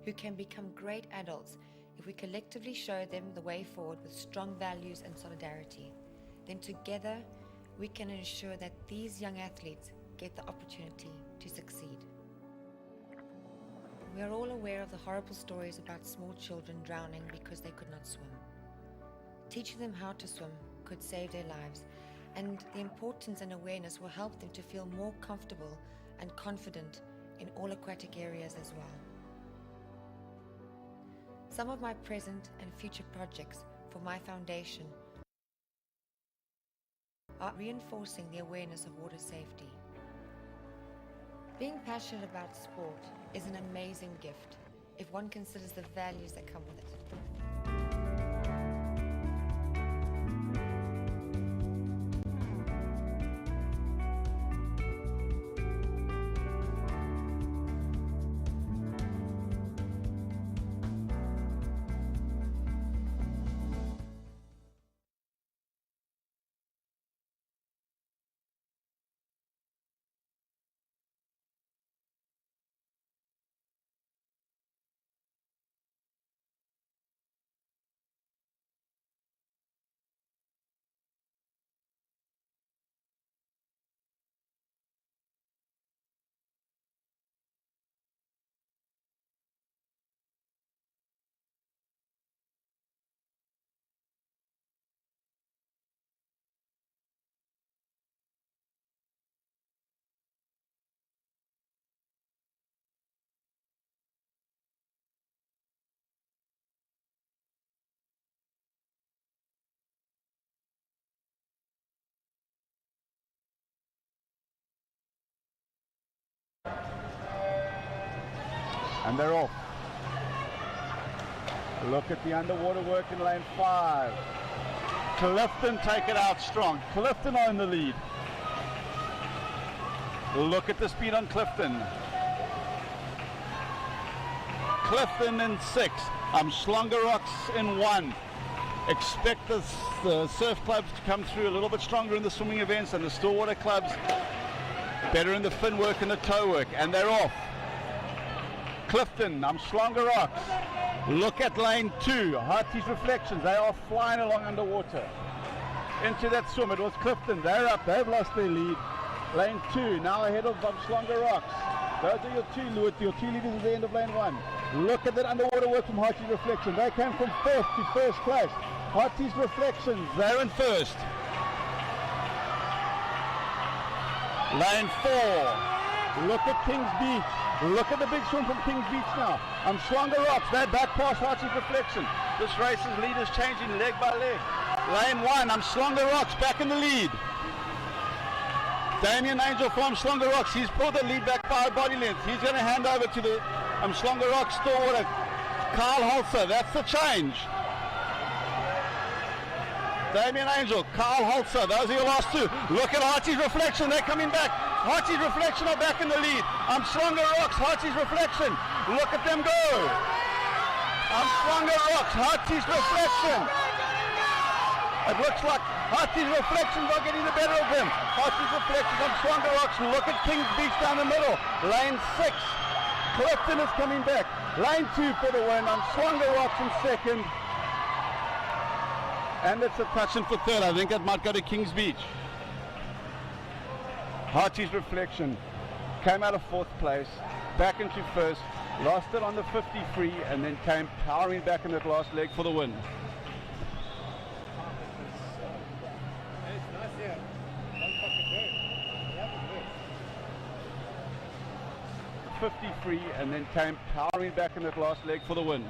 who can become great adults if we collectively show them the way forward with strong values and solidarity. Then together we can ensure that these young athletes get the opportunity to succeed. We are all aware of the horrible stories about small children drowning because they could not swim. Teaching them how to swim could save their lives, and the importance and awareness will help them to feel more comfortable and confident in all aquatic areas as well. Some of my present and future projects for my foundation are reinforcing the awareness of water safety. Being passionate about sport is an amazing gift if one considers the values that come with it. And they're off. Look at the underwater work in lane 5. Clifton take it out strong. Clifton are in the lead. Look at the speed on Clifton. Clifton in 6. Slongerocks in 1. Expect the surf clubs to come through a little bit stronger in the swimming events, and the stillwater clubs better in the fin work and the toe work. And they're off. Clifton, Slongerocks. Look at lane 2, Harty's Reflections. They are flying along underwater. Into that swim, it was Clifton. They're up, they've lost their lead. Lane 2, now ahead of Slongerocks. Those are your two leaders at the end of lane 1. Look at that underwater work from Harty's Reflections. They came from 4th to first place. Harty's Reflections, they're in first. Lane 4, look at Kings Beach. Look at the big swim from Kings Beach now. Slongerocks, they're back past Harty's Reflection. This race's lead is changing leg by leg. Lane 1, Slongerocks back in the lead. Damien Angel from Slongerocks, he's pulled the lead back by a body length. He's going to hand over to the Slongerocks stalwart, Carl Holzer. That's the change. Damien Angel, Carl Holzer, those are your last two. Look at Harty's Reflection, they're coming back. Harty's Reflection are back in the lead. Slongerocks, Harty's Reflection. Look at them go. Slongerocks, Harty's Reflection. It looks like Harty's Reflections are getting the better of them. Harty's Reflections on Slongerocks. Look at Kings Beach down the middle. Lane 6. Clifton is coming back. Lane 2 for the win. Slongerocks in second. And it's a touch in for third. I think that might go to Kings Beach. Harty's Reflection came out of 4th place, back into first, lost it on the 50 free, and then came powering back in that last leg for the win. 50 free, and then came powering back in that last leg for the win.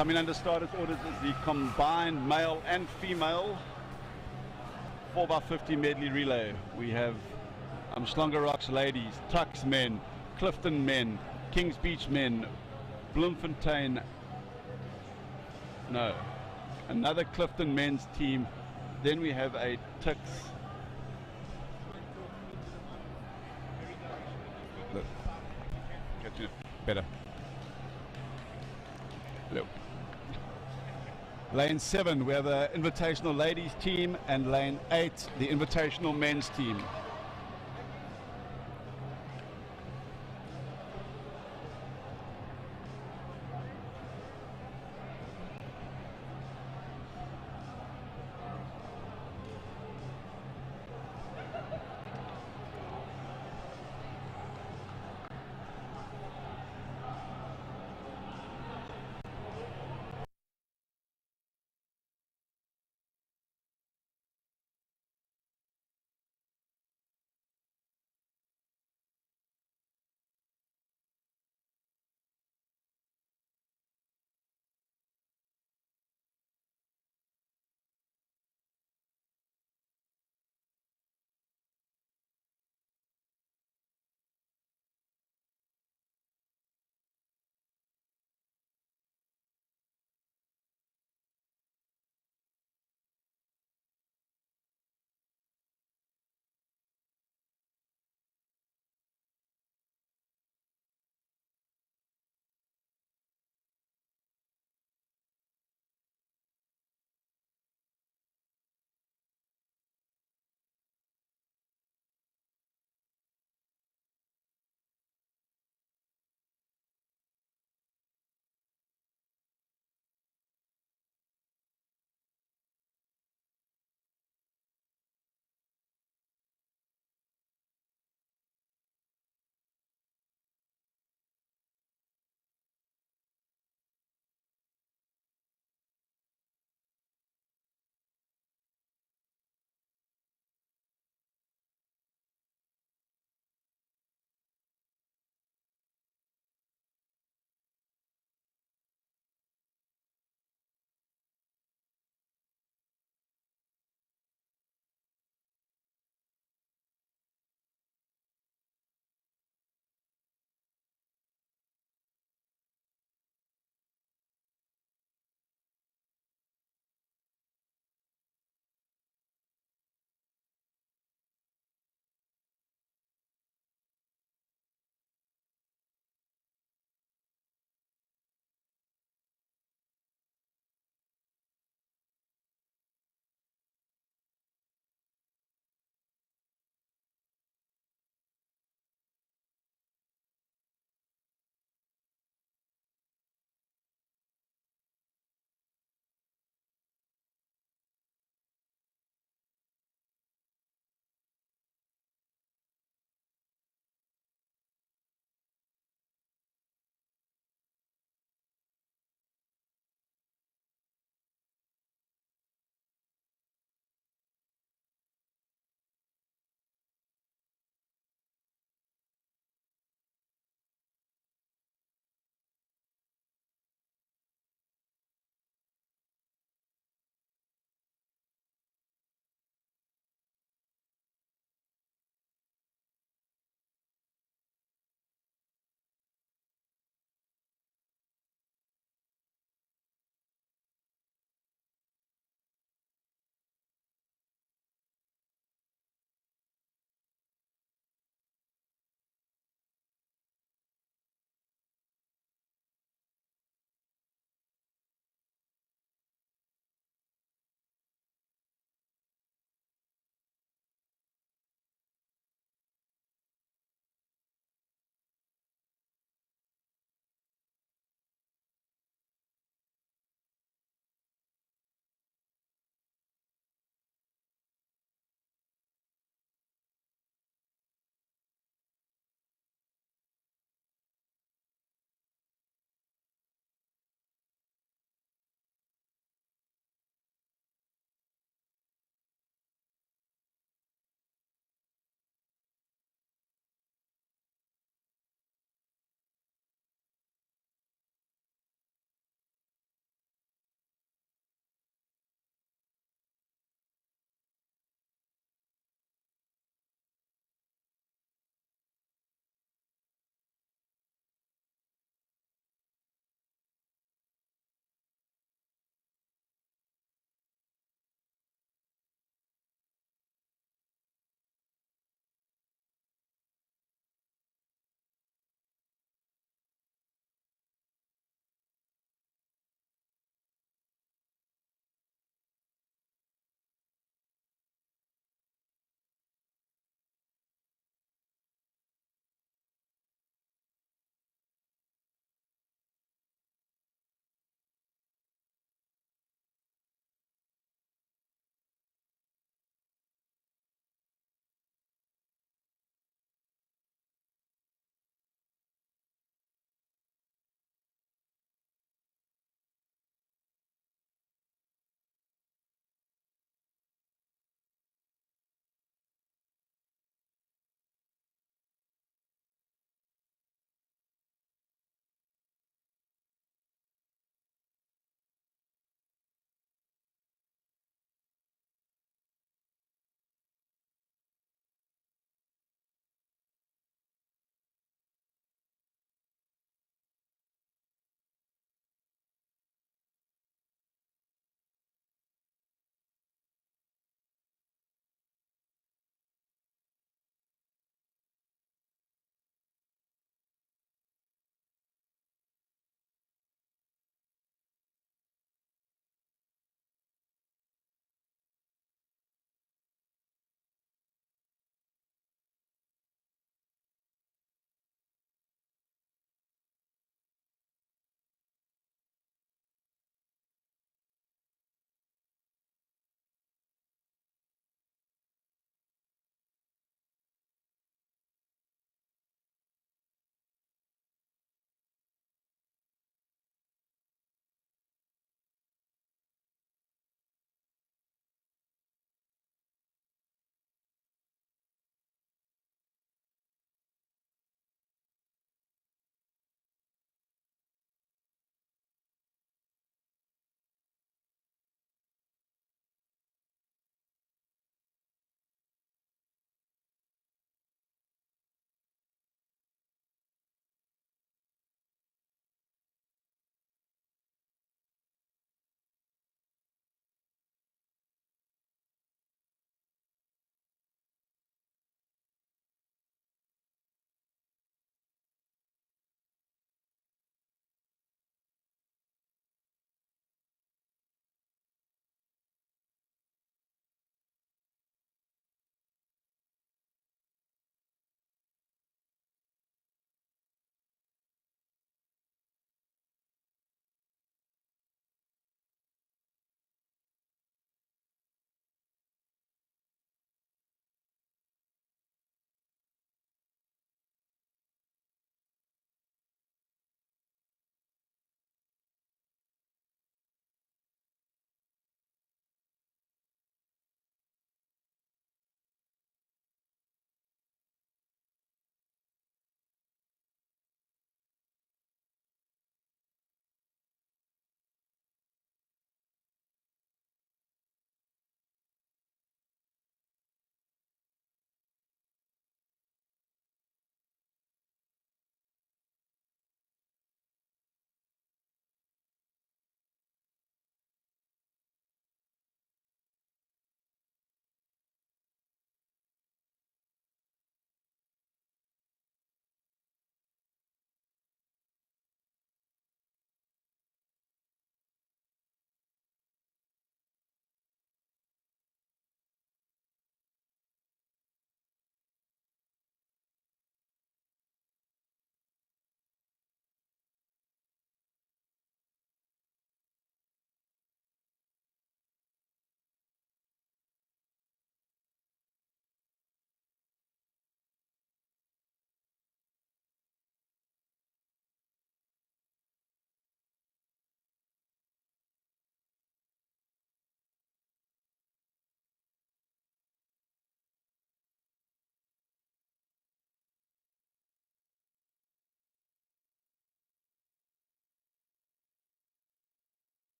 Coming under starters orders is the combined male and female 4x50 medley relay. We have Umhlanga Rocks ladies, Tucks men, Clifton men, Kings Beach men, Bloemfontein, no, another Clifton men's team. Then we have a Tucks. Look, get you better. Look. Lane 7, we have the Invitational ladies team, and lane 8, the Invitational men's team.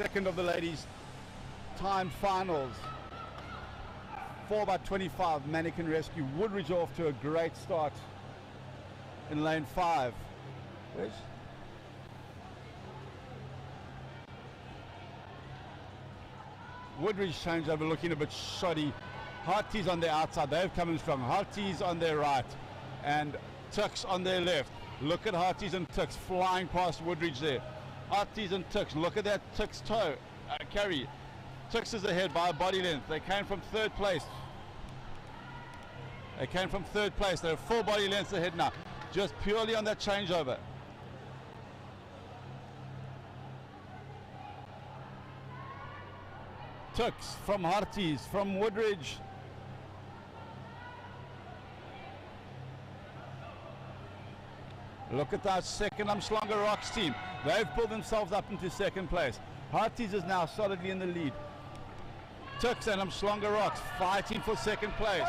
second of the ladies' time finals. 4:25, Manikin Rescue. Woodridge off to a great start in lane 5. Woodridge changeover looking a bit shoddy. Harties on their outside, they've come in strong. Harties on their right and Tux on their left. Look at Harties and Tux flying past Woodridge there. Harties and Tux, look at that Tux toe carry. Tux is ahead by a body length. They came from third place. They're full body lengths ahead now, just purely on that changeover. Tux from Harties, from Woodridge. Look at that second Umhlanga Rocks team. They've pulled themselves up into second place. Harties is now solidly in the lead. Tux and Umhlanga Rocks fighting for second place.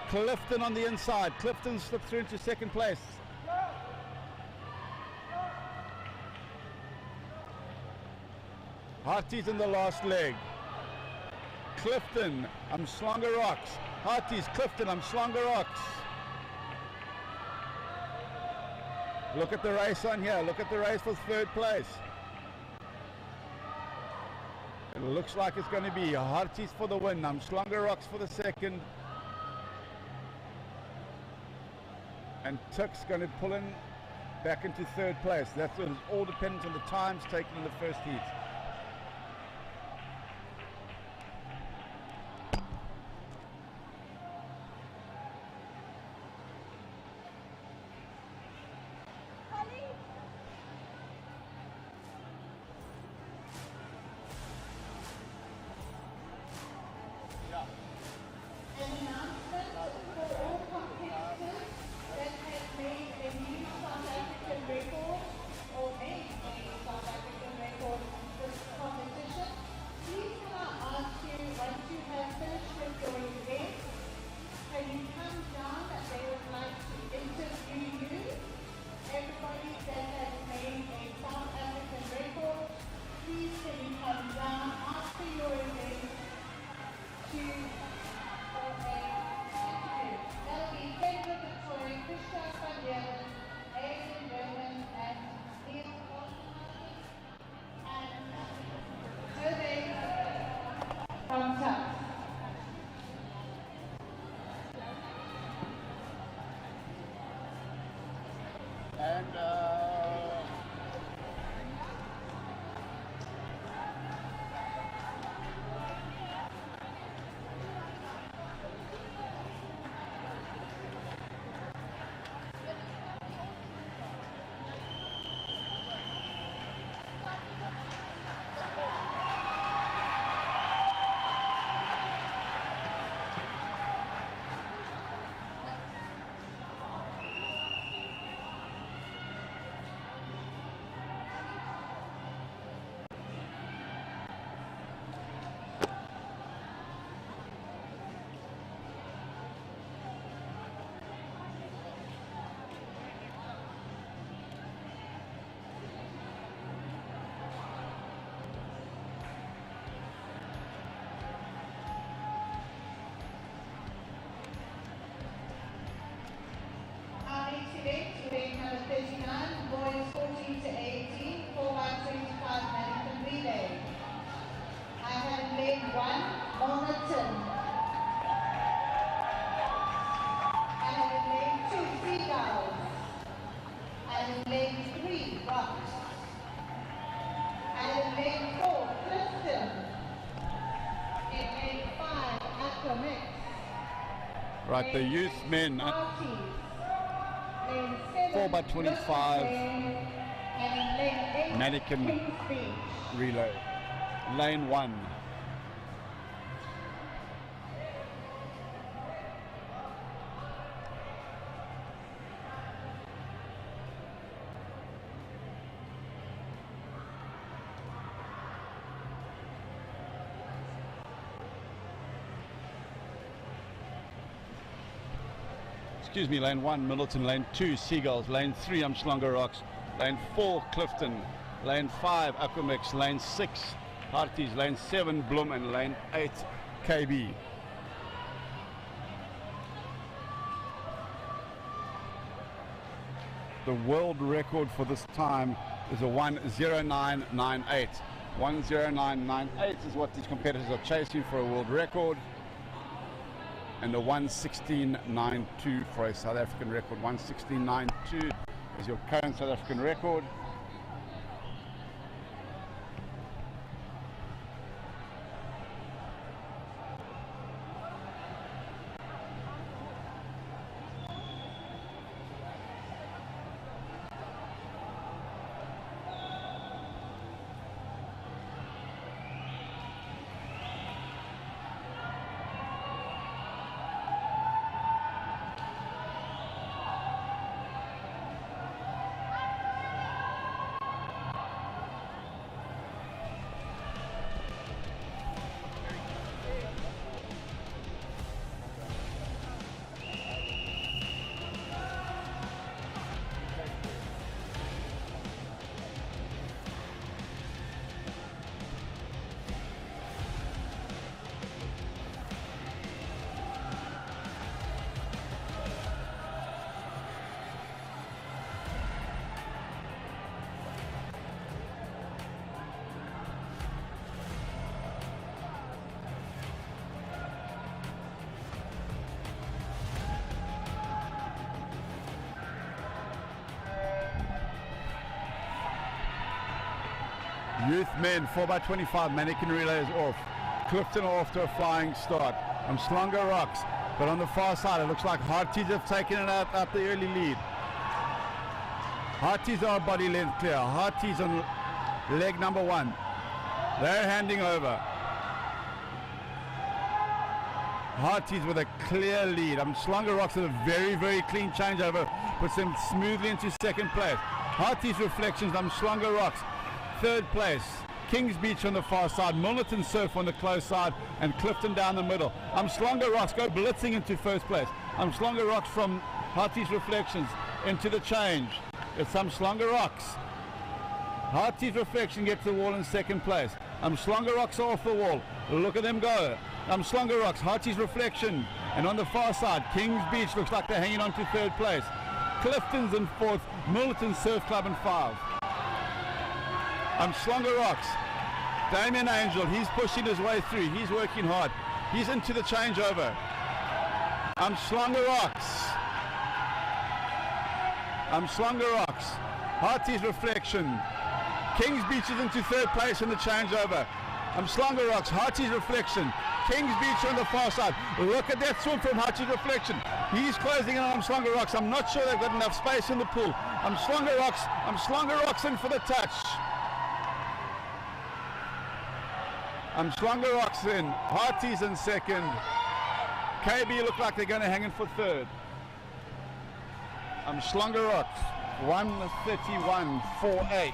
Clifton on the inside. Clifton slipped through into second place. Harties in the last leg. Clifton, Umhlanga Rocks. Harties, Clifton, Umhlanga Rocks. Look at the race on here. Look at the race for third place. It looks like it's going to be Harties for the win. Umhlanga Rocks for the second. And Tux going to pull in back into third place. That's all dependent on the times taken in the first heat. Today, number 39, boys 14 to 18, 4x25 Manikin relay. I have in lane 1, Manikin. I have in lane 2, Seagulls. And in lane 3, Rocks. And in lane 4, Clifton. In lane 5, Aquamix. Right, the youth men. 4x25 Manikin relay. Lane 1. Excuse me, lane 1, Middleton, lane 2, Seagulls, lane 3, Umhlanga Rocks, lane 4, Clifton, lane 5, Aquamix, lane 6, Harties, lane 7, Bloom, and lane 8, KB. The world record for this time is a 1:09.98. 1:09.98 is what these competitors are chasing for a world record, and a 1:16.92 for a South African record. 1:16.92 is your current South African record. Youth men, 4x25, Manikin relay is off. Clifton are off to a flying start. Umhlanga rocks, but on the far side it looks like Harties have taken it out the early lead. Harties are body length clear. Harties on leg number 1. They're handing over. Harties with a clear lead. Umhlanga rocks with a very, very clean changeover. Puts them smoothly into second place. Harties reflections, Umhlanga rocks. Third place, Kings Beach on the far side, Milnerton Surf on the close side, and Clifton down the middle. Umhlanga Rocks go blitzing into first place. Umhlanga Rocks from Harties Reflections into the change. It's Umhlanga Rocks. Harties Reflection gets the wall in second place. Umhlanga Rocks are off the wall. Look at them go. Umhlanga Rocks, Harties Reflection, and on the far side, Kings Beach looks like they're hanging on to third place. Clifton's in fourth, Milnerton Surf Club in 5. Umhlanga Rocks, Damien Angel, he's pushing his way through, he's working hard, he's into the changeover. Umhlanga Rocks, Umhlanga Rocks, Harties Reflection, Kings Beach is into third place in the changeover. Umhlanga Rocks, Harties Reflection, Kings Beach on the far side. Look at that swim from Harties Reflection. He's closing in on Umhlanga Rocks. I'm not sure they've got enough space in the pool. Umhlanga Rocks in for the touch. Umhlanga Rocks in, Harties in second. KB look like they're going to hang in for third. Umhlanga Rocks, 1:31.48.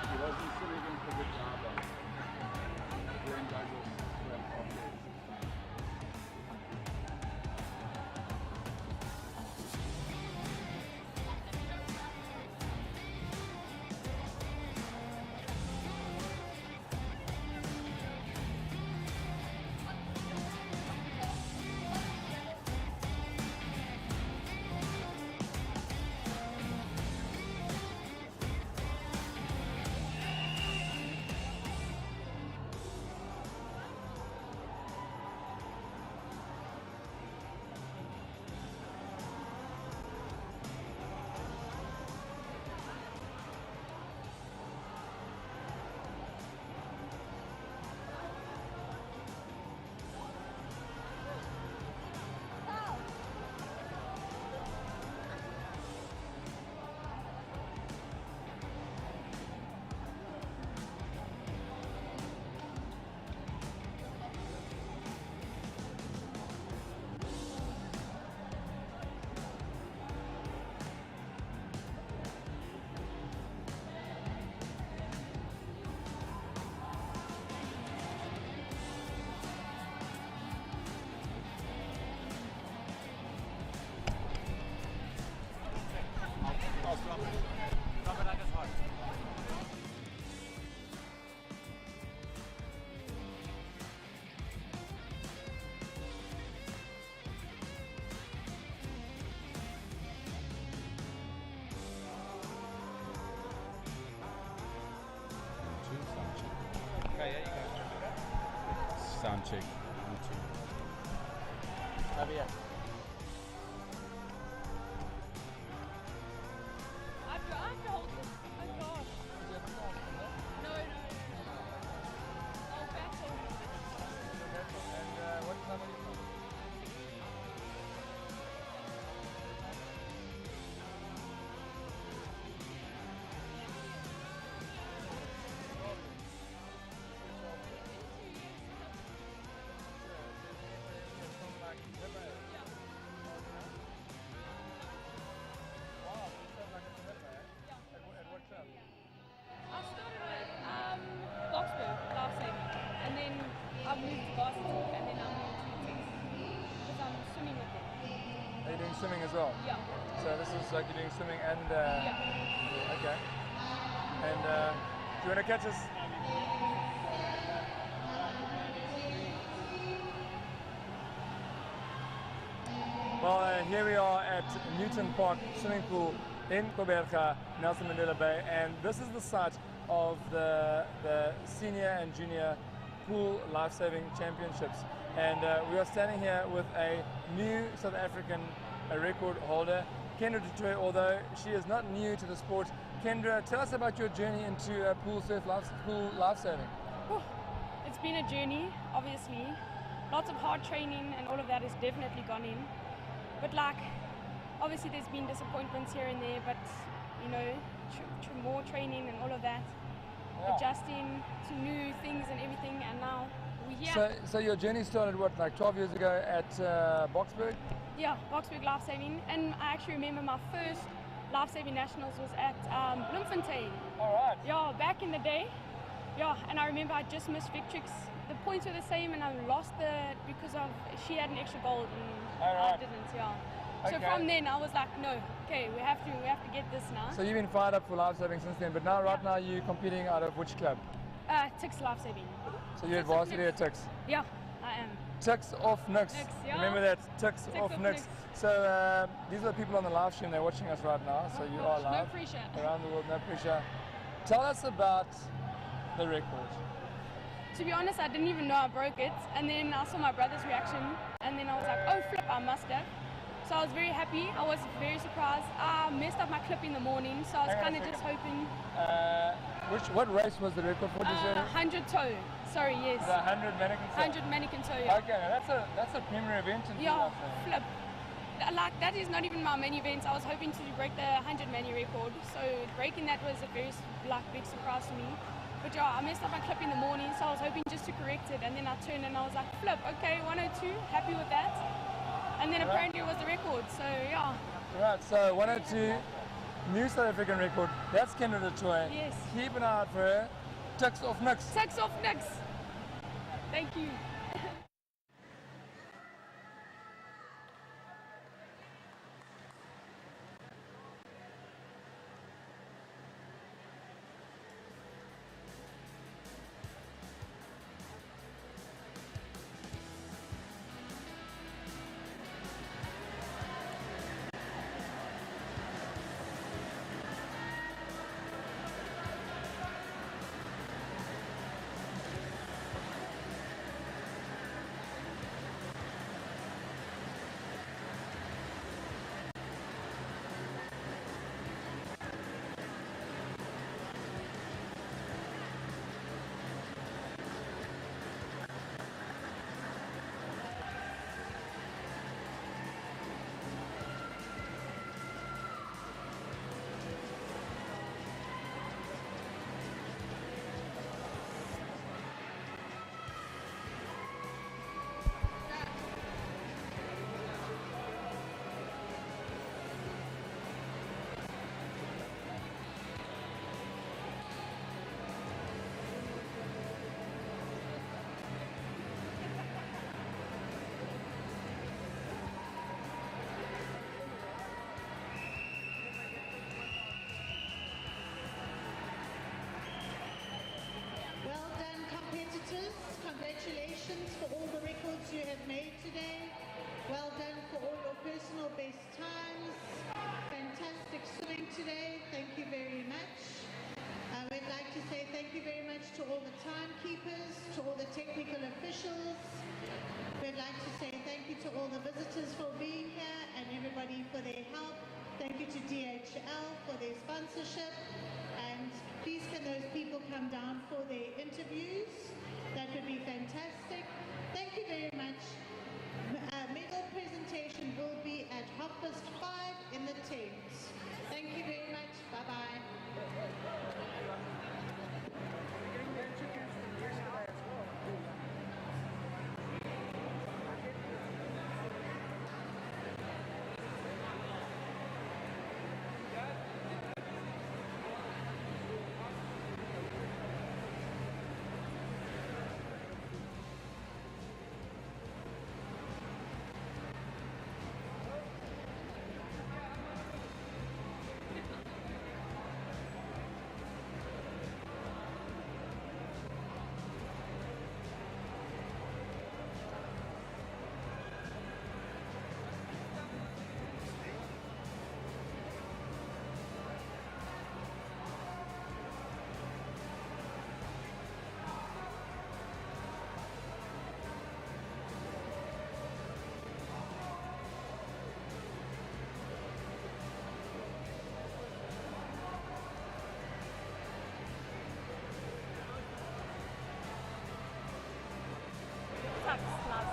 He wasn't sitting in for the job. Sound check. Over here. I have to hold this. Oh gosh. No. Oh, battle. And what time are you from? I started with Boxburg, Lifesaving, and then I moved to Boston, and then I moved to Texas because I'm swimming with them. Are you doing swimming as well? Yeah. So this is like you're doing swimming and Yeah. okay. And do you want to catch us? Well, here we are at Newton Park swimming pool in Koberga, Nelson Mandela Bay, and this is the site of the senior and junior pool life-saving championships. And we are standing here with a new South African record holder, Kendra Dutoy, although she is not new to the sport. Kendra, tell us about your journey into pool life-saving. It's been a journey, obviously. Lots of hard training and all of that has definitely gone in. But like, obviously there's been disappointments here and there, but you know, more training and all of that. Yeah. Adjusting to new things and everything, and now we're here. So your journey started what, like 12 years ago at Boxburg? Yeah, Boxburg Lifesaving, and I actually remember my first Lifesaving Nationals was at Bloemfontein. All right. Yeah, back in the day. Yeah, and I remember I just missed Victrix. The points were the same, and I lost because of she had an extra gold and I didn't. Yeah. So Okay. from then I was like, no, okay, we have to get this now. So you've been fired up for life-saving since then, but now right now you're competing out of which club? Tix Lifesaving. So you're at varsity at Tix? Yeah, I am. Tix off Nix. Nix, yeah. Remember that, Tix off off Nix. Nix. So these are the people on the live stream, they're watching us right now, so you are No live. pressure. Around the world, no pressure. Tell us about the record. To be honest, I didn't even know I broke it, and then I saw my brother's reaction, and then I was like, oh flip, I must have. So I was very happy. I was very surprised. I messed up my clip in the morning, so I was kind of just hoping. What race was the record for? 100 toe. Sorry, yes. The 100 Manikin toe. 100 Manikin toe. Yeah. Okay, now that's a premier event in Yeah, flip. Like that is not even my main event. I was hoping to break the 100 mani record, so breaking that was a very big surprise to me. But yeah, I messed up my clip in the morning, so I was hoping just to correct it, and then I turned and I was like, flip, okay, 102, happy with that. And then apparently it was the record, so yeah. Right, so 102, new South African record. That's Kendra Dutoy. Yes. Keep an eye out for her. Tix off Nix. Tix off Nix. Thank you. Well done, competitors. Congratulations for all the records you have made today. Well done for all your personal best times. Fantastic swimming today. Thank you very much. I would like to say thank you very much to to all the timekeepers, to all the technical officials. We'd like to say thank you to all the visitors for being here and everybody for their help. Thank you to DHL for their sponsorship. And please can those people come down for their interviews? That would be fantastic. Thank you very much. Medal presentation will be at 5:30 in the tent. Thank you very much. Bye-bye.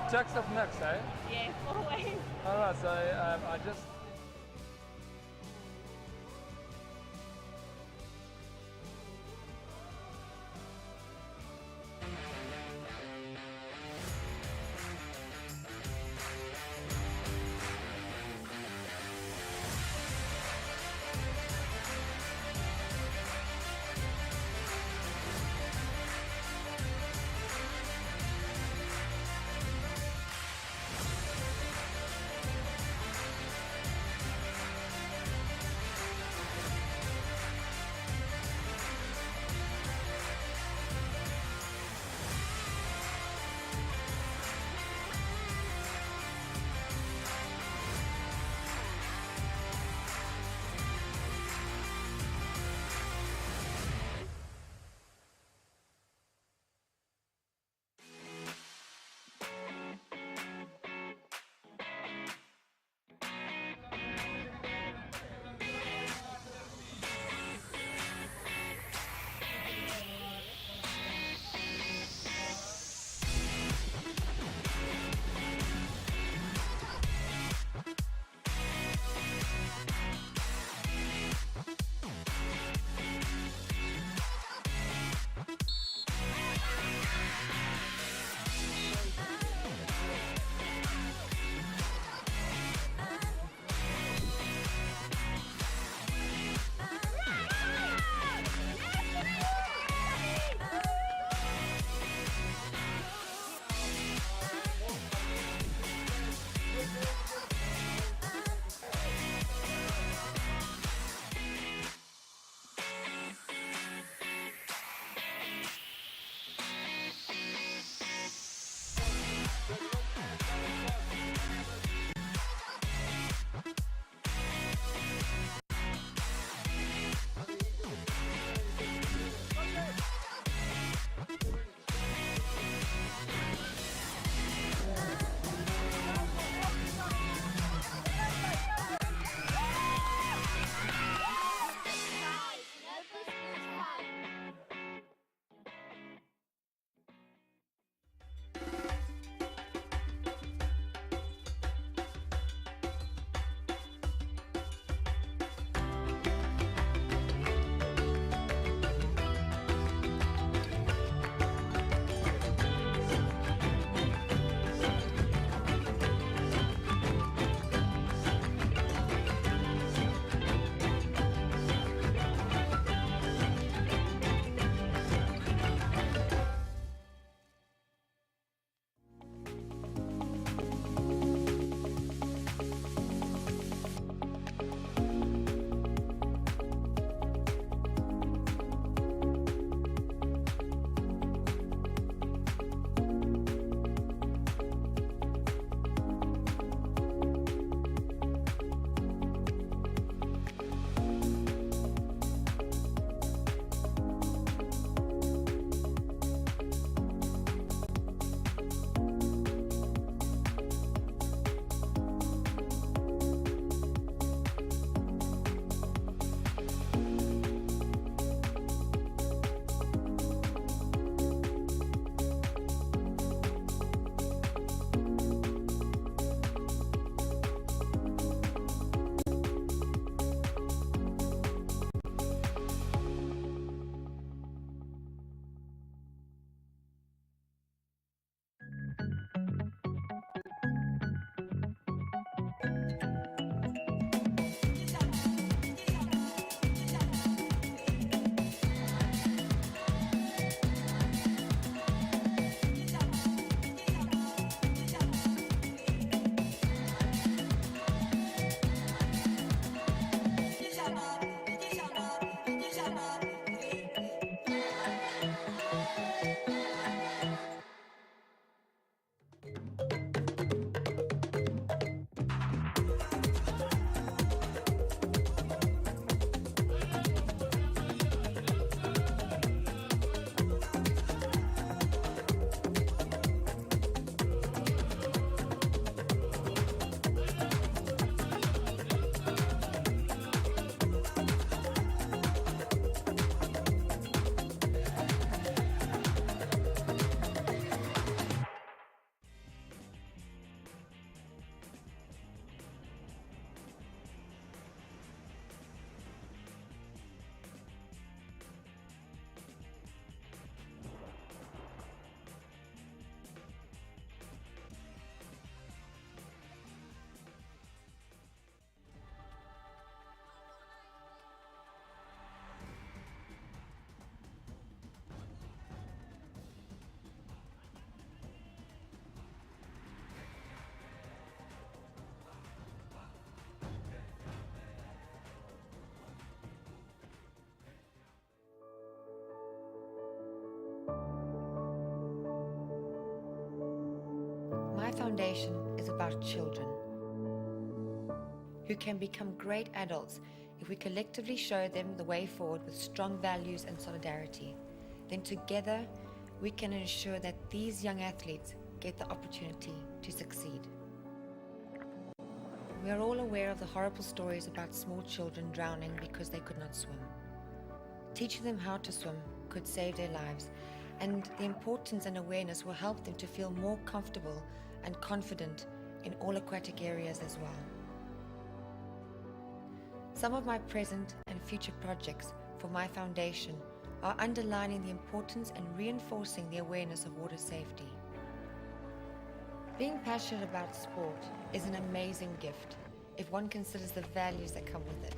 Chucks up next, eh? Yeah, always. Alright, so I just... My foundation is about children who can become great adults if we collectively show them the way forward with strong values and solidarity. Then together we can ensure that these young athletes get the opportunity to succeed. We are all aware of the horrible stories about small children drowning because they could not swim. Teaching them how to swim could save their lives, and the importance and awareness will help them to feel more comfortable and confident in all aquatic areas as well. Some of my present and future projects for my foundation are underlining the importance and reinforcing the awareness of water safety. Being passionate about sport is an amazing gift if one considers the values that come with it.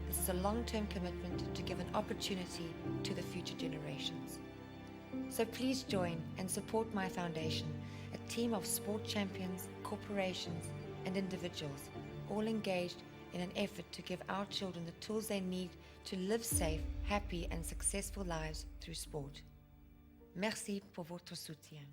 This is a long-term commitment to give an opportunity to the future generations. So please join and support my foundation, a team of sport champions, corporations, and individuals, all engaged in an effort to give our children the tools they need to live safe, happy, and successful lives through sport. Merci pour votre soutien.